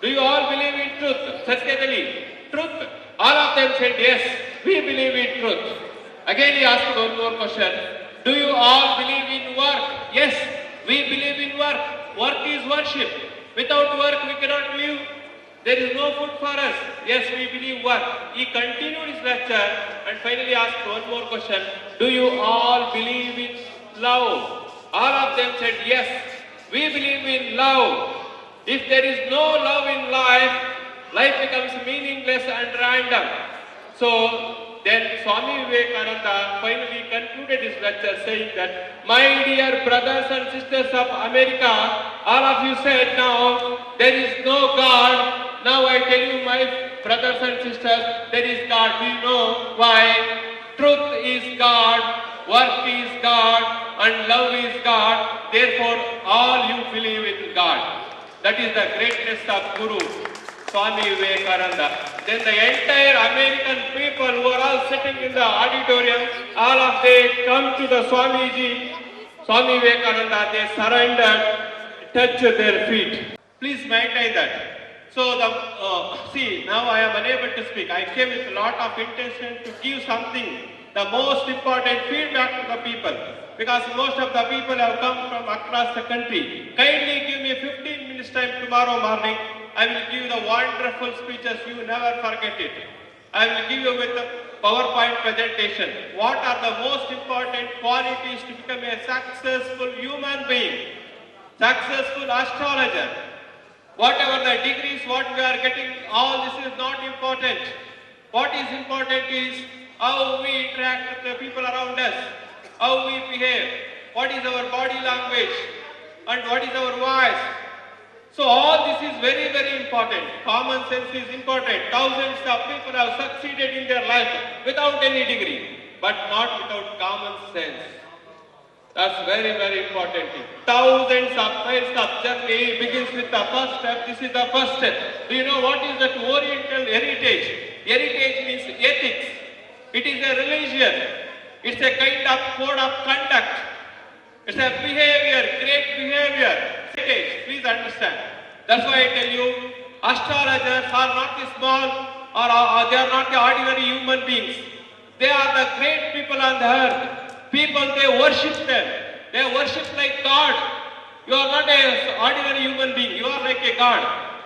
S8: Do you all believe in truth? Satyadali, truth. All of them said, yes, we believe in truth. Again he asked one more question. Do you all believe in work? Yes, we believe in work. Work is worship. Without work we cannot live. There is no food for us. Yes, we believe work. He continued his lecture and finally asked one more question. Do you all believe in love? All of them said, yes, we believe in love. If there is no love in life, life becomes meaningless and random. So then Swami Vivekananda finally concluded his lecture saying that, my dear brothers and sisters of America, all of you said now, there is no God. Now I tell you, my brothers and sisters, there is God. We know why. Truth is God, work is God, and love is God. Therefore, all you believe in God. That is the greatness of Guru, Swami Vivekananda. Then the entire American people who are all sitting in the auditorium, all of them come to the Swamiji, Swami Vivekananda, they surrendered, touch their feet. Please maintain that. So see, now I am unable to speak. I came with a lot of intention to give something, the most important feedback to the people. Because most of the people have come from across the country. Kindly give me 15 minutes time tomorrow morning. I will give the wonderful speeches, you never forget it. I will give you with a PowerPoint presentation. What are the most important qualities to become a successful human being? Successful astrologer. Whatever the degrees, what we are getting, all this is not important. What is important is how we interact with the people around us, how we behave, what is our body language, and what is our voice. So all this is very, very important. Common sense is important. Thousands of people have succeeded in their life without any degree, but not without common sense. That's very, very important thing. Thousands of miles of journey begins with the first step. This is the first step. Do you know what is that Oriental heritage? Heritage means ethics. It is a religion. It's a kind of code of conduct. It's a behavior, great behavior. Heritage, please understand. That's why I tell you, astrologers are not the small or they are not the ordinary human beings. They are the great people on the earth. People, they worship them. They worship like God. You are not an ordinary human being. You are like a God.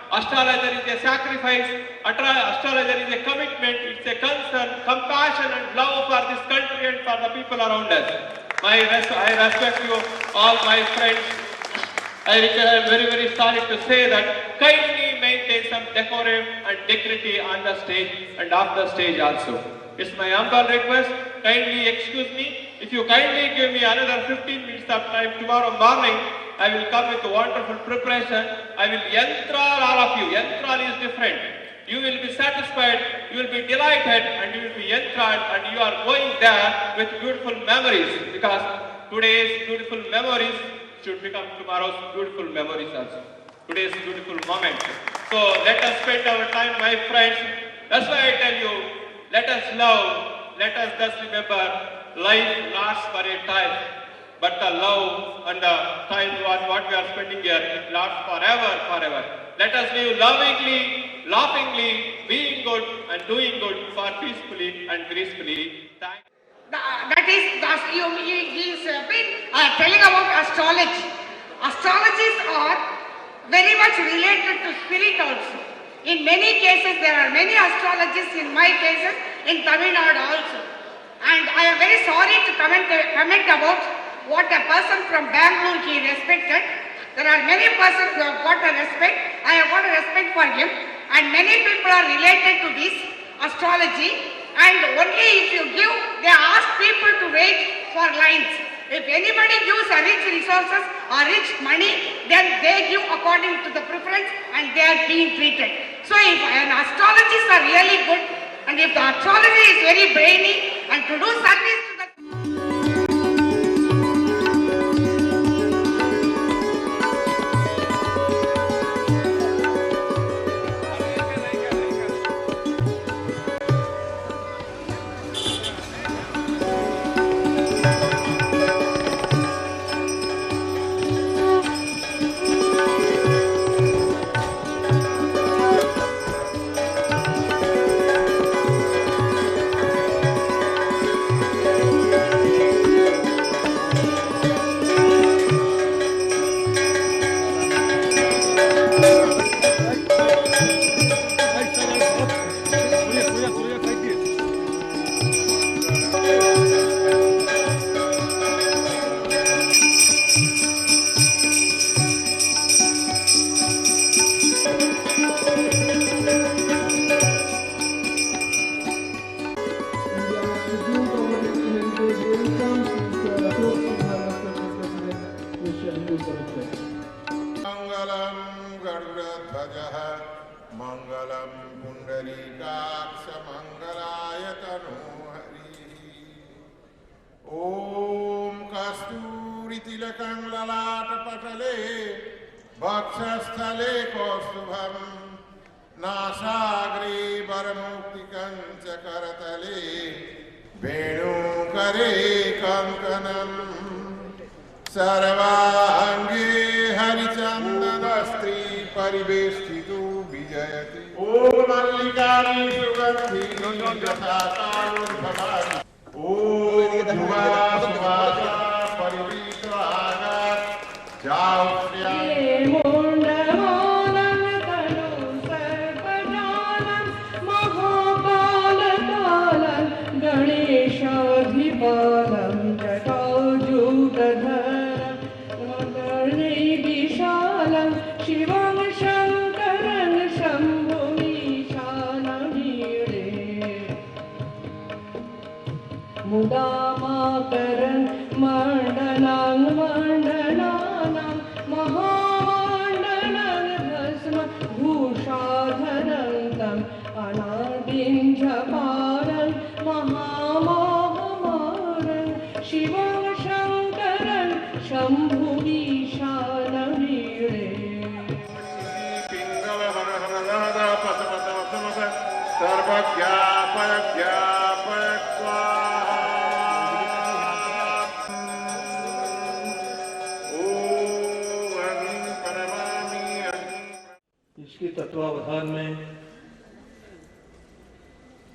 S8: Astrologer is a sacrifice. Astrologer is a commitment. It's a concern, compassion and love for this country and for the people around us. I respect you, all my friends. I am very, very sorry to say that kindly maintain some decorum and dignity on the stage and off the stage also. It's my humble request. Kindly excuse me. If you kindly give me another 15 minutes of time tomorrow morning, I will come with a wonderful preparation. I will enthrall all of you. Enthrall is different. You will be satisfied, you will be delighted, and you will be enthralled, and you are going there with beautiful memories, because today's beautiful memories should become tomorrow's beautiful memories also. Today's beautiful moment. So let us spend our time, my friends. That's why I tell you, let us love, let us just remember, life lasts for a time, but the love and the time what we are spending here lasts forever, forever. Let us live lovingly, laughingly, being good and doing good for peacefully and gracefully.
S13: That is, he is been telling about astrology. Astrologies are very much related to spirit also. In many cases, there are many astrologists, in my cases, in Tamil Nadu also. And I am very sorry to comment about what a person from Bangalore he respected. There are many persons who have got a respect. I have got a respect for him. And many people are related to this astrology. And only if you give, they ask people to wait for lines. If anybody gives a rich resources or rich money, then they give according to the preference and they are being treated. So if an astrologists are really good, and if the astrology is very brainy and to do service to the
S21: Mangalam Garudathvajah Mangalam Pundarikaksha Mangalayatanu Hari Om Kasturi Tilakam Lalata Patale Bhakshasthale Kaustubham Nasagri Baramuktikam Chakaratale Venu Kare Kankanam Sarvange Harichandadastri Pariveshtitu Vijayati Om Mallikari Sugandhi Jathataur Bhavani Om Dhruva Suvasa Parivitra Agat Jao
S15: Ganeshadhipalam Jataujutadharam Vishalam Shivam Shankaram Shambhu Vishalam Hire मुदामाकरन् मण्डलान् मण्डलानां महामण्डलं भस्म भूषाधरन्तम् अनादिं जपारन् महामोहमारन् शिवं शङ्करन् शम्भुवीशानवीरे
S16: इसके तत्वावधान में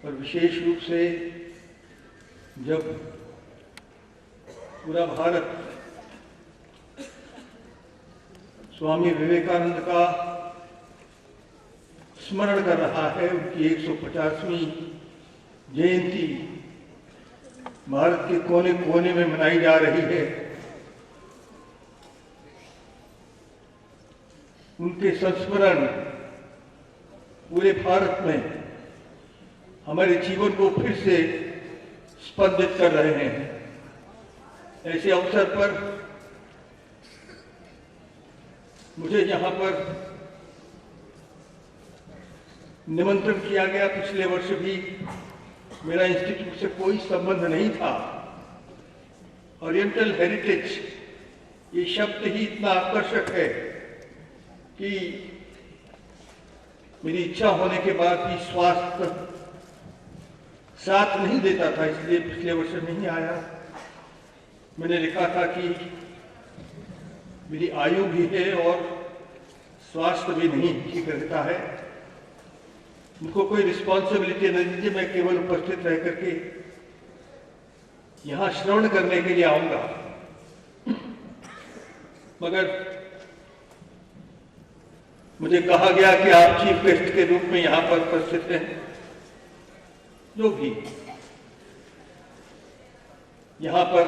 S16: और विशेष रूप से जब पूरा भारत स्वामी विवेकानंद का स्मरण कर रहा है, उनकी 150वीं जयंती भारत के कोने कोने में मनाई जा रही है। उनके संस्मरण पूरे भारत में हमारे जीवन को फिर से स्पंदित कर रहे हैं। ऐसे अवसर पर मुझे यहाँ पर निमंत्रण किया गया। पिछले वर्ष भी मेरा इंस्टीट्यूट से कोई संबंध नहीं था। ओरिएंटल हेरिटेज ये शब्द ही इतना आकर्षक है कि मेरी इच्छा होने के बाद भी स्वास्थ्य साथ नहीं देता था, इसलिए पिछले वर्ष नहीं आया। मैंने लिखा था कि मेरी आयु भी है और स्वास्थ्य भी नहीं ठीक रहता है, उनको कोई रिस्पॉन्सिबिलिटी नहीं दीजिए, मैं केवल उपस्थित रह करके यहाँ श्रवण करने के लिए आऊंगा। मगर मुझे कहा गया कि आप चीफ गेस्ट के रूप में यहाँ पर उपस्थित हैं। जो भी यहाँ पर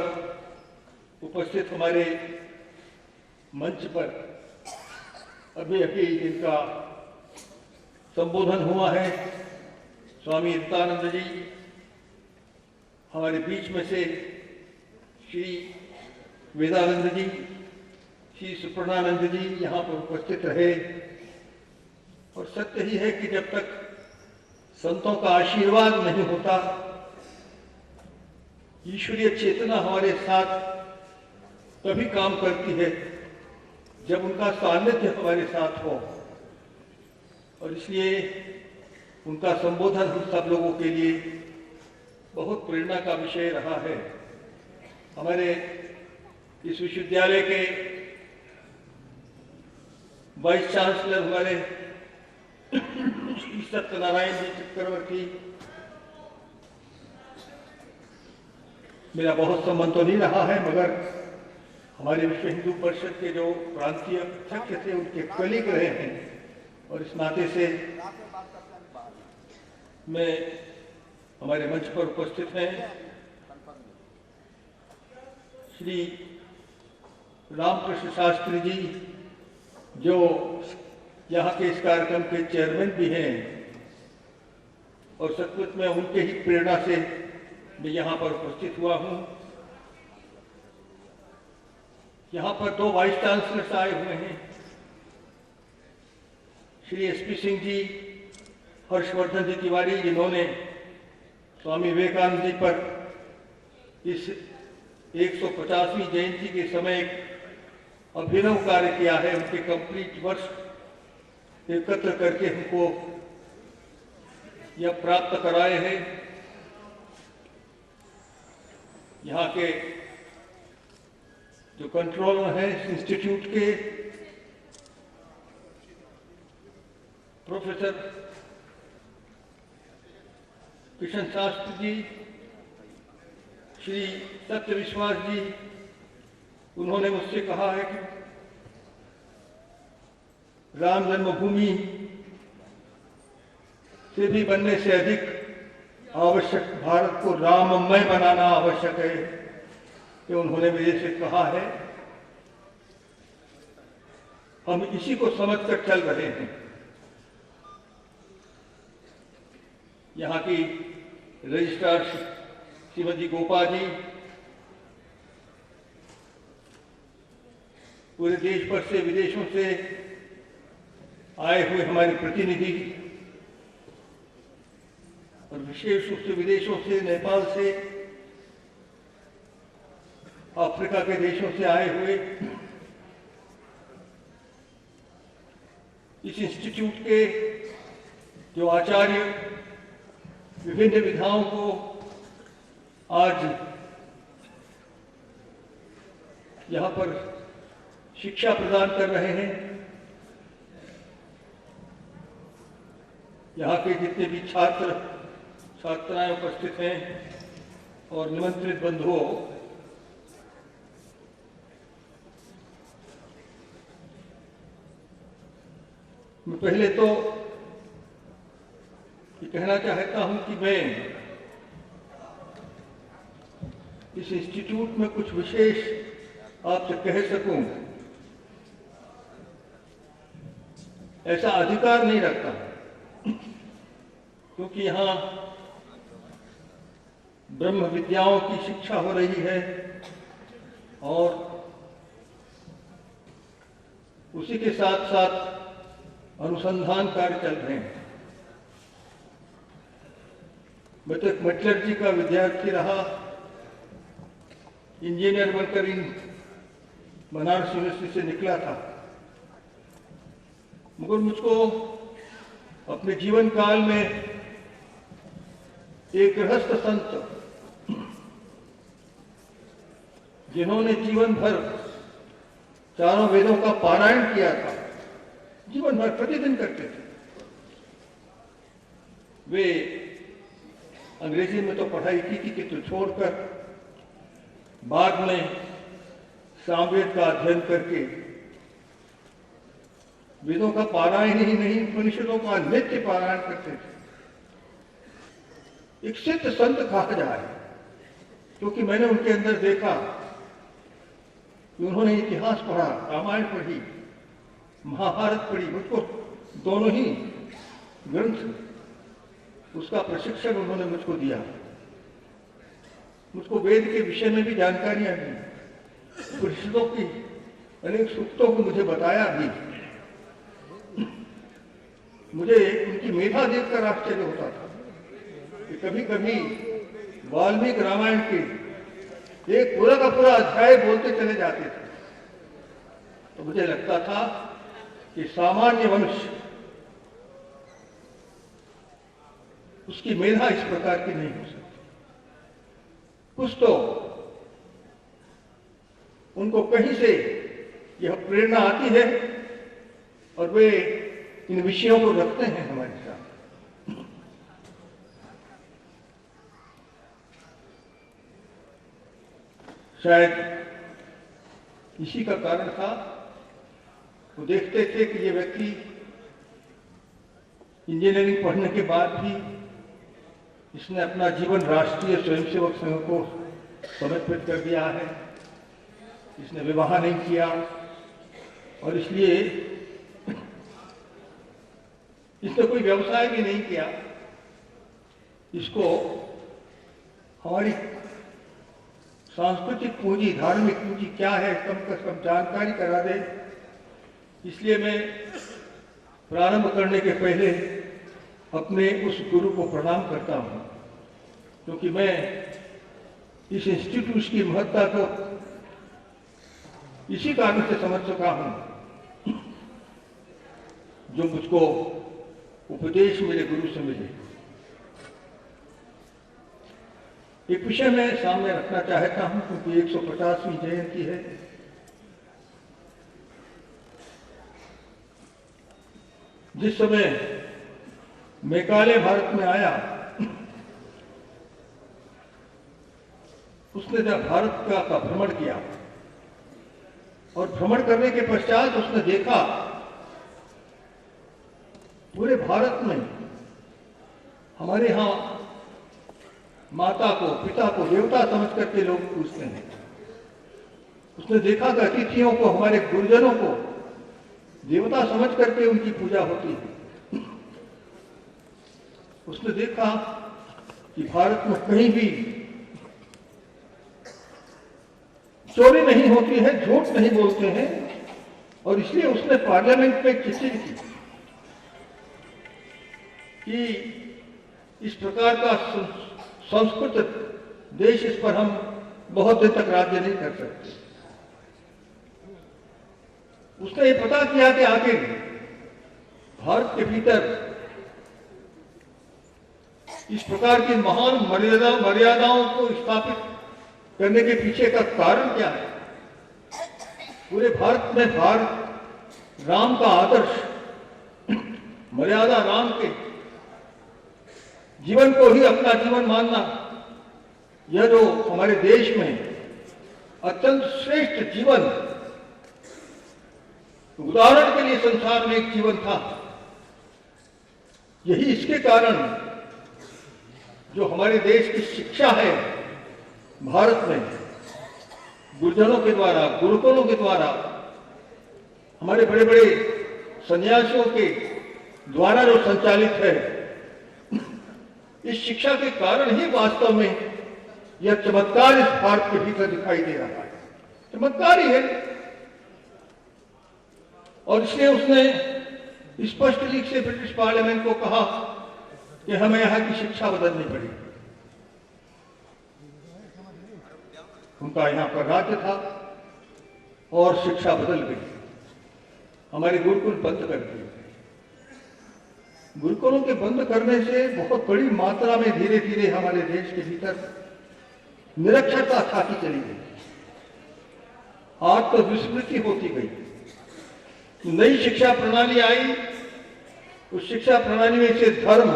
S16: उपस्थित हमारे मंच पर अभी अभी जिनका संबोधन हुआ है, स्वामी नित्यानंद जी हमारे बीच में से, श्री वेदानंद जी, श्री सुपर्णानंद जी यहाँ पर उपस्थित रहे। और सत्य ही है कि जब तक संतों का आशीर्वाद नहीं होता, ईश्वरीय चेतना हमारे साथ तभी काम करती है जब उनका सानिध्य हमारे साथ हो। और इसलिए उनका संबोधन हम सब लोगों के लिए बहुत प्रेरणा का विषय रहा है। हमारे इस विश्वविद्यालय के वाइस चांसलर हमारे श्री सत्यनारायण जी चक्रवर्ती, मेरा बहुत संबंध तो नहीं रहा है, मगर हमारे विश्व हिंदू परिषद के जो प्रांतीय अध्यक्ष थे उनके कलीग रहे हैं। और इस नाते से मैं हमारे मंच पर उपस्थित हैं श्री रामकृष्ण शास्त्री जी, जो यहाँ के इस कार्यक्रम के चेयरमैन भी हैं। और सचमुच में उनके ही प्रेरणा से मैं यहाँ पर उपस्थित हुआ हूँ। यहाँ पर दो वाइस चांसलर्स आए हुए हैं, श्री एसपी सिंह जी, हर्षवर्धन जी तिवारी, जिन्होंने स्वामी विवेकानंद जी पर इस 150वीं जयंती के समय एक अभिनव कार्य किया है। उनके कंप्लीट वर्ष एकत्र करके हमको यह प्राप्त कराए हैं। यहाँ के जो कंट्रोलर हैं इस इंस्टीट्यूट के, प्रोफेसर किशन शास्त्री जी, श्री सत्य विश्वास जी, उन्होंने मुझसे कहा है कि राम जन्मभूमि से भी बनने से अधिक आवश्यक भारत को राममय बनाना आवश्यक है। कि उन्होंने मेरे से कहा है, हम इसी को समझकर चल रहे हैं। यहाँ की रजिस्ट्रार श्रीमती गोपा जी, पूरे देश भर से, विदेशों से आए हुए हमारे प्रतिनिधि और विशेष रूप से विदेशों से, नेपाल से, अफ्रीका के देशों से आए हुए इस इंस्टीट्यूट के जो आचार्य विभिन्न विधाओं को आज यहाँ पर शिक्षा प्रदान कर रहे हैं, यहाँ के जितने भी छात्र छात्राएं उपस्थित हैं और निमंत्रित बंधुओं, मैं पहले तो ये कहना चाहता हूं कि मैं इस इंस्टीट्यूट में कुछ विशेष आपसे कह सकूं, ऐसा अधिकार नहीं रखता, क्योंकि यहाँ ब्रह्म विद्याओं की शिक्षा हो रही है और उसी के साथ साथ अनुसंधान कार्य चल रहे हैं। मैं तो एक मेटलर्जी का विद्यार्थी रहा, इंजीनियर बनकर बनारस यूनिवर्सिटी से निकला था, मगर मुझको अपने जीवन काल में एक गृहस्थ संत, जिन्होंने जीवन भर चारों वेदों का पारायण किया था, जीवन भर प्रतिदिन करते थे, वे अंग्रेजी में तो पढ़ाई की थी कि तो छोड़कर बाद में सामवेद का अध्ययन करके वेदों का पारायण ही नहीं, उपनिषदों का नित्य पारायण करते थे। एक सिद्ध संत कहा जाए, क्योंकि मैंने उनके अंदर देखा कि उन्होंने इतिहास पढ़ा, रामायण पढ़ी, महाभारत पढ़ी, मुझको दोनों ही ग्रंथ उसका प्रशिक्षण उन्होंने मुझको दिया। मुझको वेद के विषय में भी जानकारियां दी, उपनिषदों की अनेक सूक्तों को मुझे बताया भी। मुझे उनकी मेधा देखकर आश्चर्य होता था कि कभी कभी वाल्मीकि रामायण के एक पूरा का पूरा अध्याय बोलते चले जाते थे, तो मुझे लगता था कि सामान्य मनुष्य उसकी मेधा इस प्रकार की नहीं हो सकती। कुछ तो उनको कहीं से यह प्रेरणा आती है और वे इन विषयों को रखते हैं हमारे साथ। शायद इसी का कारण था, वो देखते थे कि ये व्यक्ति इंजीनियरिंग पढ़ने के बाद भी इसने अपना जीवन राष्ट्रीय स्वयंसेवक संघ को समर्पित कर दिया है, इसने विवाह नहीं किया और इसलिए इसने कोई व्यवसाय भी नहीं किया। इसको हमारी सांस्कृतिक पूंजी, धार्मिक पूंजी क्या है कम से कम जानकारी करा दे। इसलिए मैं प्रारंभ करने के पहले अपने उस गुरु को प्रणाम करता हूं, क्योंकि मैं इस इंस्टीट्यूट की महत्ता को इसी कारण से समझ चुका हूं जो मुझको उपदेश मेरे गुरु से मिले। एक विषय मैं सामने रखना चाहता हूं, क्योंकि 150वीं जयंती है। जिस समय मेघालय भारत में आया, उसने जब भारत का भ्रमण किया और भ्रमण करने के पश्चात उसने देखा पूरे भारत में हमारे यहाँ माता को, पिता को देवता समझ करके लोग पूजते हैं। उसने देखा कि अतिथियों को, हमारे गुरुजनों को देवता समझ करके उनकी पूजा होती है। उसने देखा कि भारत में कहीं भी चोरी नहीं होती है, झूठ नहीं बोलते हैं, और इसलिए उसने पार्लियामेंट में चिट्ठी लिखी कि इस प्रकार का संस्कृत देश, इस पर हम बहुत दिन तक राज्य नहीं कर सकते। उसने ये पता किया कि आगे भारत के भीतर इस प्रकार की महान मर्यादाओं को स्थापित करने के पीछे का कारण क्या है। पूरे भारत में राम का आदर्श, मर्यादा, राम के जीवन को ही अपना जीवन मानना, यह जो हमारे देश में अत्यंत श्रेष्ठ जीवन, उदाहरण के लिए संसार में एक जीवन था, यही इसके कारण जो हमारे देश की शिक्षा है भारत में, गुरुजनों के द्वारा, गुरुकुलों के द्वारा, हमारे बड़े बड़े सन्यासियों के द्वारा जो संचालित है, इस शिक्षा के कारण ही वास्तव में यह चमत्कार इस भारत के भीतर दिखाई दे रहा है। चमत्कार ही है। और इसलिए उसने स्पष्ट रूप से ब्रिटिश पार्लियामेंट को कहा कि हमें यहां की शिक्षा बदलनी पड़ेगी। उनका यहां पर राज्य था और शिक्षा बदल गई, हमारे गुरुकुल बंद कर दिए। गुरुकुलों के बंद करने से बहुत बड़ी मात्रा में धीरे धीरे हमारे देश के भीतर निरक्षरता छाती चली गई, आज तो विस्मृति होती गई। नई शिक्षा प्रणाली आई, उस शिक्षा प्रणाली में से धर्म,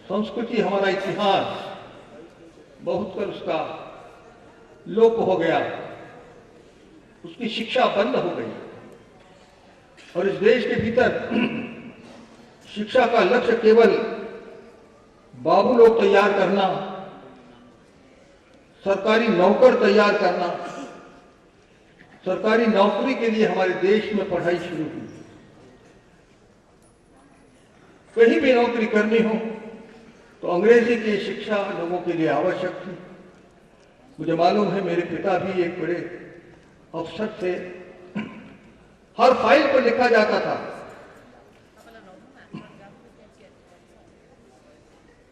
S16: संस्कृति, हमारा इतिहास बहुत कर उसका लोप हो गया, उसकी शिक्षा बंद हो गई। और इस देश के भीतर शिक्षा का लक्ष्य केवल बाबू लोग तैयार करना, सरकारी नौकर तैयार करना, सरकारी नौकरी के लिए हमारे देश में पढ़ाई शुरू हुई। कहीं भी नौकरी करनी हो तो अंग्रेजी की शिक्षा लोगों के लिए आवश्यक थी। मुझे मालूम है, मेरे पिता भी एक बड़े अफसर थे। हर फाइल पर लिखा जाता था,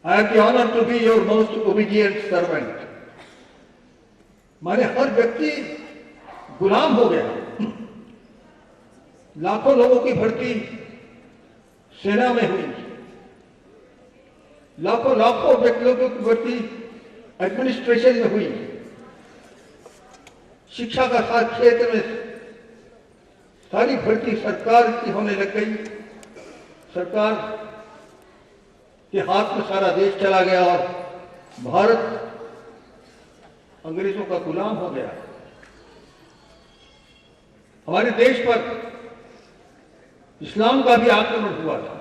S16: I have the honor to be your most obedient servant। माने हर व्यक्ति गुलाम हो गया। लाखों लोगों की भर्ती सेना में हुई, लाखों व्यक्तियों की भर्ती एडमिनिस्ट्रेशन में हुई। शिक्षा का साथ क्षेत्र में सारी भर्ती सरकार की होने लग गई। सरकार के हाथ में सारा देश चला गया और भारत अंग्रेजों का गुलाम हो गया। हमारे देश पर इस्लाम का भी आक्रमण हुआ था,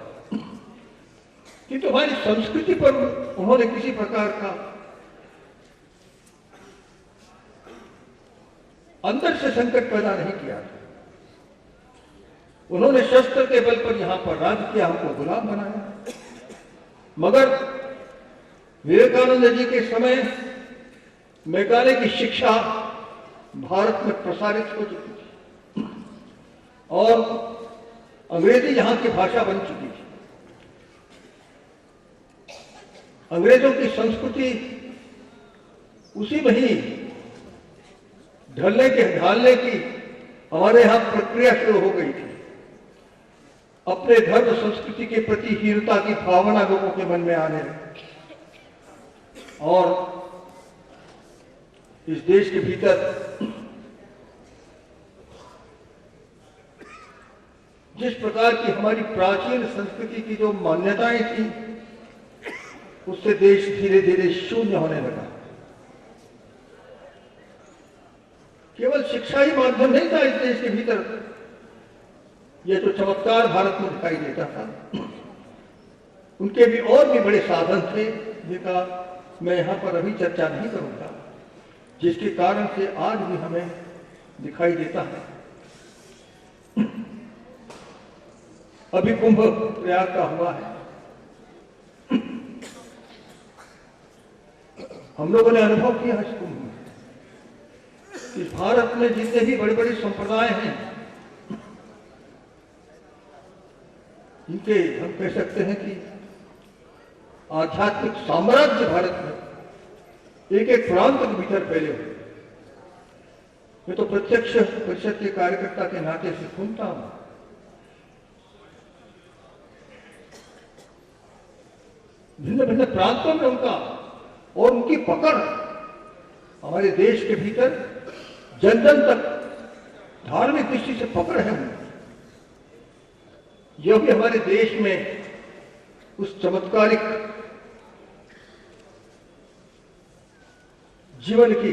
S16: किंतु हमारी संस्कृति पर उन्होंने किसी प्रकार का अंदर से संकट पैदा नहीं किया था। उन्होंने शस्त्र के बल पर यहां पर राज किया, हमको गुलाम बनाया। मगर विवेकानंद जी के समय मेघालय की शिक्षा भारत में प्रसारित हो चुकी थी और अंग्रेजी यहां की भाषा बन चुकी थी। अंग्रेजों की संस्कृति उसी में ही ढालने की हमारे यहां प्रक्रिया शुरू हो गई थी। अपने धर्म संस्कृति के प्रति हीनता की भावना लोगों के मन में आने लगी और इस देश के भीतर जिस प्रकार की हमारी प्राचीन संस्कृति की जो मान्यताएं थी, उससे देश धीरे धीरे शून्य होने लगा। केवल शिक्षा ही माध्यम नहीं था इस देश के भीतर। यह जो चमत्कार भारत में दिखाई देता था, उनके भी और भी बड़े साधन थे, जिनका मैं यहां पर अभी चर्चा नहीं करूंगा, जिसके कारण से आज भी हमें दिखाई देता है। अभी कुंभ प्रयाग का हुआ है, हम लोगों ने अनुभव किया इस कुंभ में कि भारत में जितने भी बड़े बड़े संप्रदाय हैं, इनके हम कह सकते हैं कि आध्यात्मिक साम्राज्य भारत में एक एक प्रांत के भीतर फैले हुए। मैं तो प्रत्यक्ष परिषद के कार्यकर्ता के नाते से सुनता हूं, भिन्न भिन्न प्रांतों में उनका और उनकी पकड़ हमारे देश के भीतर जन जन तक धार्मिक दृष्टि से पकड़ है उनकी। यह भी हमारे देश में उस चमत्कारिक जीवन की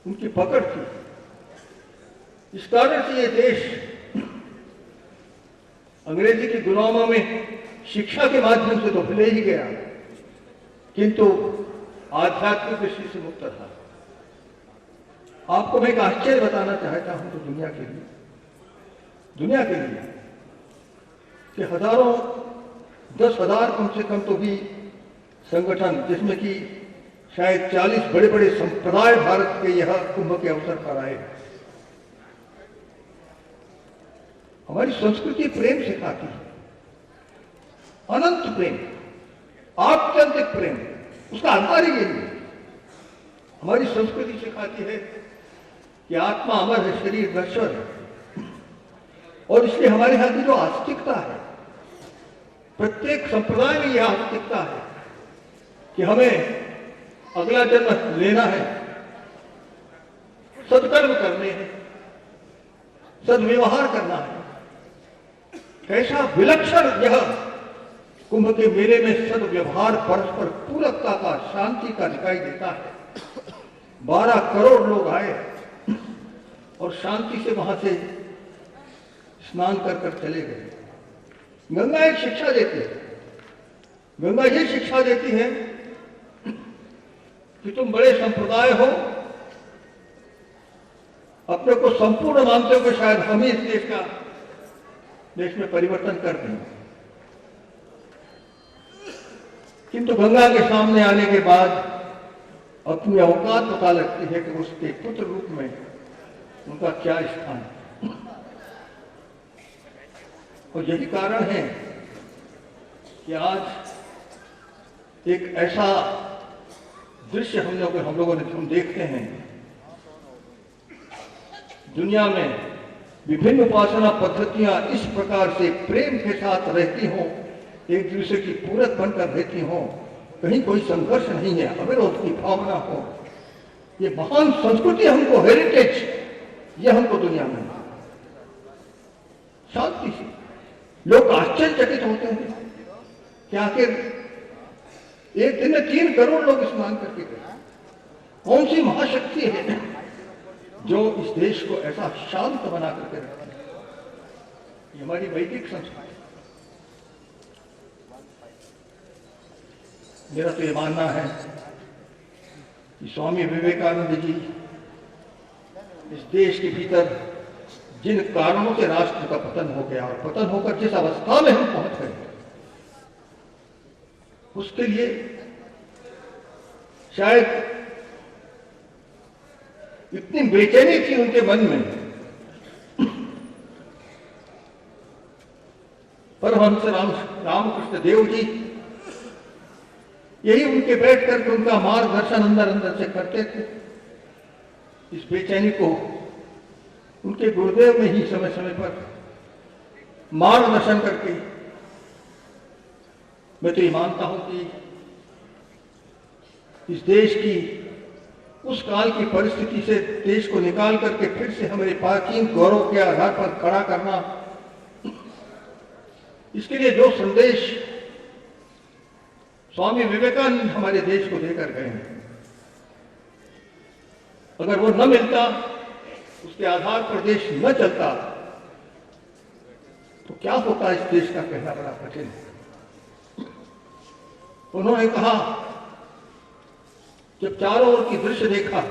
S16: उनकी पकड़ थी। इस कारण से ये देश अंग्रेजी की गुलामों में शिक्षा के माध्यम से तो भले ही गया, किंतु आध्यात्मिक दृष्टि से मुक्त रहा। आपको मैं एक आश्चर्य बताना चाहता हूं तो दुनिया के लिए कि हजारों 10,000 कम से कम तो भी संगठन, जिसमें कि शायद 40 बड़े बड़े संप्रदाय भारत के यह कुंभ के अवसर पर आए। हमारी संस्कृति प्रेम सिखाती है, अनंत प्रेम, आत्यंतिक प्रेम। उसका आधार ही यही है। हमारी संस्कृति सिखाती है कि आत्मा अमर है, शरीर नश्वर है, और इसलिए हमारे यहां की जो आस्तिकता है, प्रत्येक संप्रदाय में यह आस्तिकता है कि हमें अगला जन्म लेना है, सत्कर्म करने हैं, सद्व्यवहार करना है। कैसा विलक्षण यह कुंभ के मेले में सद्व्यवहार, परस्पर पूरकता का, शांति का दिखाई देता है। 12 करोड़ लोग आए और शांति से वहां से स्नान कर कर चले गए। गंगा एक शिक्षा देती है। गंगा ये शिक्षा देती है कि तुम बड़े संप्रदाय हो, अपने को संपूर्ण मानते हो कि शायद हम ही इस देश में परिवर्तन कर दें, किंतु गंगा के सामने आने के बाद अपनी औकात पता लगती है कि उसके पुत्र रूप में उनका क्या स्थान है। और यही कारण है कि आज एक ऐसा दृश्य हम लोगों ने देखते हैं। दुनिया में विभिन्न उपासना पद्धतियां इस प्रकार से प्रेम के साथ रहती हों, एक दूसरे की पूरक बनकर रहती हों, कहीं कोई संघर्ष नहीं है, अविरोध की भावना हो। ये महान संस्कृति हमको, हेरिटेज, यह हमको दुनिया में शांति से लोग आश्चर्यचकित होते हैं कि आखिर एक दिन में 3 करोड़ लोग स्नान करके गए। कौन सी महाशक्ति है जो इस देश को ऐसा शांत बना करके रखती है? ये हमारी वैदिक संस्कृति। मेरा तो ये मानना है कि स्वामी विवेकानंद जी इस देश के भीतर जिन कारणों से राष्ट्र का पतन हो गया और पतन होकर जिस अवस्था में हम पहुंच गए, उसके लिए शायद इतनी बेचैनी थी उनके मन में। परमहंस रामकृष्ण देव जी यही उनके बैठ करके उनका मार्गदर्शन अंदर अंदर से करते थे। इस बेचैनी को उनके गुरुदेव में ही समय समय पर मार्गदर्शन करके मैं तो ये मानता हूं कि इस देश की उस काल की परिस्थिति से देश को निकाल करके फिर से हमारे प्राचीन गौरव के आधार पर खड़ा करना, इसके लिए जो संदेश स्वामी विवेकानंद हमारे देश को देकर गए हैं, अगर वो न मिलता, उसके आधार पर देश न चलता, तो क्या होता इस देश का कहना बड़ा कठिन है। उन्होंने कहा, जब चारों ओर की दृश्य देखा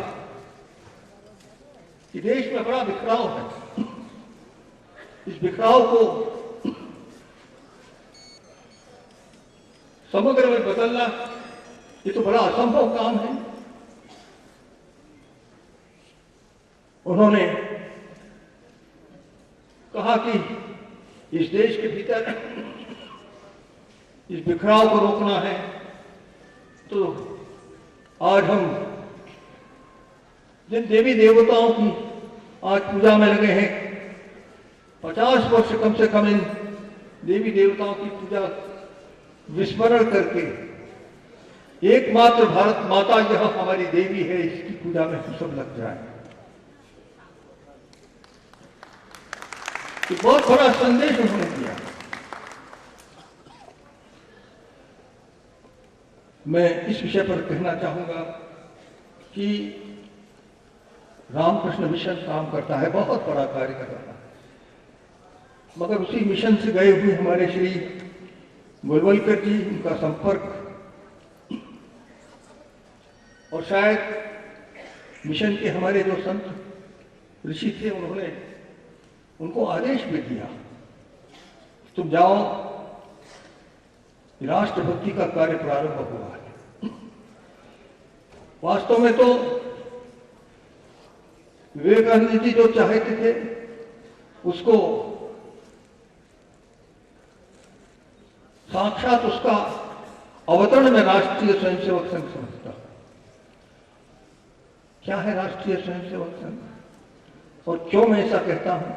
S16: कि देश में बड़ा बिखराव है, इस बिखराव को समग्र में बदलना ये तो बड़ा असंभव काम है। उन्होंने कहा कि इस देश के भीतर इस बिखराव को रोकना है, तो आज हम जिन देवी देवताओं की आज पूजा में लगे हैं, 50 वर्ष कम से कम इन देवी देवताओं की पूजा विस्मरण करके एकमात्र भारत माता यह हमारी देवी है, इसकी पूजा में हम सब लग जाएं। ये बहुत बड़ा संदेश उन्होंने दिया। मैं इस विषय पर कहना चाहूंगा कि रामकृष्ण मिशन काम करता है, बहुत बड़ा कार्य कर रहा है, मगर उसी मिशन से गए हुए हमारे श्री गोलवलकर जी, उनका संपर्क और शायद मिशन के हमारे जो संत ऋषि थे, उन्होंने उनको आदेश भी दिया, तुम जाओ, राष्ट्रभक्ति का कार्य प्रारंभ हुआ है। वास्तव में तो विवेकानंद जी जो चाहते थे उसको साक्षात उसका अवतरण में राष्ट्रीय स्वयंसेवक संघ समझता। क्या है राष्ट्रीय स्वयंसेवक संघ और क्यों मैं ऐसा कहता हूं?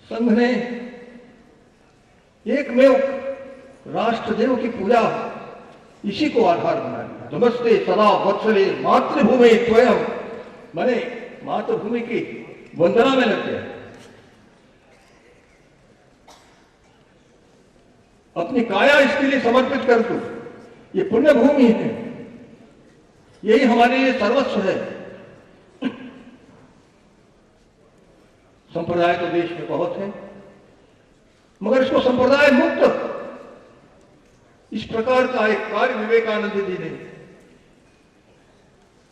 S16: संघ ने एकमेव राष्ट्रदेव की पूजा इसी को आधार बना लिया। नमस्ते सदा वत्सले मातृभूमि स्वयं, माने मातृभूमि की वंदना में लग गया। अपनी काया इसके लिए समर्पित कर दो, ये पुण्य भूमि है, यही हमारे लिए सर्वस्व है। संप्रदाय तो देश में बहुत है, मगर इसको संप्रदाय मुक्त इस प्रकार का एक कार्य विवेकानंद जी ने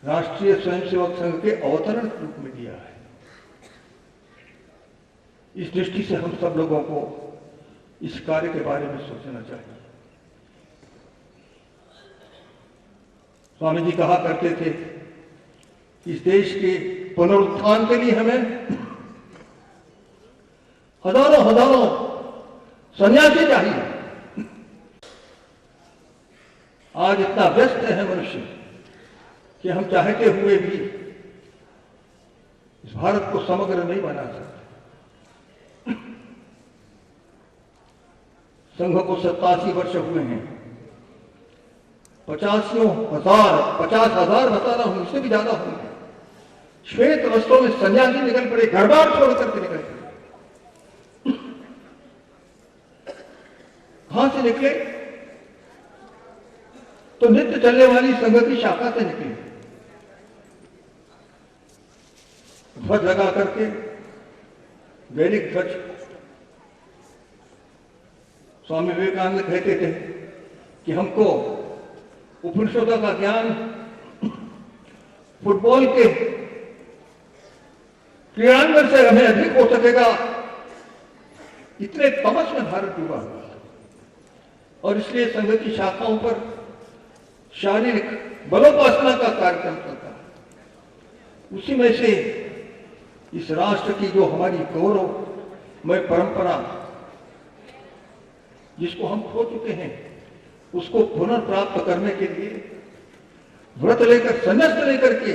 S16: राष्ट्रीय स्वयंसेवक संघ के अवतरण के रूप में दिया है। इस दृष्टि से हम सब लोगों को इस कार्य के बारे में सोचना चाहिए। स्वामी जी कहा करते थे, इस देश के पुनरुत्थान के लिए हमें हजारों हजारों सन्यासी चाहिए। आज इतना व्यस्त है मनुष्य कि हम चाहते हुए भी इस भारत को समग्र नहीं बना सकते। संघ को 87 वर्ष हुए हैं, 50,000 बता रहा हूं, इससे भी ज्यादा होंगे। श्वेत वस्त्रों में सन्यासी निकल पड़े, घर बार छोड़ करके निकल पड़े। कहां से निकले? तो नित्य चलने वाली संघ की शाखा से निकले, ध्वज लगा करके, वैदिक ध्वज। स्वामी विवेकानंद कहते थे कि हमको उपनिषदों का ज्ञान फुटबॉल के क्रीड़ांगन से हमें अधिक हो सकेगा, इतने तमस में भारत डूबा हुआ। और इसलिए संघ की शाखाओं पर शारीरिक बलोपासना का कार्यक्रम चलता है। उसी में से इस राष्ट्र की जो हमारी गौरवमय परंपरा, जिसको हम खो चुके हैं, उसको पुनर्प्राप्त करने के लिए व्रत लेकर, संन्यास लेकर के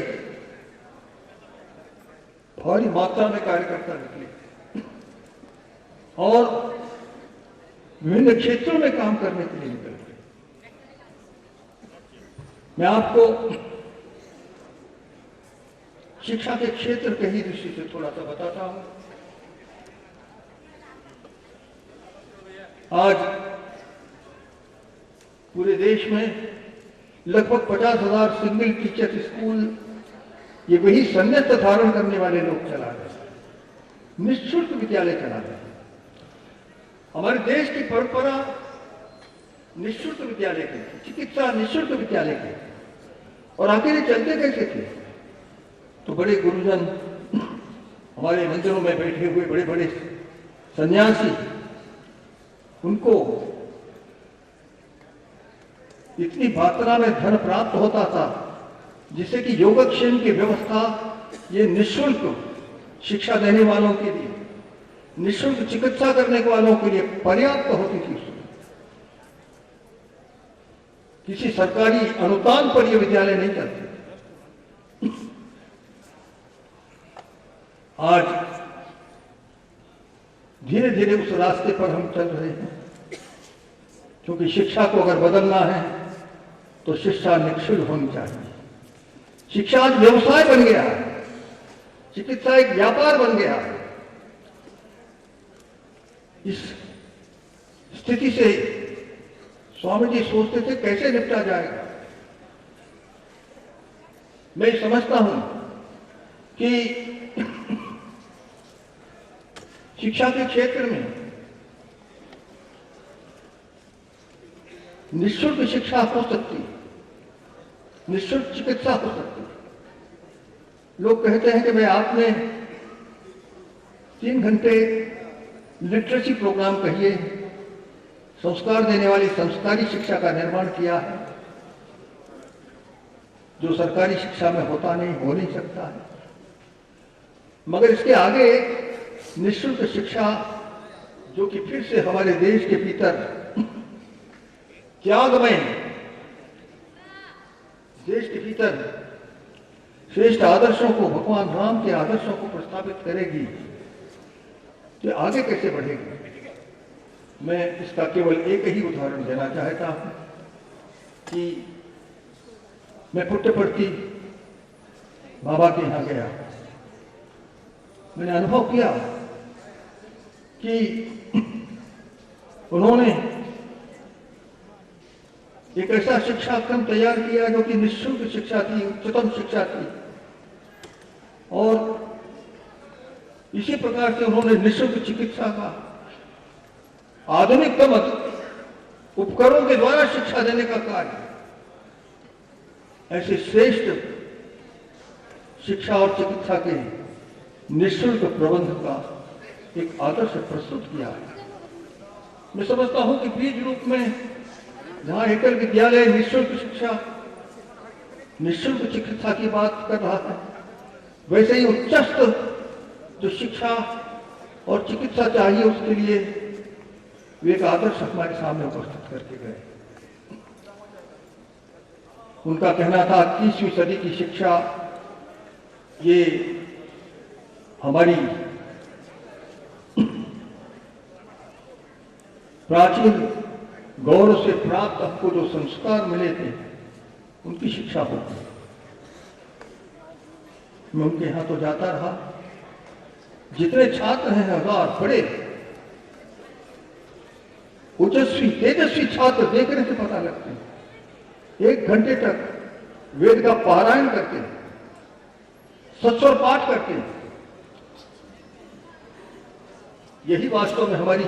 S16: भारी मात्रा में कार्यकर्ता निकले और विभिन्न क्षेत्रों में काम करने के लिए निकल गए। मैं आपको शिक्षा के क्षेत्र के ही दृष्टि से थोड़ा सा बताता हूं। आज पूरे देश में लगभग 50,000 सिंगल टीचर स्कूल, ये वही संन्यास धारण करने वाले लोग चला रहे हैं, निःशुल्क विद्यालय चला रहे हैं। हमारे देश की परंपरा निःशुल्क विद्यालय की, चिकित्सा निःशुल्क विद्यालय की, और आखिर ये चलते कैसे थे? तो बड़े गुरुजन, हमारे मंदिरों में बैठे हुए बड़े बड़े सन्यासी, उनको इतनी मात्रा में धन प्राप्त होता था जिससे कि योगक्षेम की व्यवस्था ये निःशुल्क शिक्षा देने वालों के लिए, निःशुल्क चिकित्सा करने वालों के लिए पर्याप्त होती थी। किसी सरकारी अनुदान पर यह विद्यालय नहीं चलते। आज धीरे धीरे उस रास्ते पर हम चल रहे हैं, क्योंकि शिक्षा को अगर बदलना है तो शिक्षा निःशुल्क होनी चाहिए। शिक्षा आज व्यवसाय बन गया है, चिकित्सा एक व्यापार बन गया है। इस स्थिति से स्वामी जी सोचते थे कैसे निपटा जाएगा। मैं समझता हूं कि शिक्षा के क्षेत्र में निःशुल्क शिक्षा हो सकती, निःशुल्क चिकित्सा हो सकती। लोग कहते हैं कि भाई आपने 3 घंटे लिटरेसी प्रोग्राम कहिए, संस्कार देने वाली संस्कारी शिक्षा का निर्माण किया है, जो सरकारी शिक्षा में होता नहीं, हो नहीं सकता है। मगर इसके आगे निःशुल्क शिक्षा, जो कि फिर से हमारे देश के भीतर त्यागमय देश के भीतर श्रेष्ठ आदर्शों को, भगवान राम के आदर्शों को प्रस्तावित करेगी, तो आगे कैसे बढ़ेगी। मैं इसका केवल एक ही उदाहरण देना चाहता हूं कि मैं पुट्टपर्थी बाबा के यहां गया। मैंने अनुभव किया कि उन्होंने एक ऐसा शिक्षा क्रम तैयार किया जो कि निःशुल्क शिक्षा थी, उच्चतम शिक्षा थी, और इसी प्रकार से उन्होंने निःशुल्क चिकित्सा का आधुनिकतम उपकरणों के द्वारा शिक्षा देने का कार्य, ऐसे श्रेष्ठ शिक्षा और चिकित्सा के निःशुल्क प्रबंध का एक आदर्श प्रस्तुत किया है। मैं समझता हूं कि बीज रूप में जहां एकल विद्यालय निःशुल्क शिक्षा, निःशुल्क चिकित्सा की बात कर रहा है, वैसे ही उच्चस्थ जो शिक्षा और चिकित्सा चाहिए उसके लिए वे एक आदर्श हमारे सामने उपस्थित करके गए। उनका कहना था 21वीं सदी की शिक्षा ये हमारी प्राचीन गौरव से प्राप्त हमको जो संस्कार मिले थे उनकी शिक्षा होगी। मैं उनके यहां तो जाता रहा, जितने छात्र हैं 1000 बड़े ओजस्वी तेजस्वी छात्र देखने से पता लगते हैं। 1 घंटे तक वेद का पारायण करते हैं, सत्स्वर पाठ करते हैं। यही वास्तव में हमारी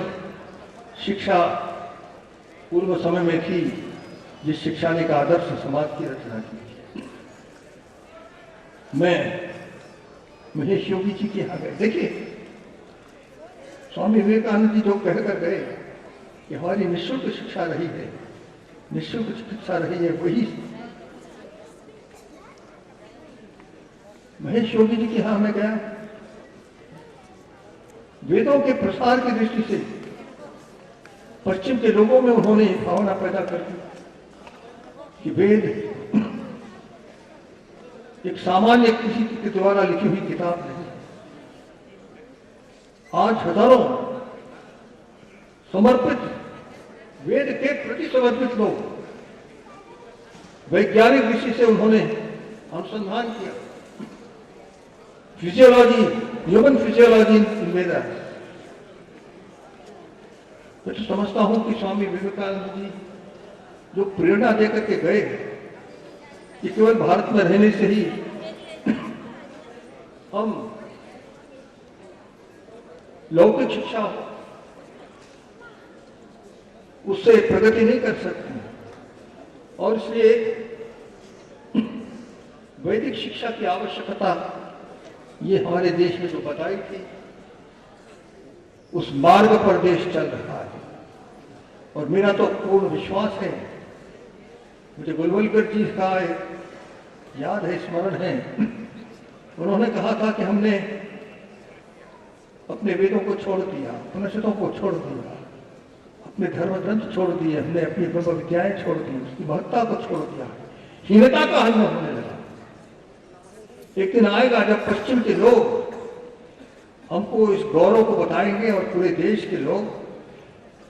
S16: शिक्षा पूर्व समय में थी, जिस शिक्षा ने का आदर्श समाज की रचना की। मैं महेश योगी जी के यहां गए। देखिए, स्वामी विवेकानंद जी जो कहकर गए कि हमारी निःशुल्क शिक्षा रही है, निःशुल्क चिकित्सा रही है, वही महेश योगी जी के यहां मैं गया। वेदों के प्रसार की दृष्टि से पश्चिम के लोगों में उन्होंने भावना पैदा कर दी कि वेद एक सामान्य किसी के द्वारा लिखी हुई किताब नहीं। आज हजारों समर्पित, वेद के प्रति समर्पित लोग वैज्ञानिक दृष्टि से उन्होंने अनुसंधान किया। फिजियोलॉजी, ह्यूमन फिजियोलॉजी इन वेदा। मैं तो समझता हूं कि स्वामी विवेकानंद जी जो प्रेरणा देकर के गए कि केवल भारत में रहने से ही हम लौकिक शिक्षा उससे प्रगति नहीं कर सकते, और इसलिए वैदिक शिक्षा की आवश्यकता ये हमारे देश में जो बताई थी, उस मार्ग पर देश चल रहा है। और मेरा तो पूर्ण विश्वास है, मुझे गोलवलकर जी का एक याद है, स्मरण है, उन्होंने कहा था कि हमने अपने वेदों को छोड़ दिया, उपनिषदों को छोड़ दिया, अपने धर्म ग्रंथ छोड़ दिए, हमने अपनी ब्रह्म विद्याएं छोड़ दी, उसकी महत्ता को छोड़ दिया, हीनता का अनुभव होने लगा। एक दिन आएगा जब पश्चिम के लोग हमको इस गौरव को बताएंगे और पूरे देश के लोग,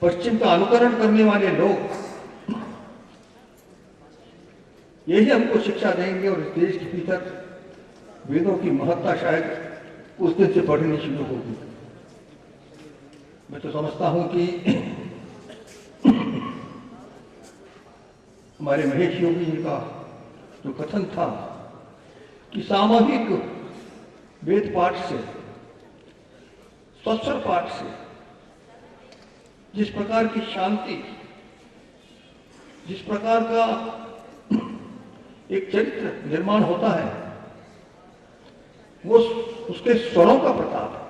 S16: पश्चिम का अनुकरण करने वाले लोग यही हमको शिक्षा देंगे और इस देश के भीतर वेदों की महत्ता शायद उस दिन से बढ़नी शुरू होगी। मैं तो समझता हूं कि हमारे महेश योगी जी का जो कथन था कि सामूहिक वेद पाठ से, स्वस्वर पाठ से जिस प्रकार की शांति, जिस प्रकार का एक चरित्र निर्माण होता है, वो उसके स्वरों का प्रताप है।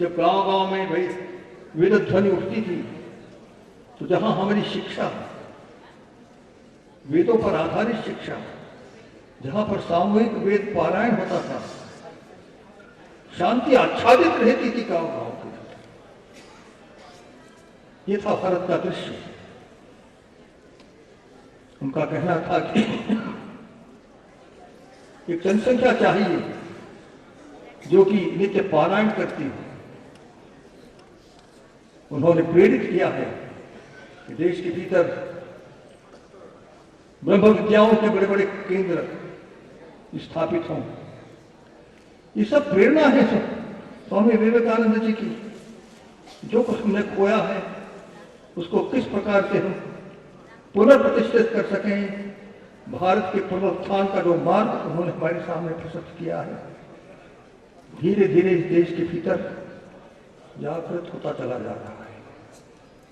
S16: जब गांव-गांव में भाई वेद ध्वनि उठती थी, तो जहां हमारी शिक्षा, वेदों पर आधारित शिक्षा, जहां पर सामूहिक वेद पारायण होता था, शांति आच्छादित रहती थी गांव-गांव के। ये था भारत का दृश्य। उनका कहना था कि एक जनसंख्या चाहिए जो कि नित्य पारायण करती हो। उन्होंने प्रेरित किया है कि देश के भीतर ब्रह्म विद्याओं के बड़े बड़े केंद्र स्थापित हों। ये सब प्रेरणा है स्वामी विवेकानंद जी की। जो कुछ हमने खोया है उसको किस प्रकार से हम पुनर्प्रतिष्ठित कर सकें। भारत के पुनरुत्थान का जो मार्ग उन्होंने हमारे सामने प्रस्तुत किया है, धीरे धीरे इस देश के भीतर जागृत होता चला जा रहा है।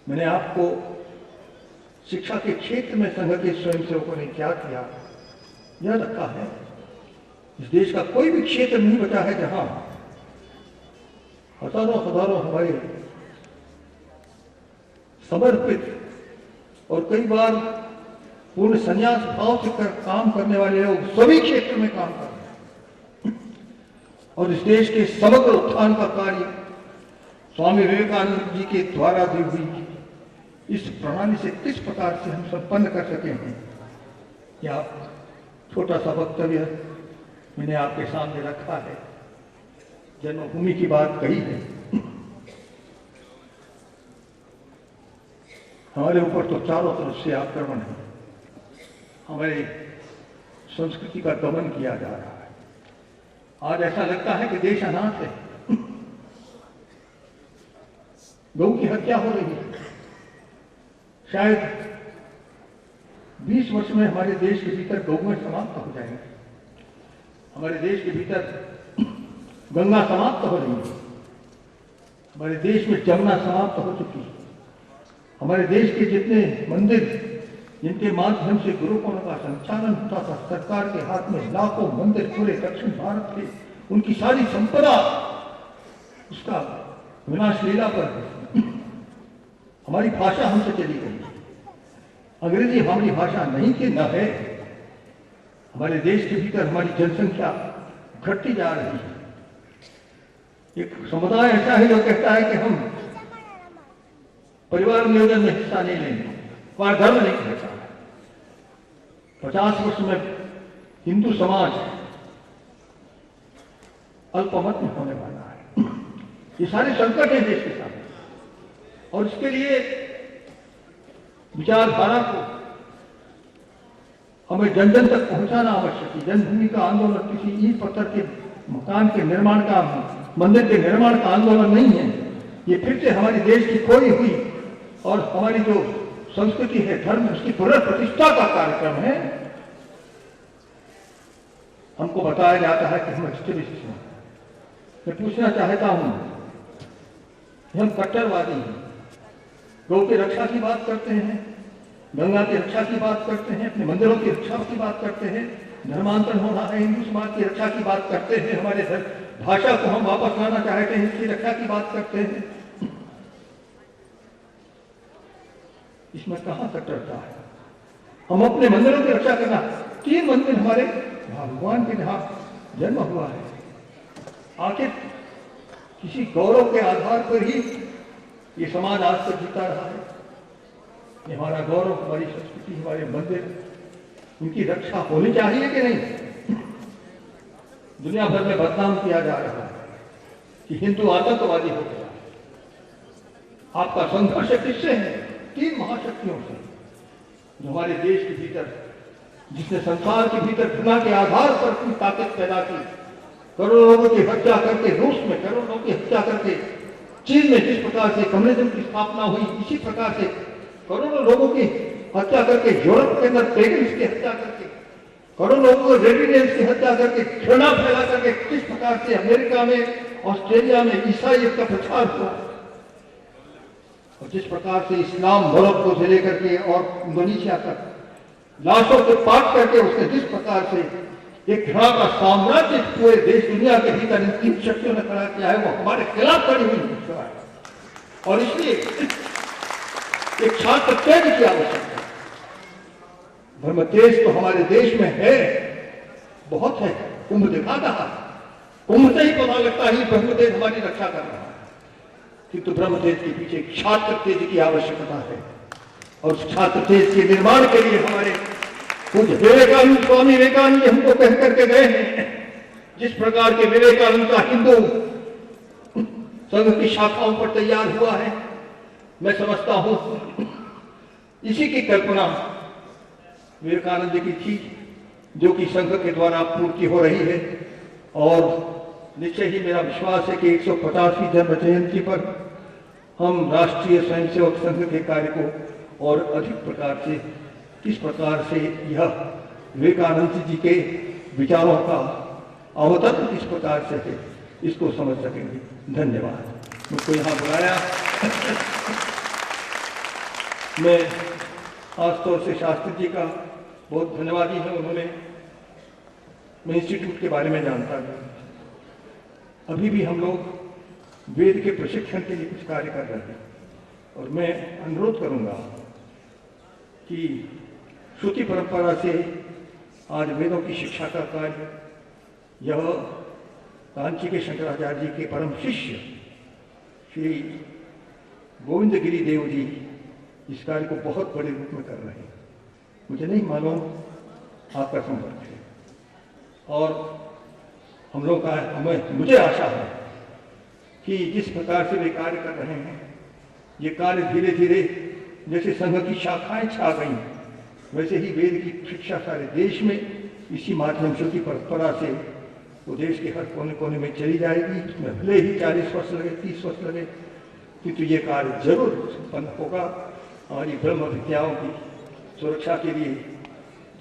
S16: मैंने आपको शिक्षा के क्षेत्र में संघ के स्वयंसेवकों ने क्या किया यह रखा है। इस देश का कोई भी क्षेत्र नहीं बचा है जहां हजारों हजारों हमारे समर्पित और कई बार पूर्ण संन्यास भाव से काम करने वाले लोग सभी क्षेत्र में काम कर रहे हैं। और इस देश के समग्र उत्थान का कार्य स्वामी विवेकानंद जी के द्वारा दी हुई इस प्रणाली से किस प्रकार से हम संपन्न कर सके हैं, या छोटा सा वक्तव्य मैंने आपके सामने रखा है। जन्मभूमि की बात कही है। हमारे ऊपर तो चारों तरफ से आक्रमण है, हमारी संस्कृति का दमन किया जा रहा है। आज ऐसा लगता है कि देश अनाथ है। गौ की हत्या हो रही है। शायद 20 वर्ष में हमारे देश के भीतर गौएं समाप्त हो जाएंगे। हमारे देश के भीतर गंगा समाप्त हो रही है। हमारे देश में जमुना समाप्त हो चुकी है। हमारे देश के जितने मंदिर जिनके माध्यम से गुरुकुलों का संचालन होता था, सरकार के हाथ में लाखों मंदिर पूरे दक्षिण भारत के, उनकी सारी संपदा उसका विनाश लीला पर है। हमारी भाषा हमसे चली गई। अंग्रेजी हमारी भाषा नहीं कि न है। हमारे देश के भीतर हमारी जनसंख्या घटती जा रही है। एक समुदाय ऐसा है जो कहता है कि हम परिवार नियोजन में हिस्सा नहीं लेंगे, हमारा धर्म नहीं कहता। 50 वर्ष में हिंदू समाज अल्पमत में होने वाला है। ये सारे संकट है देश के सामने, और इसके लिए विचारधारा को हमें जन जन तक पहुंचाना आवश्यक है। जन्मभूमि का आंदोलन किसी ईंट पत्थर के मकान के निर्माण का, मंदिर के निर्माण का आंदोलन नहीं है। ये फिर से हमारे देश की खोई हुई और हमारी जो संस्कृति है, धर्म, उसकी पुनर्प्रतिष्ठा का कार्यक्रम है। हमको बताया जाता है कि हम एक्सट्रीमिस्ट हैं। मैं पूछना चाहता हूं, हम कट्टरवादी हैं। गौ की रक्षा की बात करते हैं, गंगा की रक्षा की बात करते हैं, अपने मंदिरों की रक्षा की बात करते हैं, धर्मांतरण हो रहा है, हिंदू समाज की रक्षा की बात करते हैं, हमारे भाषा को हम वापस लाना चाहते हैं, इसकी रक्षा की बात करते हैं। इसमें कहां कट्टरता है? हम अपने मंदिरों की रक्षा करना 3 मंदिर हमारे भगवान के जहाँ जन्म हुआ है। आखिर किसी गौरव के आधार पर ही ये समाज आज तक जीता रहा है। ये हमारा गौरव, हमारी संस्कृति, हमारे मंदिर, इनकी रक्षा होनी चाहिए कि नहीं? दुनिया भर में बदनाम किया जा रहा है कि हिंदू आतंकवादी हो गया। आपका संघर्ष किससे है? 3 महाशक्तियों से, जो हमारे देश के भीतर, जिसने संसार के भीतर घृणा के आधार पर अपनी ताकत पैदा की। करोड़ों लोगों की हत्या करके रूस में, करोड़ों लोगों की हत्या करके चीन में जिस प्रकार से कम्युनिज्म की स्थापना हुई, इसी प्रकार से करोड़ों लोगों की हत्या करके, यूरोप के अंदर पेगन्स की हत्या करके, करोड़ों लोगों को रेडिडेंस की हत्या करके, घृणा फैला करके किस प्रकार से अमेरिका में, ऑस्ट्रेलिया में ईसाईयत का प्रचार हुआ, और जिस प्रकार से इस्लाम मोरक्को से लेकर के और इंडोनेशिया तक लाशों के पाट करके उसने जिस प्रकार से एक घृणा का साम्राज्य पूरे देश दुनिया के भीतर इन 3 शक्तियों ने खड़ा किया है, वो हमारे खिलाफ खड़ी हुई है। और इसलिए एक छात्र तेज की आवश्यकता है। धर्म तेज तो हमारे देश में है, बहुत है। कुंभ दिखा रहा, कुंभ से ही पता लगता है ब्रह्म तेज हमारी रक्षा कर रहा है, किंतु ब्रह्म तेज के पीछे छात्र तेज की आवश्यकता है। और उस छात्र तेज के निर्माण के लिए हमारे कुछ विवेकानंद, स्वामी विवेकानंद जी हमको कह करके गए हैं, जिस प्रकार के विवेकानंद का हिंदू संघ की शाखाओं पर तैयार हुआ है, मैं समझता हूं इसी की कल्पना विवेकानंद जी की थी, जो कि संघ के द्वारा पूर्ति हो रही है। और निश्चय ही मेरा विश्वास है कि 150वीं जन्म जयंती पर हम राष्ट्रीय स्वयंसेवक संघ के कार्य को और अधिक प्रकार से, किस प्रकार से यह विवेकानंद जी के विचारों का अवतरण किस प्रकार से है, इसको समझ सकेंगे। धन्यवाद। मुझको यहाँ बुलाया। मैं खासतौर से शास्त्री जी का बहुत धन्यवादी है। उन्होंने, मैं इंस्टीट्यूट के बारे में जानता हूँ। अभी भी हम लोग वेद के प्रशिक्षण के लिए कुछ कार्य कर रहे हैं, और मैं अनुरोध करूंगा कि श्रुति परंपरा से आज वेदों की शिक्षा का कार्य, यह कांची के शंकराचार्य जी के परम शिष्य श्री गोविंद गिरी देव जी इस कार्य को बहुत बड़े रूप में कर रहे हैं। मुझे नहीं मालूम आपका संपर्क है, और हम लोग का, मुझे आशा है कि जिस प्रकार से वे कार्य कर रहे हैं, ये कार्य धीरे धीरे जैसे संघ की शाखाएं छा गई, वैसे ही वेद की शिक्षा सारे देश में इसी माध्यम श्रुति परंपरा से वो देश के हर कोने कोने में चली जाएगी। इसमें भले ही 40 वर्ष लगे, 30 वर्ष लगे, किंतु ये कार्य जरूर संपन्न होगा। हमारी ब्रह्म विद्याओं की सुरक्षा के लिए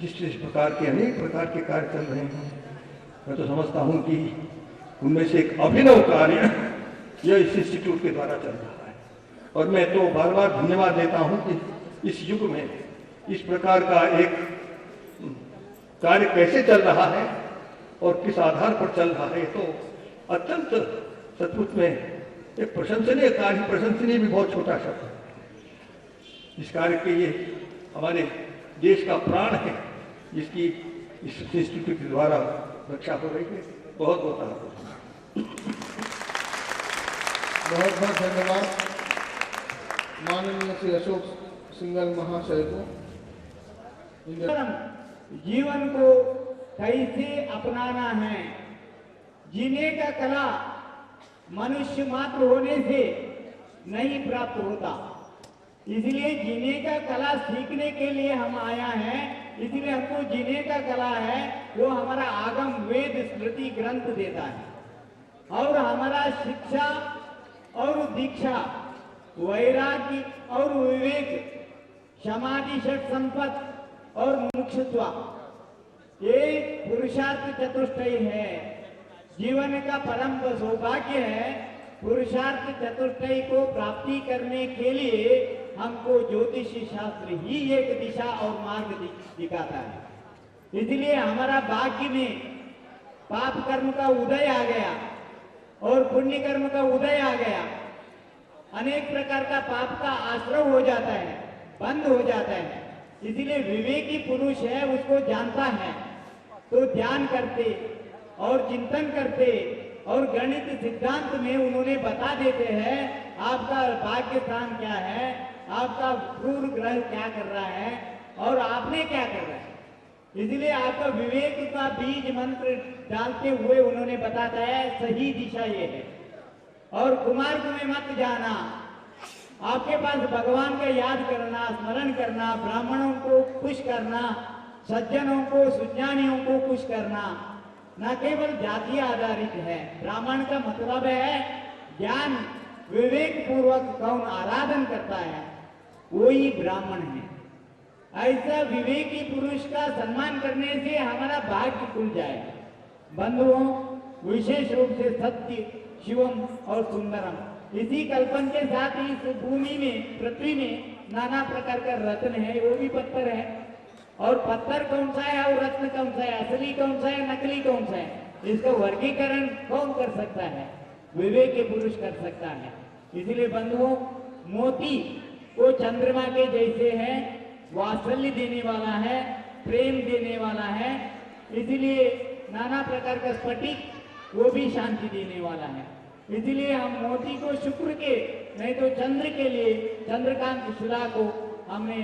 S16: जिस जिस प्रकार के अनेक प्रकार के कार्य चल रहे हैं, मैं तो समझता हूँ कि उनमें से एक अभिनव कार्य यह इस इंस्टीट्यूट के द्वारा चल रहा है। और मैं तो बार बार धन्यवाद देता हूँ कि इस युग में इस प्रकार का एक कार्य कैसे चल रहा है और किस आधार पर चल रहा है, तो अत्यंत सचमुच में एक प्रशंसनीय कार्य, प्रशंसनीय भी बहुत छोटा शब्द है। इस कार्य के लिए हमारे देश का प्राण है, जिसकी इस इंस्टीट्यूट के द्वारा रक्षा हो रही है। बहुत बहुत आभार।
S6: बहुत बहुत धन्यवाद माननीय श्री अशोक सिंघल महाशय को।
S17: जीवन को कैसे अपनाना है, जीने का कला मनुष्य मात्र होने से नहीं प्राप्त होता, इसलिए जीने का कला सीखने के लिए हम आया है। इसलिए हमको जीने का कला है वो हमारा आगम वेद स्मृति ग्रंथ देता है, और हमारा शिक्षा और दीक्षा, वैराग्य और विवेक, समाधि, षट संपत्ति और मुमुक्षुत्व, ये पुरुषार्थ चतुष्टय है। जीवन का परम सौभाग्य है। पुरुषार्थ चतुष्टय को प्राप्ति करने के लिए हमको ज्योतिष शास्त्र ही एक दिशा और मार्ग दिखाता है। इसलिए हमारा भाग्य में पाप कर्म का उदय आ गया और पुण्य कर्म का उदय आ गया। अनेक प्रकार का पाप का आश्रय हो जाता है, बंद हो जाता है। इसीलिए विवेकी पुरुष है उसको जानता है, तो ध्यान करते और चिंतन करते और गणित सिद्धांत में उन्होंने बता देते हैं आपका भाग्य स्थान क्या है, आपका क्रूर ग्रह क्या कर रहा है और आपने क्या कर रहा है। इसलिए आपका विवेक का बीज मंत्र डालते हुए उन्होंने बताता है सही दिशा ये है। और कुमार्ग में मत जाना, आपके पास भगवान का याद करना, स्मरण करना, ब्राह्मणों को खुश करना, सज्जनों को सुज्ञानियों को खुश करना, न केवल जाति आधारित है। ब्राह्मण का मतलब है ज्ञान विवेक पूर्वक कौन आराधन करता है वो ही ब्राह्मण है। ऐसा विवेकी पुरुष का सम्मान करने से हमारा भाग्य खुल जाएगा। बंधुओं, विशेष रूप से सत्य, शिवम और सुंदरम, इसी कल्पन के साथ इस भूमि में, पृथ्वी में नाना प्रकार का रत्न है, वो भी पत्थर है। और पत्थर कौन सा है और रत्न कौन सा है, असली कौन सा है, नकली कौन सा है, इसका वर्गीकरण कौन कर सकता है? विवेकी पुरुष कर सकता है। इसलिए बंधुओं, मोती वो चंद्रमा के जैसे है, वात्सल्य देने वाला है, प्रेम देने वाला है। इसलिए नाना प्रकार का स्फटिक वो भी शांति देने वाला है। इसलिए हम मोती को शुक्र के, नहीं तो चंद्र के लिए चंद्रकांत शिला को हमने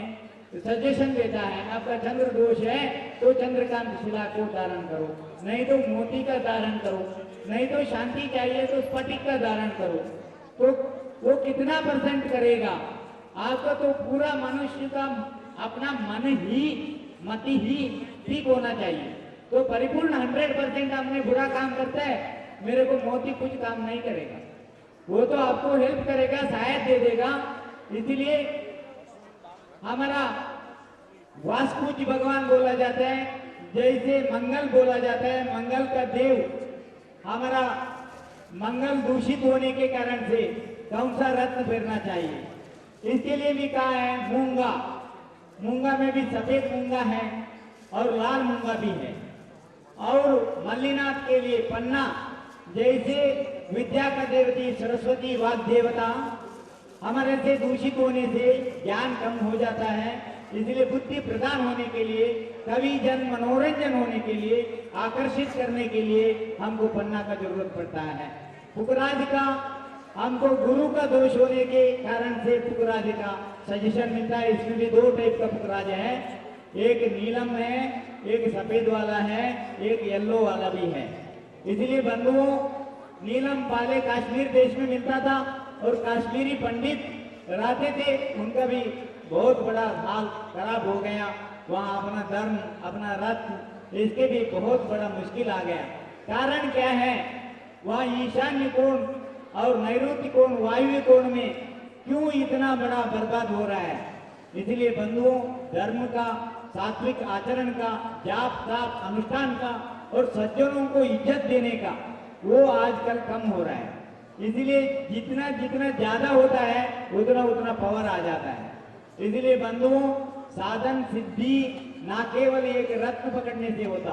S17: सजेशन देता है। आपका चंद्र दोष है तो चंद्रकांत शिला को धारण करो, नहीं तो मोती का धारण करो, नहीं तो शांति चाहिए तो स्फटिक का धारण करो। तो वो कितना % करेगा? आपका तो पूरा मनुष्य का अपना मन ही, मति ही ठीक होना चाहिए। तो परिपूर्ण 100% हमने बुरा काम करता है, मेरे को मोती कुछ काम नहीं करेगा। वो तो आपको हेल्प करेगा, सहायता दे देगा। इसलिए हमारा वास्तुज भगवान बोला जाता है, जैसे मंगल बोला जाता है, मंगल का देव। हमारा मंगल दूषित होने के कारण से कौन सा रत्न फेरना चाहिए, इसके लिए भी कहा है मूंगा। मूंगा में भी सफेद मूंगा है और लाल मूंगा भी है। और मल्लीनाथ के लिए पन्ना, जैसे विद्या का देवती सरस्वती वाग देवता, हमारे से दूषित होने से ज्ञान कम हो जाता है। इसलिए बुद्धि प्रदान होने के लिए, कवि जन मनोरंजन होने के लिए, आकर्षित करने के लिए हमको पन्ना का जरूरत पड़ता है। पुकराज का हमको गुरु का दोष होने के कारण से पुकराज का सजेशन मिलता है। इसमें भी 2 टाइप का पुकराज है, एक नीलम है, एक सफेद वाला है, एक येलो वाला भी है। इसलिए बंधुओं, नीलम पहले कश्मीर देश में मिलता था और कश्मीरी पंडित रहते थे, उनका भी बहुत बड़ा हाल खराब हो गया। वहाँ अपना धर्म, अपना रत्न, इसके भी बहुत बड़ा मुश्किल आ गया। कारण क्या है? वहाँ ईशान्य कोण और नैऋत्य कोण, वायव्य कोण में क्यों इतना बड़ा बर्बाद हो रहा है? इसलिए बंधुओं, धर्म का, सात्विक आचरण का, जाप ताप अनुष्ठान का और सज्जनों को इज्जत देने का वो आजकल कम हो रहा है। इसलिए जितना जितना ज्यादा होता है उतना उतना पावर आ जाता है। इसलिए बंधुओं, साधन सिद्धि ना केवल एक रत्न पकड़ने से होता,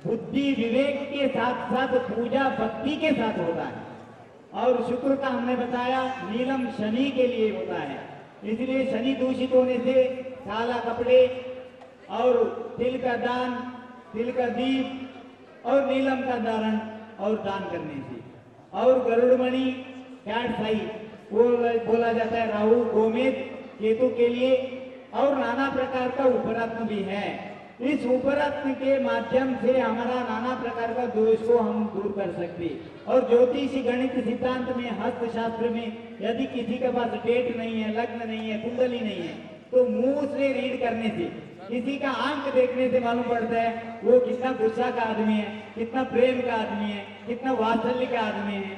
S17: बुद्धि विवेक के साथ साथ पूजा भक्ति के साथ होता है। और शुक्र का हमने बताया नीलम शनि के लिए होता है। इसलिए शनि दूषित होने से काला कपड़े और तिल का दान, तिल का दीप और नीलम का धारण और दान करने से। और गरुड़मणि, कैटसाई वो बोला जाता है राहु, गोमेद, केतु के लिए। और नाना प्रकार का उपरत्न भी है। इस उपरत्न के माध्यम से हमारा नाना प्रकार का दोष को हम दूर कर सकते। और ज्योतिषी गणित सिद्धांत में, हस्त शास्त्र में, यदि किसी के पास डेट नहीं है, लग्न नहीं है, कुंडली नहीं है, तो मुंह से रीड करने से, किसी का आंख देखने से मालूम पड़ता है वो कितना गुस्सा का आदमी है, कितना प्रेम का आदमी है, कितना वात्सल्य का आदमी है।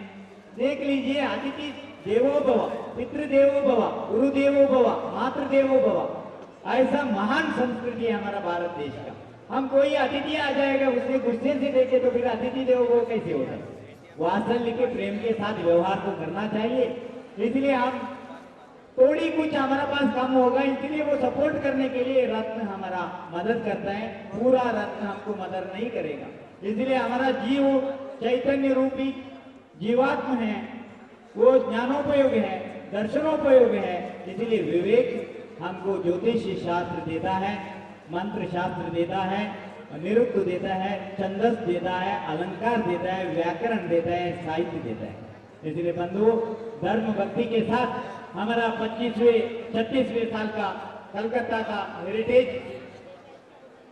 S17: देख लीजिए, अतिथि देवो भव, पितृ देवो भव, गुरु देवो भव, मातृ देवो भव, ऐसा महान संस्कृति है हमारा भारत देश का। हम कोई अतिथि आ जाएगा, उसे गुस्से से देखे तो फिर अतिथि देवो भव कैसे होता है? वात्सल्य के प्रेम के साथ व्यवहार को करना चाहिए। इसलिए हम थोड़ी कुछ हमारा पास कम होगा, इसलिए वो सपोर्ट करने के लिए रत्न हमारा मदद करता है। पूरा रत्न हमको मदद नहीं करेगा। इसलिए हमारा जीव चैतन्य रूपी जीवात्म है, वो ज्ञानोपयोग है, दर्शनोपयोग है। इसलिए विवेक हमको ज्योतिष शास्त्र देता है, मंत्र शास्त्र देता है, निरुक्त देता है, छंदस देता है, अलंकार देता है, व्याकरण देता है, साहित्य देता है। इसलिए बंधुओं, धर्म भक्ति के साथ हमारा 36वें साल का कलकत्ता का हेरिटेज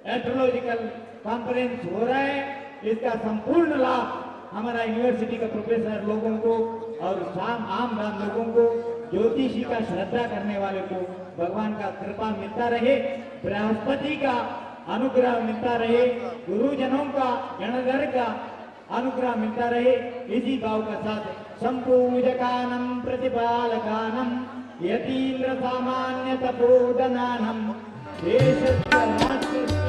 S17: एस्ट्रोलॉजिकल कॉन्फ्रेंस हो रहा है। इसका संपूर्ण लाभ हमारा यूनिवर्सिटी का प्रोफेसर लोगों को और आम लोगों को, ज्योतिषी का श्रद्धा करने वाले को भगवान का कृपा मिलता रहे, बृहस्पति का अनुग्रह मिलता रहे, गुरुजनों का, गणधर का अनुग्रह मिलता रहे। इसी भाव का साथ संपूजकानम प्रतिपालकानम यतीन्द्र सामान्य तपोधनानम देश राष्ट्र